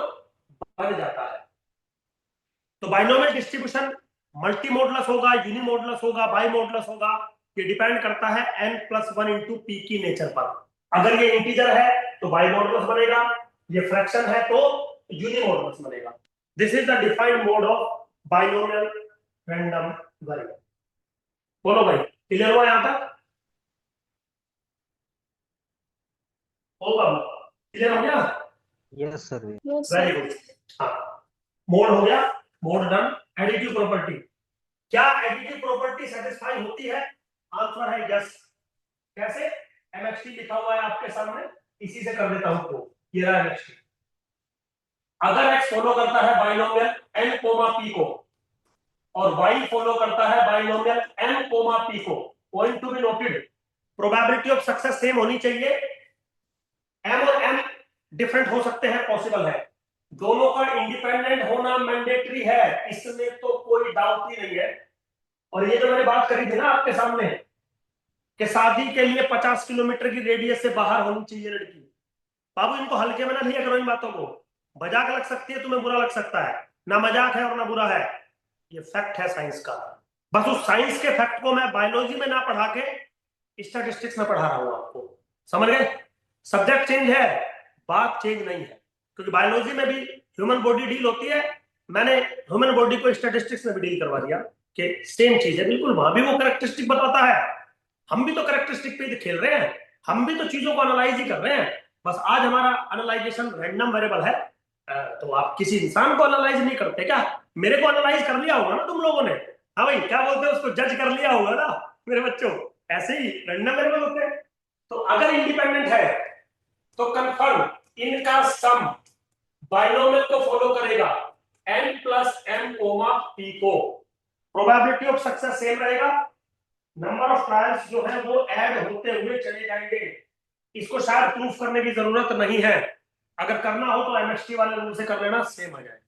बन जाता है। तो बाइनोमियल डिस्ट्रीब्यूशन मल्टी मोडलस होगा, यूनिमोडलस होगा, बाई मोडलस होगा, ये डिपेंड करता है n+1 इंटू पी की नेचर पर। अगर ये इंटीजर है तो बाई मोडलस बनेगा, ये फ्रैक्शन है तो यूनिमोडलस बनेगा। This is the defined mode of binomial random variable. बोलो भाई, क्लियर हुआ यहां तक? होगा, क्लियर हो गया? Yes sir. Yes, very sir. Good. हाँ, मोड हो गया, मोड डन। एडिटिव प्रॉपर्टी, क्या एडिटिव प्रॉपर्टी सेटिस्फाई होती है? आंसर है यस। कैसे? एमएक्सटी लिखा हुआ है आपके सामने, इसी से कर देता हूं। तो ये रहा एमएक्सटी। अगर एक्स फॉलो करता है बाइनोमियल n पी को और y फॉलो करता है बाइनोमियल m p को, point to be noted, probability of success same होनी चाहिए। m और m डिफरेंट हो सकते हैं, पॉसिबल है। दोनों का इंडिपेंडेंट होना मैंडेटरी है, इसमें तो कोई डाउट ही नहीं है। और ये जो मैंने बात करी थी ना आपके सामने कि शादी के लिए 50 किलोमीटर की रेडियस से बाहर होनी चाहिए लड़की, बाबू इनको हल्के में ना लिया करो इन बातों को। मजाक लग सकती है, तुम्हें बुरा लग सकता है, ना मजाक है और ना बुरा है, ये फैक्ट है साइंस का। बस उस साइंस के फैक्ट को मैं बायोलॉजी में ना पढ़ा के स्टैटिस्टिक्स में पढ़ा रहा हूं आपको, समझ गए? सब्जेक्ट चेंज है, बात चेंज नहीं है, क्योंकि बायोलॉजी में भी ह्यूमन बॉडी डील होती है। मैंने ह्यूमन बॉडी को स्टैटिस्टिक्स में भी डील करवा दिया कि सेम चीज है, बिल्कुल वहां भी वो कैरेक्टरिस्टिक बताता है। हम भी तो कैरेक्टरिस्टिक पे खेल रहे हैं, हम भी तो चीजों को एनालाइज ही कर रहे हैं। बस आज हमारा एनालाइजेशन रैंडम वेरिएबल है, तो आप किसी इंसान को एनालाइज नहीं करते क्या? मेरे को एनालाइज कर लिया होगा ना तुम लोगों ने? हाँ भाई, क्या बोलते हैं उसको, जज कर लिया होगा ना मेरे बच्चों। ऐसे ही रैंडम वेरिएबल होते हैं। तो अगर इंडिपेंडेंट है तो कंफर्म इनका सम बाइनोमियल को फॉलो करेगा, n+m, p को। प्रोबेबिलिटी ऑफ सक्सेस सेम रहेगा, नंबर ऑफ ट्रायल्स जो है वो ऐड होते हुए चले जाएंगे। इसको शायद प्रूफ करने की जरूरत नहीं है, अगर करना हो तो एमएसटी वाले रूल से कर लेना, सेम आ जाए।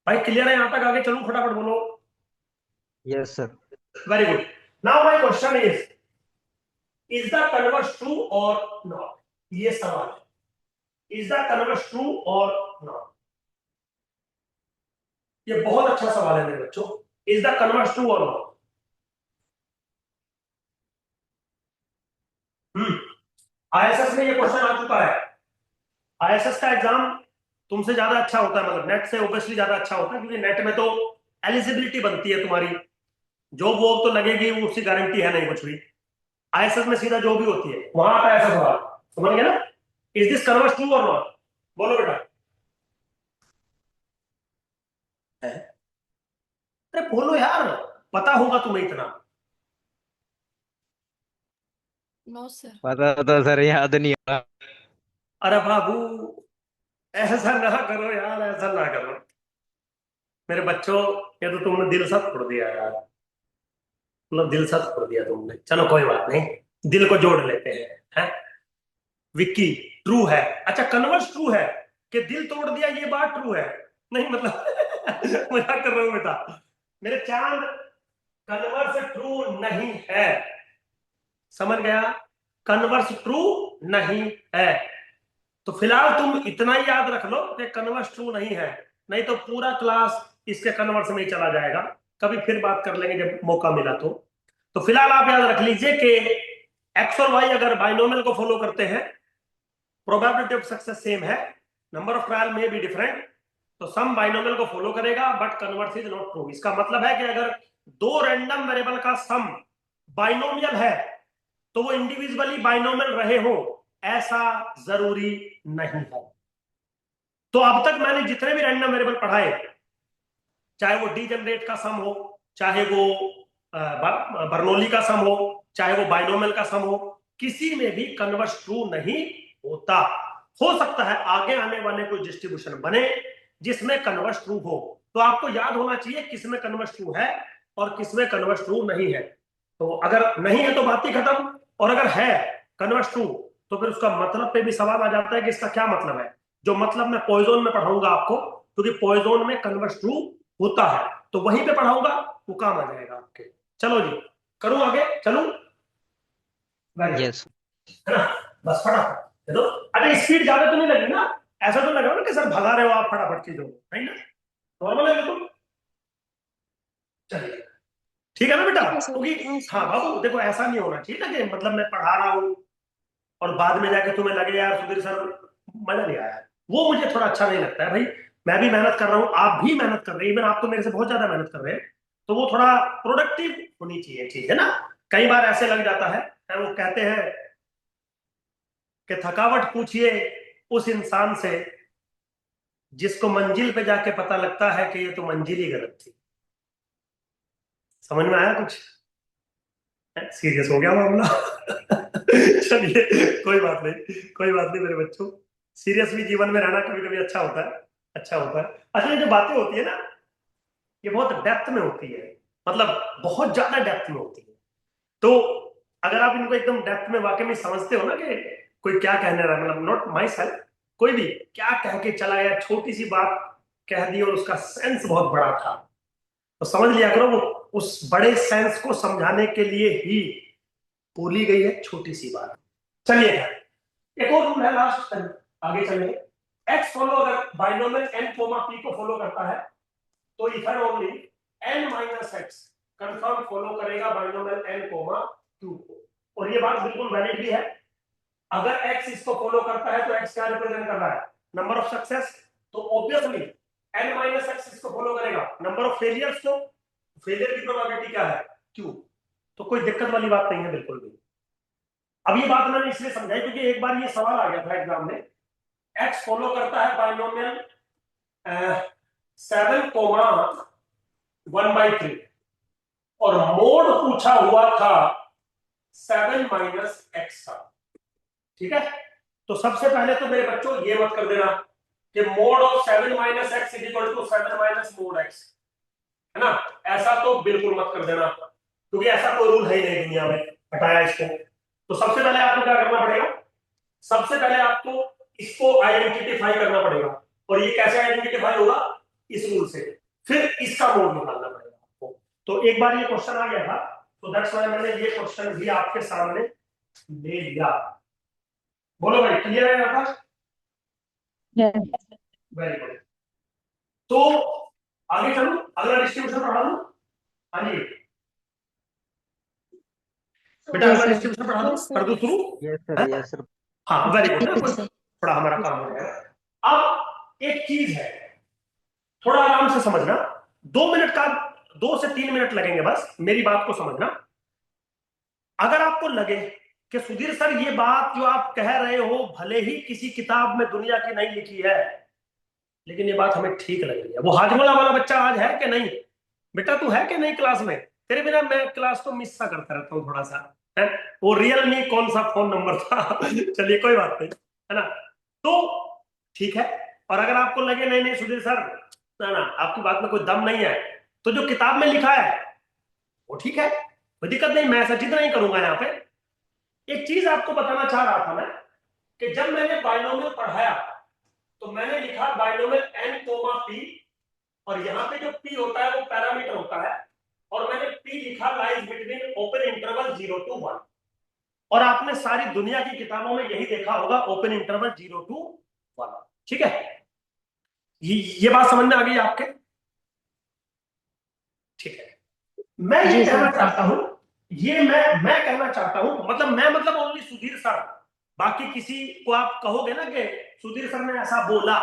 भाई क्लियर है यहां तक? आगे चलूं, फटाफट बोलो। Yes sir. Very good. Now my question is the converse true और नॉट? ये सवाल है, इज द कन्वर्स ट्रू और नॉट? ये बहुत अच्छा सवाल है मेरे बच्चों, इज द कन्वर्स ट्रू और नॉट? आईएसएस में ये क्वेश्चन आ चुका है। आईएसएस का एग्जाम तुमसे ज्यादा अच्छा होता है, मतलब नेट से ऑब्वियसली ज्यादा अच्छा होता है, क्योंकि नेट में तो एलिजिबिलिटी बनती है तुम्हारी, जॉब वॉब तो लगेगी, वो उसकी गारंटी है नहीं कुछ भी। आईएसएस में सीधा जो भी होती है वहां आता है ऐसा सवाल, समझ गए ना? इज दिस कन्वर्स ट्रू और नॉट? बोलो बेटा। अरे बोलो यार, पता होगा तुम्हें इतना। No, sir. पता तो सर याद नहीं आ रहा। अरे बाबू ऐसा ना करो यार, ऐसा ना करो मेरे बच्चों, ये तो तुमने दिल सा तोड़ दिया यार, मतलब दिल सा तोड़ दिया तुमने। चलो कोई बात नहीं, दिल को जोड़ लेते हैं। विक्की ट्रू है, अच्छा कन्वर्स ट्रू है कि दिल तोड़ दिया, ये बात ट्रू है नहीं, मतलब मजाक कर रहा हूं बेटा मेरे चांद, कन्वर्स ट्रू नहीं है, समझ गया? कन्वर्स ट्रू नहीं है। तो फिलहाल तुम इतना ही याद रख लो कि कन्वर्स ट्रू नहीं है, नहीं तो पूरा क्लास इसके कन्वर्स में ही चला जाएगा। कभी फिर बात कर लेंगे जब मौका मिला तो फिलहाल आप याद रख लीजिए कि एक्स और वाई अगर बाइनोमियल को फॉलो करते हैं, प्रोबेबिलिटी ऑफ सक्सेस सेम है, नंबर ऑफ ट्रायल में भी डिफरेंट, तो सम बाइनोमियल को फॉलो करेगा but converse is not true. इसका मतलब है कि अगर दो रैंडम वेरिएबल का सम बाइनोमियल है तो वो इंडिविजुअली बाइनोमियल रहे हो, ऐसा जरूरी नहीं है। तो अब तक मैंने जितने भी रैंडम वेरिएबल पढ़ाए, चाहे वो डीजेनरेट का सम हो, चाहे वो बर्नौली का सम हो, चाहे वो बाइनोमियल का सम हो, किसी में भी कन्वर्स ट्रू नहीं होता। हो सकता है आगे आने वाले कोई डिस्ट्रीब्यूशन बने जिसमें कन्वर्स ट्रू हो, तो आपको याद होना चाहिए किसमें कन्वर्स ट्रू है और किसमें कन्वर्स ट्रू नहीं है। तो अगर नहीं है तो बात ही खत्म, और अगर है कन्वर्स ट्रू तो फिर उसका मतलब पे भी सवाल आ जाता है कि इसका क्या मतलब है, जो मतलब मैं पॉइजन में पढ़ाऊंगा आपको, क्योंकि पॉइजन में कन्वर्स ट्रू होता है, तो वहीं पे पढ़ाऊंगा, वो काम आ जाएगा आपके। चलो जी, करूं आगे, चलूं? यस है ना? बस फटाफट दे दो। अरे स्पीड ज्यादा तो नहीं लगी ना? ऐसा तो लग रहा है ना कि सर भगा रहे हो आप फटाफट चीजों को, नहीं ना? नॉर्मल है बिल्कुल। चलिए ठीक है ना बेटा, ठीक है सर। क्योंकि हाँ हाँ सर। बाबू देखो ऐसा नहीं होना चाहिए ना कि मतलब मैं पढ़ा रहा हूँ और बाद में जाके तुम्हें लगे यार सुधीर सर मजा नहीं आया, वो मुझे थोड़ा अच्छा नहीं लगता है भाई। मैं भी मेहनत कर रहा हूँ, आप भी मेहनत कर रहे हैं, इवन आप तो मेरे से बहुत ज्यादा मेहनत कर रहे हैं, तो वो थोड़ा प्रोडक्टिव होनी चाहिए चीज, है ना? कई बार ऐसे लग जाता है, वो कहते हैं कि थकावट पूछिए उस इंसान से जिसको मंजिल पे जाके पता लगता है कि ये तो मंजिल ही गलत थी। समझ में आया कुछ? सीरियस हो गया मामला। चलिए कोई बात नहीं, कोई बात नहीं मेरे बच्चों, सीरियस भी जीवन में रहना कभी कभी अच्छा होता है, अच्छा होता है। अच्छा ये जो बातें होती है ना, ये बहुत डेप्थ में होती है, मतलब बहुत ज्यादा डेप्थ में होती है। तो अगर आप इनको एकदम डेप्थ में वाकई में समझते हो ना कि कोई क्या कहने रहा है, मतलब नॉट माई सेल्फ, कोई भी क्या कह के चला गया, छोटी सी बात कह दी और उसका सेंस बहुत बड़ा था, तो समझ लिया करो वो उस बड़े सेंस को समझाने के लिए ही बोली गई है छोटी सी बात। चलिए एक और रूल है लास्ट, आगे चलेंगे। एक्स फॉलो अगर बाइनोमियल एन कोमा पी को फॉलो करता है तो इधर only an minus x confirm follow करेगा बाइनोमियल एन कोमा क्यू को, और ये बात बिल्कुल वैलिड भी है। अगर एक्स इसको फॉलो करता है तो एक्स क्या रिप्रेजेंट कर रहा है? नंबर ऑफ सक्सेस, तो ऑब्वियसली एन माइनस एक्स इसको फॉलो करेगा। नंबर ऑफ फेलियर्स, तो फेलियर की प्रोबेबिलिटी क्या है? क्यू। तो कोई दिक्कत वाली बात नहीं है बिल्कुल भी। अब ये बात मैंने इसलिए समझाई क्योंकि एक बार ये सवाल आ गया था एग्जाम में, एक्स फॉलो करता है बाइनोमियल 7,1/3 और मोड पूछा हुआ था 7 माइनस एक्स का। ठीक है, तो सबसे पहले तो मेरे बच्चों ये मत कर देना कि mod of 7 minus X is equal to 7 minus mod X, है ना? ऐसा तो बिल्कुल मत कर देना, क्योंकि ऐसा कोई रूल है ही नहीं दुनिया में, हटाया इसको। तो सबसे पहले आपको क्या करना पड़ेगा? सबसे पहले आपको इसको आइडेंटिफाई करना पड़ेगा, और ये कैसे आइडेंटिफाई होगा? इस रूल से। फिर इसका मोड निकालना पड़ेगा आपको। तो एक बार ये क्वेश्चन आ गया था, तो दैट्स व्हाई मैंने ये क्वेश्चन भी आपके सामने ले लिया। बोलो भाई, क्लियर है यहाँ पर? Very good. तो आगे चलो, अगला डिस्ट्रीब्यूशन पढ़ा दूं? हाँ जी बेटा, अगला डिस्ट्रीब्यूशन पढ़ा दूं, कर दूं शुरू? Yes sir. हाँ वेरी गुड, थोड़ा हमारा काम हो जाएगा। अब एक चीज है, थोड़ा आराम से समझना, 2 मिनट का, 2 से 3 मिनट लगेंगे बस, मेरी बात को समझना। अगर आपको लगे कि सुधीर सर ये बात जो आप कह रहे हो भले ही किसी किताब में दुनिया की नहीं लिखी है, लेकिन ये बात हमें ठीक लग रही है, वो हाजमोला वाला बच्चा आज है कि नहीं? बेटा तू है कि नहीं क्लास में? तेरे बिना मैं क्लास तो मिस सा करता रहता हूँ थोड़ा सा, है? वो रियलमी कौन सा फोन नंबर था? चलिए कोई बात नहीं, है ना? तो ठीक है, और अगर आपको लगे नहीं नहीं सुधीर सर, ना ना आपकी बात में कोई दम नहीं है, तो जो किताब में लिखा है वो ठीक है, कोई दिक्कत नहीं, मैं ऐसा जिद नहीं करूंगा यहाँ पे। एक चीज आपको बताना चाह रहा था मैं, कि जब मैंने बाइनोमियल पढ़ाया तो मैंने लिखा बाइनोमियल एन कोमा पी, और यहाँ पे जो पी होता है वो पैरामीटर होता है, और मैंने पी लिखा lies between open interval 0 to 1, और आपने सारी दुनिया की किताबों में यही देखा होगा, ओपन इंटरवल 0 to 1। ठीक है, ये बात समझ में आ गई आपके? ठीक है, मैं ये कहना चाहता हूं, ये मैं कहना चाहता हूं, मतलब ओनली सुधीर सर, बाकी किसी को आप कहोगे ना कि सुधीर सर ने ऐसा बोला,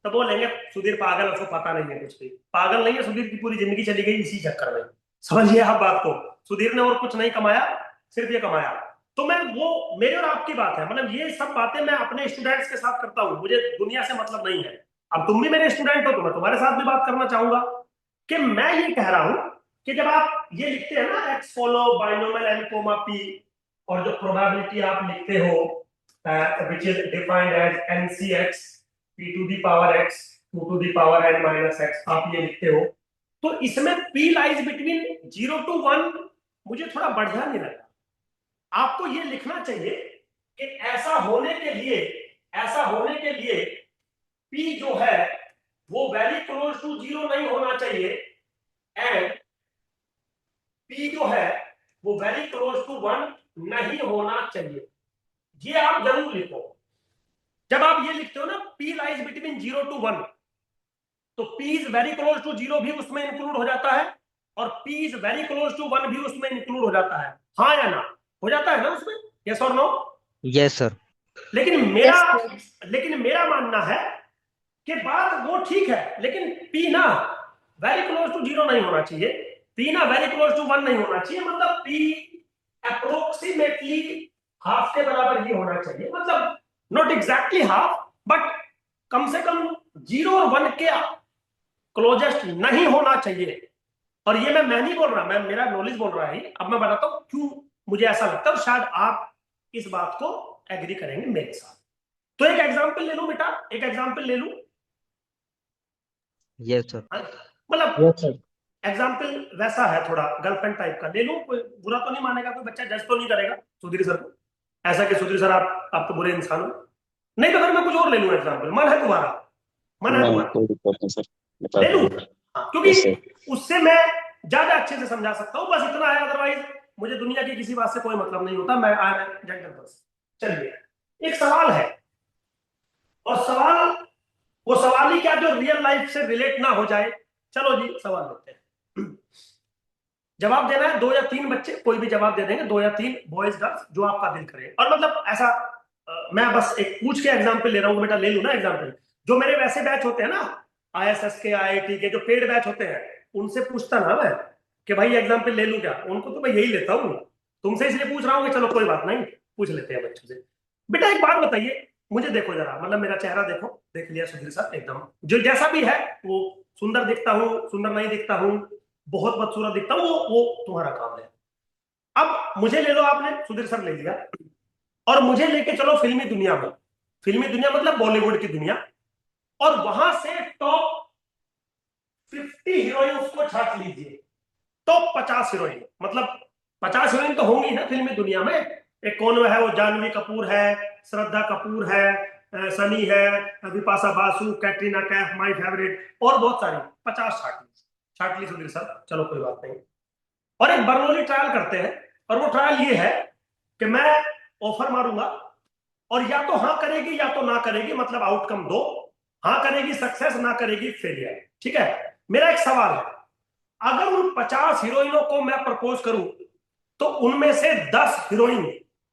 तो बोलेंगे सुधीर पागल, उसको पता नहीं है कुछ भी। पागल नहीं है सुधीर, की पूरी जिंदगी चली गई इसी चक्कर में, समझिए आप बात को। सुधीर ने और कुछ नहीं कमाया, सिर्फ ये कमाया। तो मैं वो मेरे और आपकी बात है, मतलब ये सब बातें मैं अपने स्टूडेंट्स के साथ करता हूँ, मुझे दुनिया से मतलब नहीं है। अब तुम भी मेरे स्टूडेंट हो तो मैं तुम्हारे साथ भी बात करना चाहूंगा, कि मैं ये कह रहा हूं कि जब आप ये लिखते हैं ना X follow binomial N comma P, और जो प्रोबेबिलिटी आप लिखते हो which is defined as N C X p to the power x 2 to the power n minus x, आप ये लिखते हो, तो इसमें p लाइज बिटवीन 0 to 1 मुझे थोड़ा बढ़िया नहीं लगा। आपको ये लिखना चाहिए कि ऐसा होने के लिए p जो है वो वेरी क्लोज टू 0 नहीं होना चाहिए, एंड p जो है वो वेरी क्लोज टू 1 नहीं होना चाहिए। ये आप जरूर लिखो, जब आप ये लिखते हो ना P लाइज बिटवीन 0 to 1, तो P is very close to 0 भी उसमें इंक्लूड हो जाता है और P is very close to 1 भी उसमें इंक्लूड हो जाता है, हाँ या ना? हो जाता है ना उसमें, यस और नो? Yes sir. लेकिन मेरा मानना है कि बात वो ठीक है, लेकिन P ना वेरी क्लोज टू 0 नहीं होना चाहिए, P ना वेरी क्लोज टू 1 नहीं होना चाहिए, मतलब P अप्रोक्सीमेटली हाफ के बराबर ही होना चाहिए, मतलब नॉट एग्जैक्टली हाफ, बट कम से कम 0 और 1 के क्लोजेस्ट नहीं होना चाहिए। और ये मैं नहीं बोल रहा, मैं मेरा नॉलेज बोल रहा है। अब मैं बताता हूं क्यों मुझे ऐसा लगता है, और शायद आप इस बात को एग्री करेंगे मेरे साथ। तो एक एग्जांपल ले लूं बेटा, एक एग्जांपल ले लूं, यस सर। मतलब यस सर। एग्जांपल वैसा है थोड़ा गर्लफ्रेंड टाइप का ले लूं, कोई बुरा तो नहीं मानेगा, कोई बच्चा जज तो नहीं करेगा सुधीर सर को ऐसा कि सुधीर सर आप तो बुरे इंसान हो? नहीं तो फिर मैं कुछ और ले लूं एग्जांपल, मन है तुम्हारा? मन है नहीं, तुम्हारा? कोई दिक्कत नहीं सर, बता ले लूं? दीजिए। हाँ, यस सर। क्योंकि उससे मैं ज्यादा अच्छे से समझा सकता हूं, बस इतना है, अदरवाइज मुझे दुनिया की किसी बात से कोई मतलब नहीं होता, मैं आई एम जेंटल पर्सन। चलिए, एक सवाल है, और सवाल वो सवाल ही क्या जो रियल लाइफ से रिलेट ना हो जाए। चलो जी सवाल लेते हैं, जवाब देना है, 2 या 3 बच्चे कोई भी जवाब दे देंगे, 2 या 3 बॉयज गर्ल्स, जो आपका दिल करे। और मतलब ऐसा मैं बस एक पूछ के एग्जांपल ले रहा हूँ बेटा, ले लू ना एग्जांपल। जो मेरे वैसे बैच होते हैं ना, ISS के, IIT के जो पेड बैच होते हैं, उनसे पूछता ना मैं कि भाई एग्जांपल ले लूं क्या, उनको तो मैं यही लेता हूँ। तुमसे इसलिए पूछ रहा हूँ कि चलो कोई बात नहीं, पूछ लेते हैं बच्चों से। बेटा एक बात बताइए मुझे, देखो जरा, मतलब मेरा चेहरा देखो, देख लिया सुधीर साहब, एकदम जो जैसा भी है वो, सुंदर दिखता हूँ, सुंदर नहीं दिखता हूँ, बहुत बदसूरत दिखता हूँ, वो तुम्हारा काम है। अब मुझे ले लो, आपने सुधीर सर ले लिया, और मुझे लेके चलो फिल्मी दुनिया में, फिल्मी दुनिया मतलब बॉलीवुड की दुनिया, और वहां से टॉप 50 हीरोइंस को छाट लीजिए, टॉप 50 हीरोइन, मतलब 50 हीरोइन तो होंगी ना फिल्मी दुनिया में। एक कौन है वो, जानवी कपूर है, श्रद्धा कपूर है, सनी है, बिपाशा बासु, कैटरीना कैफ, माय फेवरेट, और बहुत सारी, 50 छाट ली सुधीर सर, चलो कोई बात नहीं। और एक बर्नौली ट्रायल करते हैं, और वो ट्रायल ये है कि मैं ऑफर मारूंगा, और या तो हाँ करेगी या तो ना करेगी, मतलब आउटकम दो, हाँ करेगी सक्सेस, ना करेगी फेलियर, ठीक है? मेरा एक सवाल है, अगर उन 50 हीरोइनों को मैं प्रपोज करूं, तो उनमें से 10 हीरोइन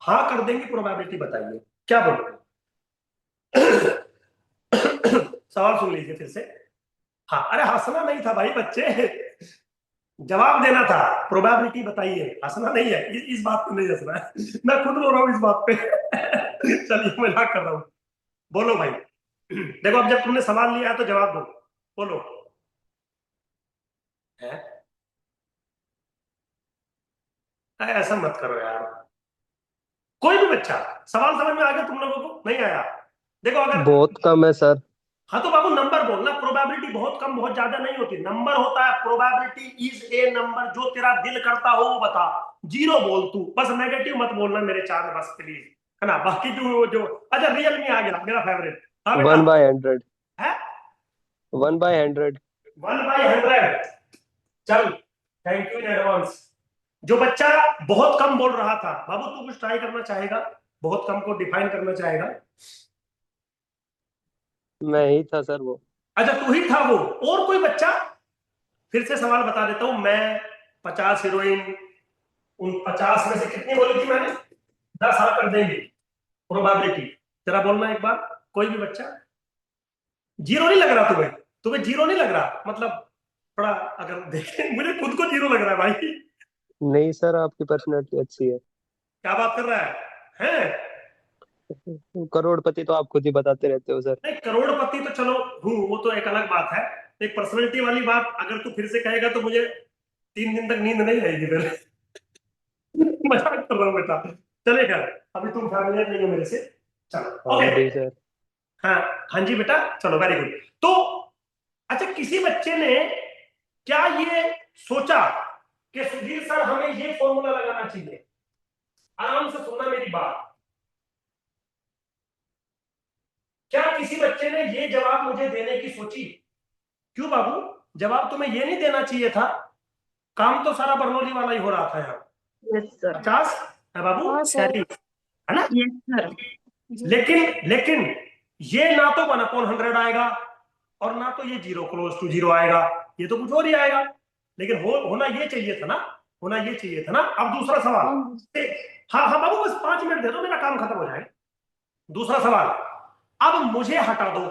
हाँ कर देंगी, प्रोबेबिलिटी बताइए, क्या बोलोगे? सवाल सुन लीजिए फिर से। हाँ, अरे हंसना नहीं था भाई बच्चे, जवाब देना था, प्रोबेबिलिटी बताइए, हंसना नहीं है, इस बात पे नहीं हंसना है, मैं खुद रो रहा हूं इस बात पे। चलिए मजाक कर रहा हूं, बोलो भाई। देखो अब जब तुमने सवाल लिया है तो जवाब दो, बोलो। है? ऐसा मत करो यार, कोई भी बच्चा, सवाल समझ में आ गया तुम लोगों को? नहीं आया? देखो अगर, बहुत कम है सर। हाँ तो बाबू नंबर बोलना, प्रोबेबिलिटी बहुत कम बहुत ज्यादा नहीं होती, नंबर होता है, प्रोबेबिलिटी इज ए नंबर, जो तेरा दिल करता हो वो बता, 0 बोल तू, बस नेगेटिव मत बोलना मेरे चार, बस प्लीज, है ना? बाकी जो अच्छा रियल में आ गया मेरा फेवरेट, हाँ बेटा 1/100। है, 1/100। 1/100, चल थैंक यू इन एडवांस। जो बच्चा बहुत कम बोल रहा था, बाबू तू कुछ ट्राई करना चाहेगा, बहुत कम को डिफाइन करना चाहेगा? मैं ही था सर वो। अच्छा तू ही था वो, और कोई बच्चा? फिर से सवाल बता देता हूं मैं, 50 हीरोइन, उन 50 में से कितनी बोली थी मैंने? 10 हाँ कर देंगे, प्रोबेबिलिटी जरा बोलना एक बार, कोई भी बच्चा। 0 नहीं लग रहा तुम्हें? तुम्हें 0 नहीं लग रहा? मतलब थोड़ा अगर देखें, मुझे खुद को 0 लग रहा है भाई। नहीं सर, आपकी पर्सनैलिटी अच्छी है। क्या बात कर रहा है, हैं? करोड़पति तो आप खुद ही बताते रहते हो सर। नहीं करोड़पति तो चलो हूँ, वो तो एक अलग बात है, एक पर्सनैलिटी वाली बात अगर तू फिर से कहेगा तो मुझे 3 दिन तक नींद नहीं आएगी फिर। मजाक कर रहा हूँ बेटा, चलेगा, अभी तुम फैमिलियर नहीं हो मेरे से, चलो हम ओके। भी सर। हाँ, हाँ जी बेटा, चलो वेरी गुड। तो अच्छा, किसी बच्चे ने क्या ये सोचा कि सुधीर सर हमें ये फॉर्मूला लगाना चाहिए? आराम से सुनना मेरी बात, क्या किसी बच्चे ने ये जवाब मुझे देने की सोची? क्यों बाबू, जवाब तुम्हें ये नहीं देना चाहिए था? काम तो सारा बरनौली वाला ही हो रहा था यहाँ। Yes sir. 50 है बाबू, हाँ सर। सैली, है ना? Yes sir. लेकिन ये ना तो 1/100 आएगा और ना तो ये 0 क्लोज टू 0 आएगा, ये तो कुछ और ही आएगा। लेकिन होना ये चाहिए था ना, होना ये चाहिए था ना। अब दूसरा सवाल, हाँ हाँ बाबू बस 5 मिनट दे दो, मेरा काम खत्म हो जाएगा। दूसरा सवाल, अब मुझे हटा दो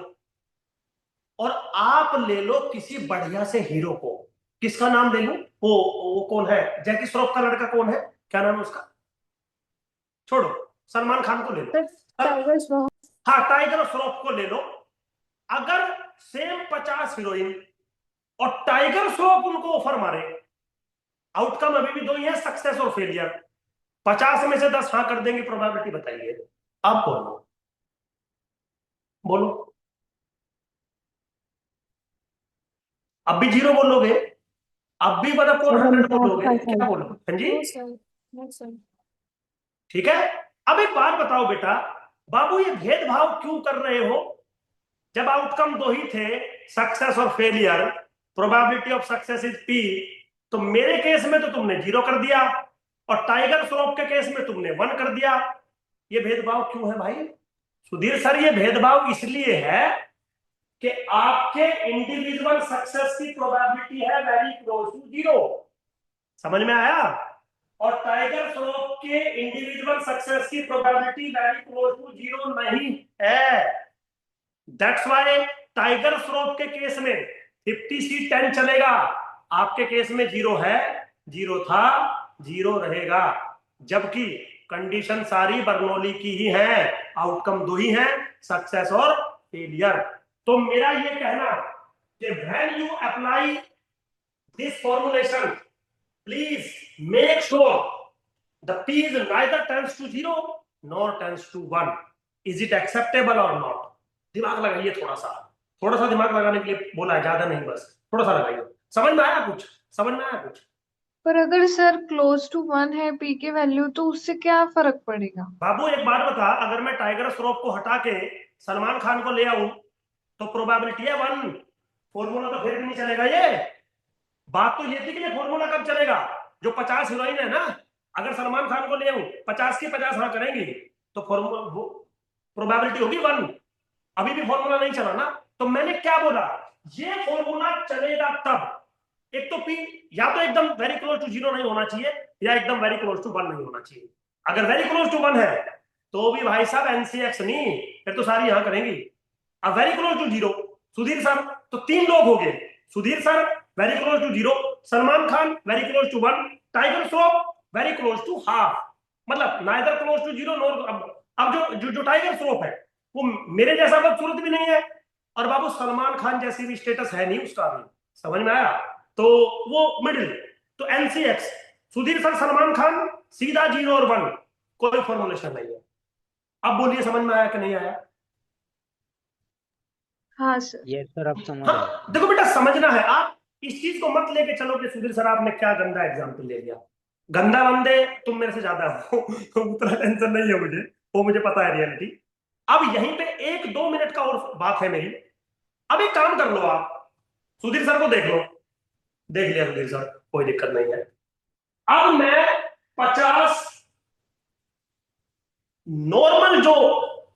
और आप ले लो किसी बढ़िया से हीरो को। किसका नाम ले लूं? वो कौन है, जैकी श्रॉफ का लड़का कौन है, क्या नाम है उसका? छोड़ो, सलमान खान को ले लो। टाइगर श्रॉफ। हाँ, टाइगर श्रॉफ को ले लो। अगर सेम 50 हीरोइन और टाइगर श्रॉफ उनको ऑफर मारे, आउटकम अभी भी दो ही है, सक्सेस और फेलियर। 50 में से 10 हाँ कर देंगे, प्रोबेबिलिटी बताइए। आप बोलो बोलो, अब भी 0 बोलोगे, अब भी 1/100 बोलोगे, क्या बोलोगे? हाँ जी, नो सर, नो सर। ठीक है। अब एक बात बताओ बेटा, बाबू ये भेदभाव क्यों कर रहे हो? जब आउटकम दो ही थे, सक्सेस और failure, probability of success is P, तो मेरे केस में तो तुमने 0 कर दिया और टाइगर श्रॉफ के केस में तुमने 1 कर दिया। ये भेदभाव क्यों है भाई? सुधीर सर, ये भेदभाव इसलिए है कि आपके इंडिविजुअल सक्सेस की प्रोबेबिलिटी है वेरी क्लोज टू 0। समझ में आया? और टाइगर श्रॉफ के इंडिविजुअल सक्सेस की प्रोबेबिलिटी वेरी क्लोज टू 0 नहीं है। दैट्स व्हाई टाइगर श्रॉफ के केस में 50-10 चलेगा, आपके केस में 0 है, 0 था, 0 रहेगा। जबकि कंडीशन सारी बर्नौली की ही है, आउटकम दो ही है, सक्सेस और फेलियर। तो मेरा ये कहना कि when you apply this formulation, please make sure the P is neither tends to 0 nor tends to 1. Is it acceptable or not? दिमाग लगाइए, थोड़ा सा दिमाग लगाने के लिए बोला है, ज्यादा नहीं, बस थोड़ा सा लगाइए। समझ में आया कुछ? समझ में आया कुछ? पर अगर सर क्लोज टू 1 है P की वैल्यू, तो उससे क्या फर्क पड़ेगा? बाबू एक बात बता, अगर मैं टाइगर श्रॉफ को हटा के सलमान खान को ले आऊं तो प्रोबेबिलिटी है 1, फॉर्मूला तो फिर भी नहीं चलेगा। ये बात तो ये थी कि ये फॉर्मूला कब चलेगा? जो 50 हीरोइन है ना, अगर सलमान खान को ले आऊं, 50 की 50 हाँ करेंगी तो प्रोबेबिलिटी होगी 1। अभी भी फॉर्मूला नहीं चला ना। तो मैंने क्या बोला, ये फॉर्मूला चलेगा तब, एक तो P या तो एकदम वेरी क्लोज टू 0 नहीं होना चाहिए, या एकदम वेरी क्लोज टू 1 नहीं होना चाहिए। अगर वेरी क्लोज टू 1 है तो भी भाई साहब NCX नहीं, फिर तो सारी यहां करेंगी। अब very close to 0, Sudhir sir, तो 3 लोग हो गए। Sudhir sir very close to 0, Salman Khan very close to 1, Tiger Shroff very close to half, मतलब नाइदर क्लोज टू 0 नॉर। अब जो टाइगर श्रॉफ है वो मेरे जैसा बदसूरत भी नहीं है, और बाबू सलमान खान जैसी भी स्टेटस है नहीं उसका भी। समझ में आया? तो वो मिडिल, तो NCX सुधीर सर सलमान खान सीधा 0 और 1, कोई फॉर्मुलेशन नहीं है। अब बोलिए समझ में आया कि नहीं आया? हाँ सर। ये सर अब समझ हाँ, आया। देखो बेटा समझना है, आप इस चीज को मत लेके चलो कि सुधीर सर आपने क्या गंदा एग्जाम्पल ले लिया। गंदा बंदे तुम मेरे से ज्यादा हो उतना टेंशन नहीं है मुझे, वो मुझे पता है रियलिटी। अब यहीं पे 1-2 मिनट का और बात है मेरी। अब एक काम कर लो, आप सुधीर सर को देख लो, देख लिया सुधीर सर, कोई दिक्कत नहीं है। अब मैं 50 नॉर्मल जो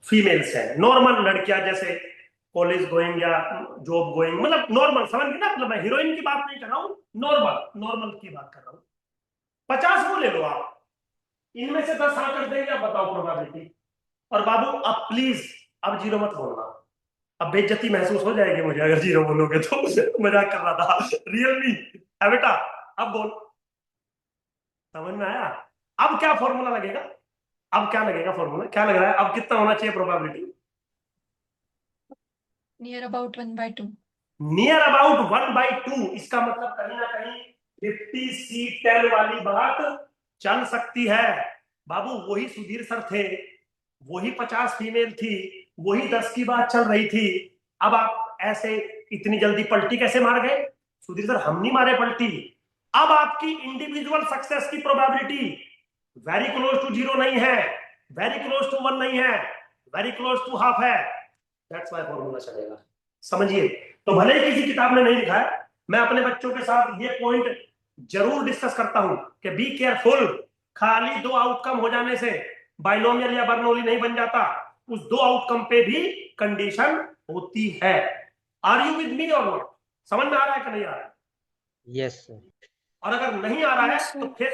फीमेल्स हैं, नॉर्मल लड़कियां, जैसे कॉलेज गोइंग या जॉब गोइंग, मतलब नॉर्मल, समझ गए ना? मतलब मैं हीरोइन की बात नहीं कर रहा हूं, नॉर्मल की बात कर रहा हूं। 50 को ले लो आप, इनमें से 10 हाँ कर देंगे, अब बताओ प्रोबेबिलिटी। और बाबू अब प्लीज अब 0 मत बोलना, अब बेइज्जती महसूस हो जाएगी मुझे अगर 0 बोलोगे तो। मजाक कर रहा था, रियली है बेटा। अब बोल, समझ में आया? अब क्या फॉर्मूला लगेगा? अब क्या लगेगा फॉर्मूला, क्या लग रहा है अब? कितना होना चाहिए probability? Near about 1/2। Near about 1/2। इसका मतलब कहीं ना कहीं 50-10 वाली बात चल सकती है। बाबू वही सुधीर सर थे, वही 50 फीमेल थी, वही 10 की बात चल रही थी। अब आप ऐसे इतनी जल्दी पलटी कैसे मार गए? सुधीर सर हम नहीं मारे पलटी। अब आपकी इंडिविजुअल सक्सेस की प्रोबेबिलिटी वेरी क्लोज टू 0 नहीं है, वेरी क्लोज टू 1 नहीं है, वेरी क्लोज टू हाफ है। दैट्स व्हाई फॉर्मूला चलेगा। समझिए? तो भले ही किसी किताब ने नहीं लिखा है, मैं अपने बच्चों के साथ ये पॉइंट जरूर डिस्कस करता हूं कि बी केयरफुल, खाली 2 आउटकम हो जाने से बाइनोमियल या बर्नौली नहीं बन जाता। उस दो आउटकम पे भी कंडीशन होती है। आर यू विद मी और नॉट? समझ में आ रहा है कि नहीं आ रहा है? Yes sir. और अगर नहीं आ रहा है Yes, sir. तो फिर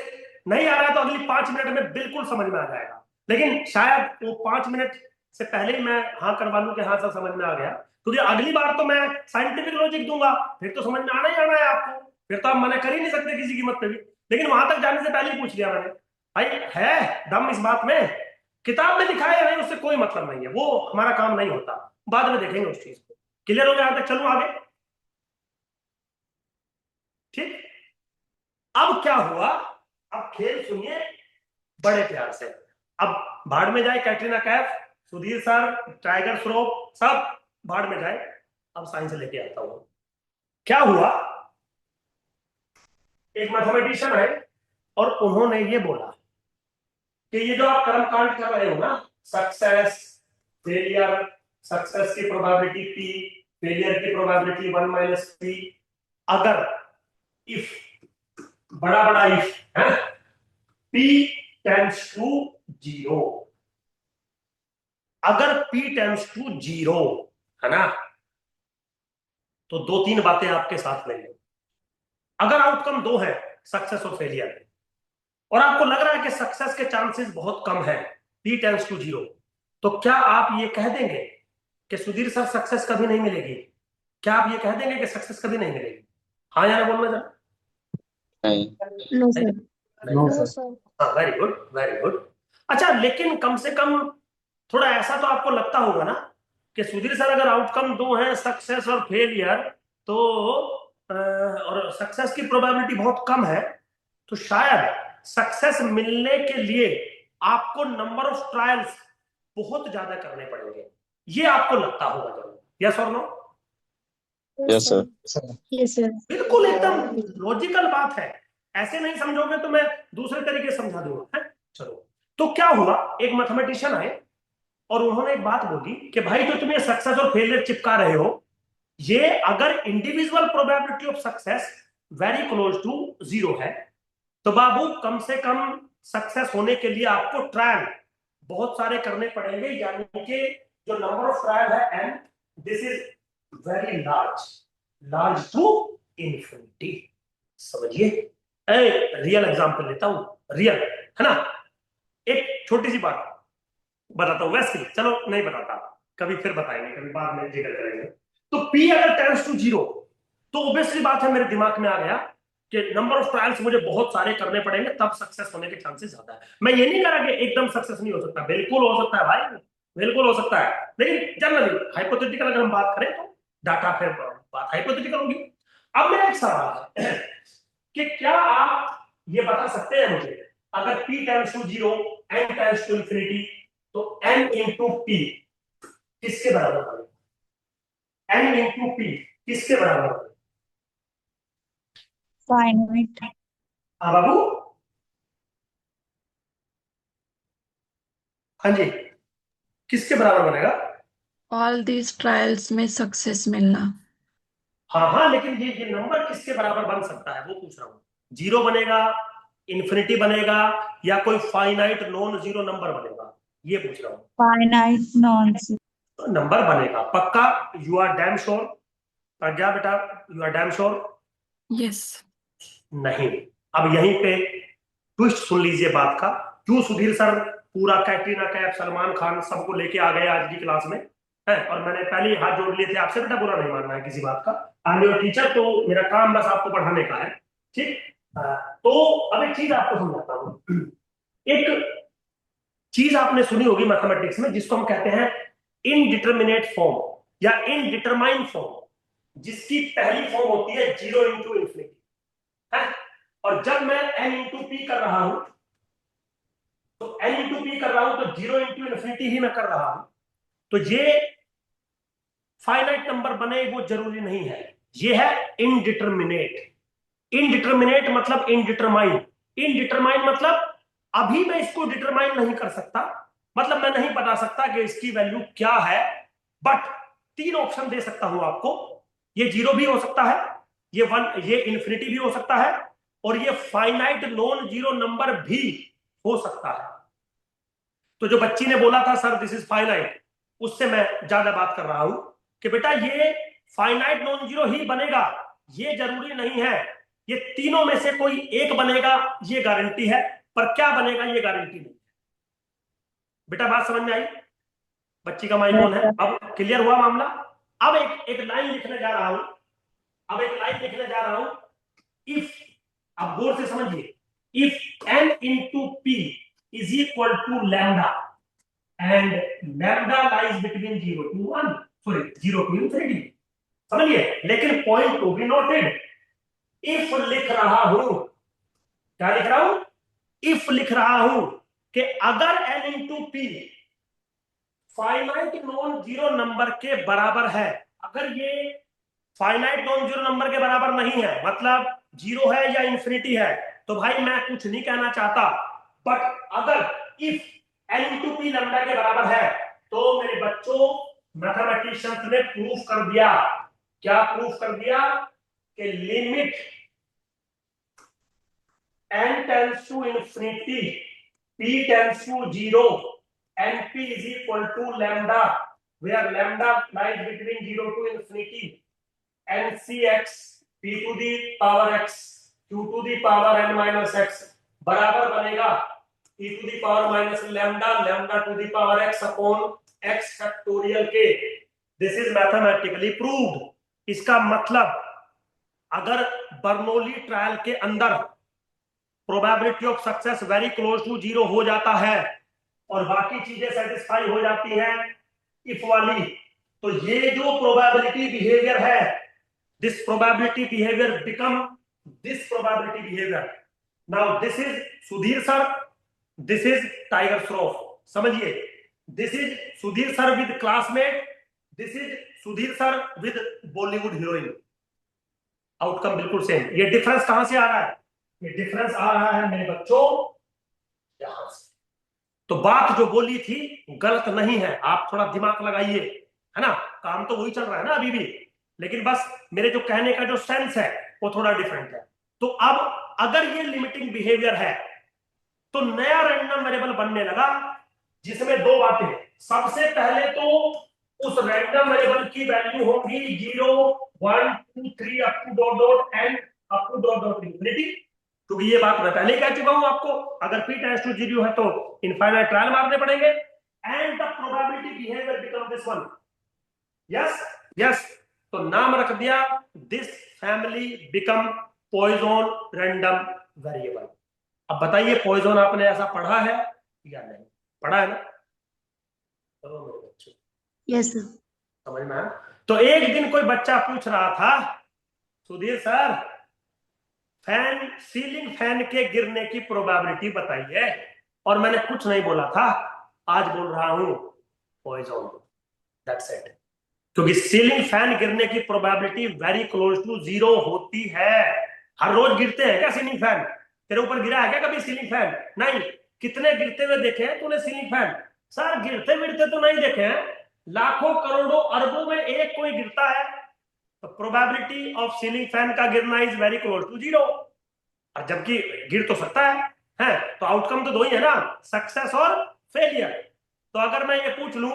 नहीं आ रहा है तो अगली 5 मिनट में बिल्कुल समझ में आ जाएगा। लेकिन शायद वो 5 मिनट से पहले ही मैं हाँ करवा लूं कि हाँ सर समझ में आ गया, क्योंकि अगली बार तो मैं साइंटिफिक लॉजिक दूंगा, फिर तो समझ में आना ही आना है आपको, फिर तो आप मना कर ही नहीं सकते किसी कीमत पे भी। लेकिन वहां तक जाने से पहले ही पूछ लिया मैंने, भाई है दम इस बात में, किताब में लिखा है या नहीं उससे कोई मतलब नहीं है, वो हमारा काम नहीं होता, बाद में देखेंगे उस चीज को। क्लियर हो गया? यहां तक चलूं आगे? ठीक। अब क्या हुआ, अब खेल सुनिए बड़े प्यार से। अब भाड़ में जाए कैटरीना कैफ, सुधीर सर, टाइगर श्रॉफ, सब भाड़ में जाए। अब साइंस लेके आता हूं। क्या हुआ, एक मैथमेटिशियन है और उन्होंने ये बोला कि ये जो आप कर्मकांड कर रहे हो ना, सक्सेस फेलियर, सक्सेस की प्रोबेबिलिटी पी, फेलियर की प्रोबेबिलिटी 1 माइनस पी, अगर इफ, बड़ा बड़ा इफ है, p टेंड्स टू 0, अगर p टेंड्स टू 0 है ना, तो 2-3 बातें आपके साथ में ले। अगर आउटकम 2 है, सक्सेस और फेलियर, और आपको लग रहा है कि सक्सेस के चांसेस बहुत कम है, p टेंड्स टू 0, तो क्या आप ये कह देंगे कि सुधीर सर सक्सेस कभी नहीं मिलेगी? क्या आप ये कह देंगे कि सक्सेस कभी नहीं मिलेगी? हाँ या ना बोलना जरा। No, sir. No No, sir. sir. हाँ, वेरी गुड वेरी गुड। अच्छा, लेकिन कम से कम थोड़ा ऐसा तो आपको लगता होगा ना कि सुधीर सर अगर आउटकम 2 है, सक्सेस और फेलियर, तो और सक्सेस की प्रोबेबिलिटी बहुत कम है, तो शायद सक्सेस मिलने के लिए आपको नंबर ऑफ ट्रायल्स बहुत ज्यादा करने पड़ेंगे, ये आपको लगता होगा जरूर। यस और no? Yes sir. Sir Yes, sir. बिल्कुल एकदम लॉजिकल बात है, ऐसे नहीं समझोगे तो मैं दूसरे तरीके से समझा दूंगा है? चलो, तो क्या हुआ, एक मैथमेटिशियन आए और उन्होंने एक बात बोली कि भाई जो तुम ये सक्सेस और फेलियर चिपका रहे हो, ये अगर individual probability of success very close to 0 है, तो बाबू कम से कम सक्सेस होने के लिए आपको ट्रायल बहुत सारे करने पड़ेंगे, यानी कि जो नंबर ऑफ ट्रायल है n, this is very large, large to infinity. समझिए, रियल एग्जांपल लेता हूं, रियल है ना। एक छोटी सी बात बताता हूं, वैसे चलो नहीं बताता, कभी फिर बताएंगे, कभी बाद में जिक्र करेंगे। तो p अगर टेंड्स टू 0, तो ऑब्वियसली बात है, मेरे दिमाग में आ गया कि नंबर ऑफ ट्रायल्स मुझे बहुत सारे करने पड़ेंगे, तब सक्सेस होने के चांसेस ज्यादा है। मैं ये नहीं कह रहा कि एकदम सक्सेस नहीं हो सकता, बिल्कुल हो सकता है भाई, बिल्कुल हो सकता है, लेकिन जनरली हाइपोथेटिकल अगर हम बात करें तो डाटा, फिर बात हाइपोथेटिकल होगी। अब मेरा एक सवाल है कि क्या आप ये बता सकते हैं मुझे, अगर p tends to 0, n tends to infinity, तो n इंटू p किसके बराबर होगा? n इंटू p किसके बराबर होगा? Finite. हाँ बाबू, हाँ जी, किसके बराबर बनेगा? ऑल दीज ट्रायल्स में सक्सेस मिलना। हाँ हाँ, लेकिन ये नंबर किसके बराबर बन सकता है वो पूछ रहा हूँ। 0 बनेगा, इन्फिनिटी बनेगा, या कोई फाइनाइट नॉन जीरो नंबर बनेगा, ये पूछ रहा हूँ। Finite non-zero. तो नंबर बनेगा पक्का? You are damn sure? Pragya बेटा, you are damn sure? Yes. नहीं। अब यहीं पे ट्विस्ट सुन लीजिए बात का, क्यों सुधीर सर पूरा कैटरीना कैफ, सलमान खान सबको लेके आ गए आज की क्लास में है, और मैंने पहले ही हाथ जोड़ लिए थे आपसे, बेटा बुरा नहीं मानना है किसी बात का, आई एम योर टीचर, तो मेरा काम बस आपको पढ़ाने का है, ठीक। तो अब एक चीज आपको समझाता हूं। एक चीज आपने सुनी होगी मैथमेटिक्स में जिसको हम कहते हैं इनडिटरमिनेट फॉर्म या इनडिटरमाइन फॉर्म, जिसकी पहली फॉर्म होती है 0 इंटू इंफिनिटी है, और जब मैं n इंटू पी कर रहा हूं, तो n इंटू पी कर रहा हूं तो 0 इंटू इंफिनिटी ही मैं कर रहा हूं, तो ये फाइनाइट नंबर बने वो जरूरी नहीं है, ये है इनडिटरमिनेट। इनडिटरमिनेट मतलब इनडिटरमाइन, इनडिटरमाइन मतलब अभी मैं इसको डिटरमाइन नहीं कर सकता, मतलब मैं नहीं बता सकता कि इसकी वैल्यू क्या है, बट 3 ऑप्शन दे सकता हूं आपको, ये 0 भी हो सकता है, ये 1, ये इंफिनिटी भी हो सकता है, और ये फाइनाइट नॉन जीरो नंबर भी हो सकता है। तो जो बच्ची ने बोला था सर दिस इज फाइनाइट, उससे मैं ज्यादा बात कर रहा हूं कि बेटा ये फाइनाइट नॉन जीरो ही बनेगा, ये जरूरी नहीं है। ये तीनों में से कोई एक बनेगा ये गारंटी है, पर क्या बनेगा ये गारंटी नहीं। बेटा बात समझ में आई? बच्ची का माइक ऑन है, अब क्लियर हुआ मामला। अब एक लाइन लिखने जा रहा हूं, इफ, अब गौर से समझिए, if n into p is equal to lambda and lambda lies between 0 to 1, sorry 0 to infinity, समझिए। लेकिन point to be noted, if लिख रहा हूं, क्या लिख रहा हूं? इफ लिख रहा हूं कि अगर n into p finite non zero number के बराबर है, अगर ये फाइनाइट नॉन जीरो नंबर के बराबर नहीं है, मतलब जीरो है या इंफिनिटी है, तो भाई मैं कुछ नहीं कहना चाहता। बट अगर if n into p lambda के बराबर है, तो मेरे बच्चों मैथमेटिशियंस ने प्रूफ कर दिया। क्या प्रूफ कर दिया? कि limit n tends to infinity, p tends to zero, np is equal to lambda, where lambda lies between 0 to infinity, ncx p to the power x q to the power n minus x बराबर बनेगा e to the power minus lambda to the power x upon x factorial k। This is mathematically proved। इसका मतलब अगर Bernoulli trial के अंदर probability of success very close to zero हो जाता है और बाकी चीजें सेटिस्फाई हो जाती हैं इफ वाली, तो ये जो प्रोबेबिलिटी बिहेवियर है, this probability behaviour become this probability behaviour. Now this is Sudhir sir, this is Tiger Shroff, समझिए। This is Sudhir sir with classmate, this is Sudhir sir with Bollywood heroine. Outcome बिल्कुल सेम। ये डिफरेंस कहां से आ रहा है? ये डिफरेंस आ रहा है मेरे बच्चों यहां से। तो बात जो बोली थी गलत नहीं है, आप थोड़ा दिमाग लगाइए, है ना। काम तो वही चल रहा है ना अभी भी, लेकिन बस मेरे जो कहने का जो सेंस है वो थोड़ा डिफरेंट है। तो अब अगर ये लिमिटिंग बिहेवियर है, तो नया रैंडम वेरिएबल बनने लगा जिसमें दो बातें। सबसे पहले तो उस रैंडम वेरिएबल की वैल्यू होगी 0 1 2 3 up to dot dot and up to dot dot infinity, क्योंकि ये बात मैं पहले ही कह चुका हूं आपको। अगर p टेंड्स टू 0 है तो इनफाइनाइट ट्रायल मारने पड़ेंगे, and the probability behaviour become this one. Yes, तो नाम रख दिया this family become Poisson random variable. अब बताइए पॉइजन आपने ऐसा पढ़ा है या नहीं? पढ़ा है ना? चलो मेरे बच्चों, यस सर। समझ में आया? तो एक दिन कोई बच्चा पूछ रहा था, Sudhir sir fan, ceiling fan के गिरने की प्रोबेबिलिटी बताइए। और मैंने कुछ नहीं बोला था, आज बोल रहा हूं पॉइजन, दैट्स इट। क्योंकि सीलिंग फैन गिरने की probability very close to zero होती है। हर रोज गिरते हैं क्या सीलिंग फैन? तेरे ऊपर गिरा है क्या कभी सीलिंग फैन? नहीं। कितने गिरते हुए देखे हैं तूने सीलिंग फैन? सर गिरते गिरते तो नहीं देखे हैं, लाखों करोड़ों अरबों में एक कोई गिरता है। तो प्रोबेबिलिटी ऑफ सीलिंग फैन का गिरना is very close to zero. और जबकि गिर तो सकता है, तो आउटकम तो दो ही है ना, सक्सेस और फेलियर। तो अगर मैं ये पूछ लूं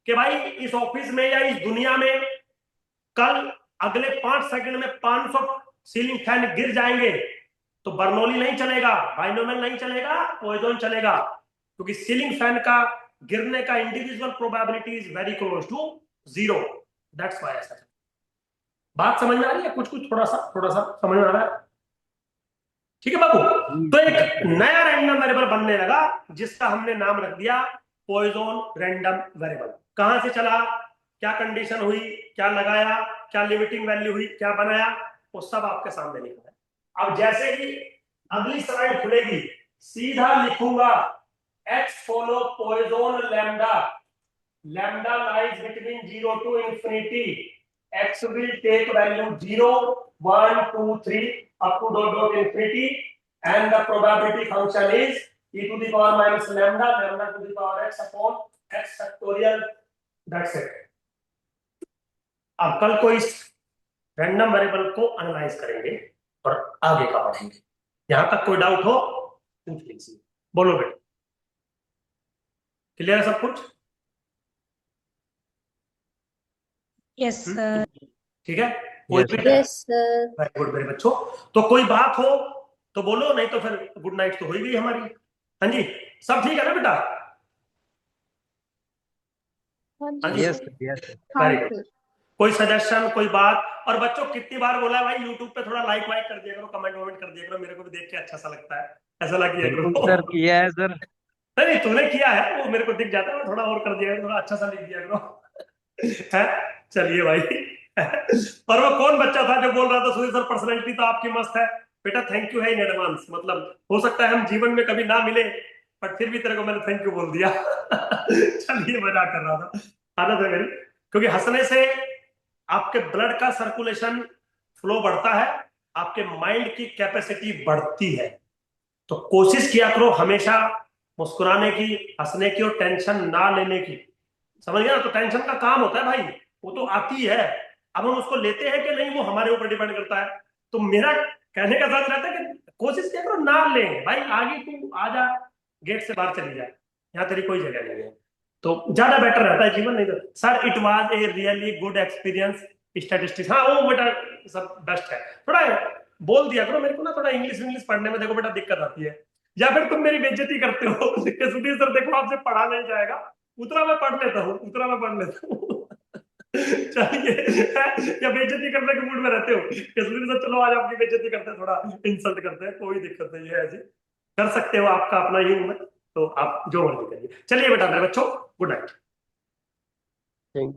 कि भाई इस ऑफिस में या इस दुनिया में कल अगले 5 सेकंड में 500 सीलिंग फैन गिर जाएंगे, तो बर्नौली नहीं चलेगा, बाइनोमियल नहीं चलेगा, पॉइजन चलेगा। क्योंकि सीलिंग फैन का गिरने का individual probability is very close to zero, that's why ऐसा। बात समझ में आ रही है? कुछ थोड़ा सा समझ में आ रहा है? ठीक है बाबू। तो एक नया रैंडम वेरिएबल बनने लगा जिसका हमने नाम रख दिया पॉइजन रैंडम वेरिएबल। कहां से चला, क्या कंडीशन हुई, क्या लगाया, क्या लिमिटिंग वैल्यू हुई, क्या बनाया, वो सब आपके सामने लिखा है। अब जैसे ही अगली स्लाइड खुलेगी सीधा लिखूंगा x follow Poisson lambda lies between 0 to infinity, x will take value 0 1 2 3 up to dot dot infinity, and the probability function is e to the power minus lambda to the power x upon x factorial, that's it। अब कल को इस random variable को analyse करेंगे और आगे का पढ़ेंगे। यहां तक कोई डाउट हो पूछ लीजिए, बोलो बेटा। क्लियर है सब कुछ? Yes sir. ठीक है, कोई Yes, भी यस सर। वेरी गुड मेरे बच्चों। तो कोई बात हो तो बोलो, नहीं तो फिर गुड नाइट तो हो ही गई हमारी। हाँ जी, सब ठीक है ना बेटा? हाँ हाँ जी जी, yes, sir. sir, yes, sir. हाँ वेरी गुड। सर। कोई सजेशन, कोई बात? और बच्चों कितनी बार बोला है भाई, यूट्यूब पे थोड़ा लाइक वाइक कर दिया करो, कमेंट वमेंट कर दिया करो, मेरे को भी देख के अच्छा सा लगता है, ऐसा लग दिया बिल्कुल करो। सर, किया है सर। नहीं नहीं, तूने किया है वो मेरे को दिख जाता है, थोड़ा और कर दिया करो, थोड़ा अच्छा सा लिख दिया करो। है, चलिए भाई। और वो कौन बच्चा था जो बोल रहा था सुधीर सर पर्सनैलिटी तो आपकी मस्त है? बेटा थैंक यू है इन एडवांस, मतलब हो सकता है हम जीवन में कभी ना मिले, बट फिर भी तेरे को मैंने थैंक यू बोल दिया। चलिए, मजाक कर रहा था, आदत है मेरी, क्योंकि हंसने से आपके ब्लड का सर्कुलेशन फ्लो बढ़ता है, आपके माइंड की कैपेसिटी बढ़ती है। तो कोशिश किया करो हमेशा मुस्कुराने की, हंसने की और टेंशन ना लेने की। समझ गया ना? तो टेंशन का काम होता है भाई, वो तो आती है, अब हम उसको लेते हैं कि नहीं वो हमारे ऊपर डिपेंड करता है। तो मेरा कहने का साथ रहता है कि कोशिश किया करो ना लें भाई, आगे तू आ जा, गेट से बाहर चली जा, यहाँ तेरी कोई जगह नहीं है, तो ज्यादा बेटर रहता है जीवन। नहीं तो sir it was a really good experience statistics, हाँ वो बेटा सब बेस्ट है। थोड़ा बोल दिया करो मेरे को ना, थोड़ा इंग्लिश इंग्लिश पढ़ने में देखो बेटा दिक्कत आती है, या फिर तुम मेरी बेइज्जती करते हो कि सुधीर सर देखो आपसे पढ़ा नहीं जाएगा, उतना मैं पढ़ लेता हूँ, उतना मैं पढ़ लेता हूँ। चलिए, या बेइज्जती करने के मूड में रहते हो कि सुधीर सर चलो आज आपकी बेइज्जती करते हैं, थोड़ा इंसल्ट करते हैं, कोई दिक्कत नहीं है, ऐसी कर सकते हो, आपका अपना ही हूं मैं, तो आप जो मर्जी करिए। चलिए बेटा मेरे बच्चों, गुड नाइट। थैंक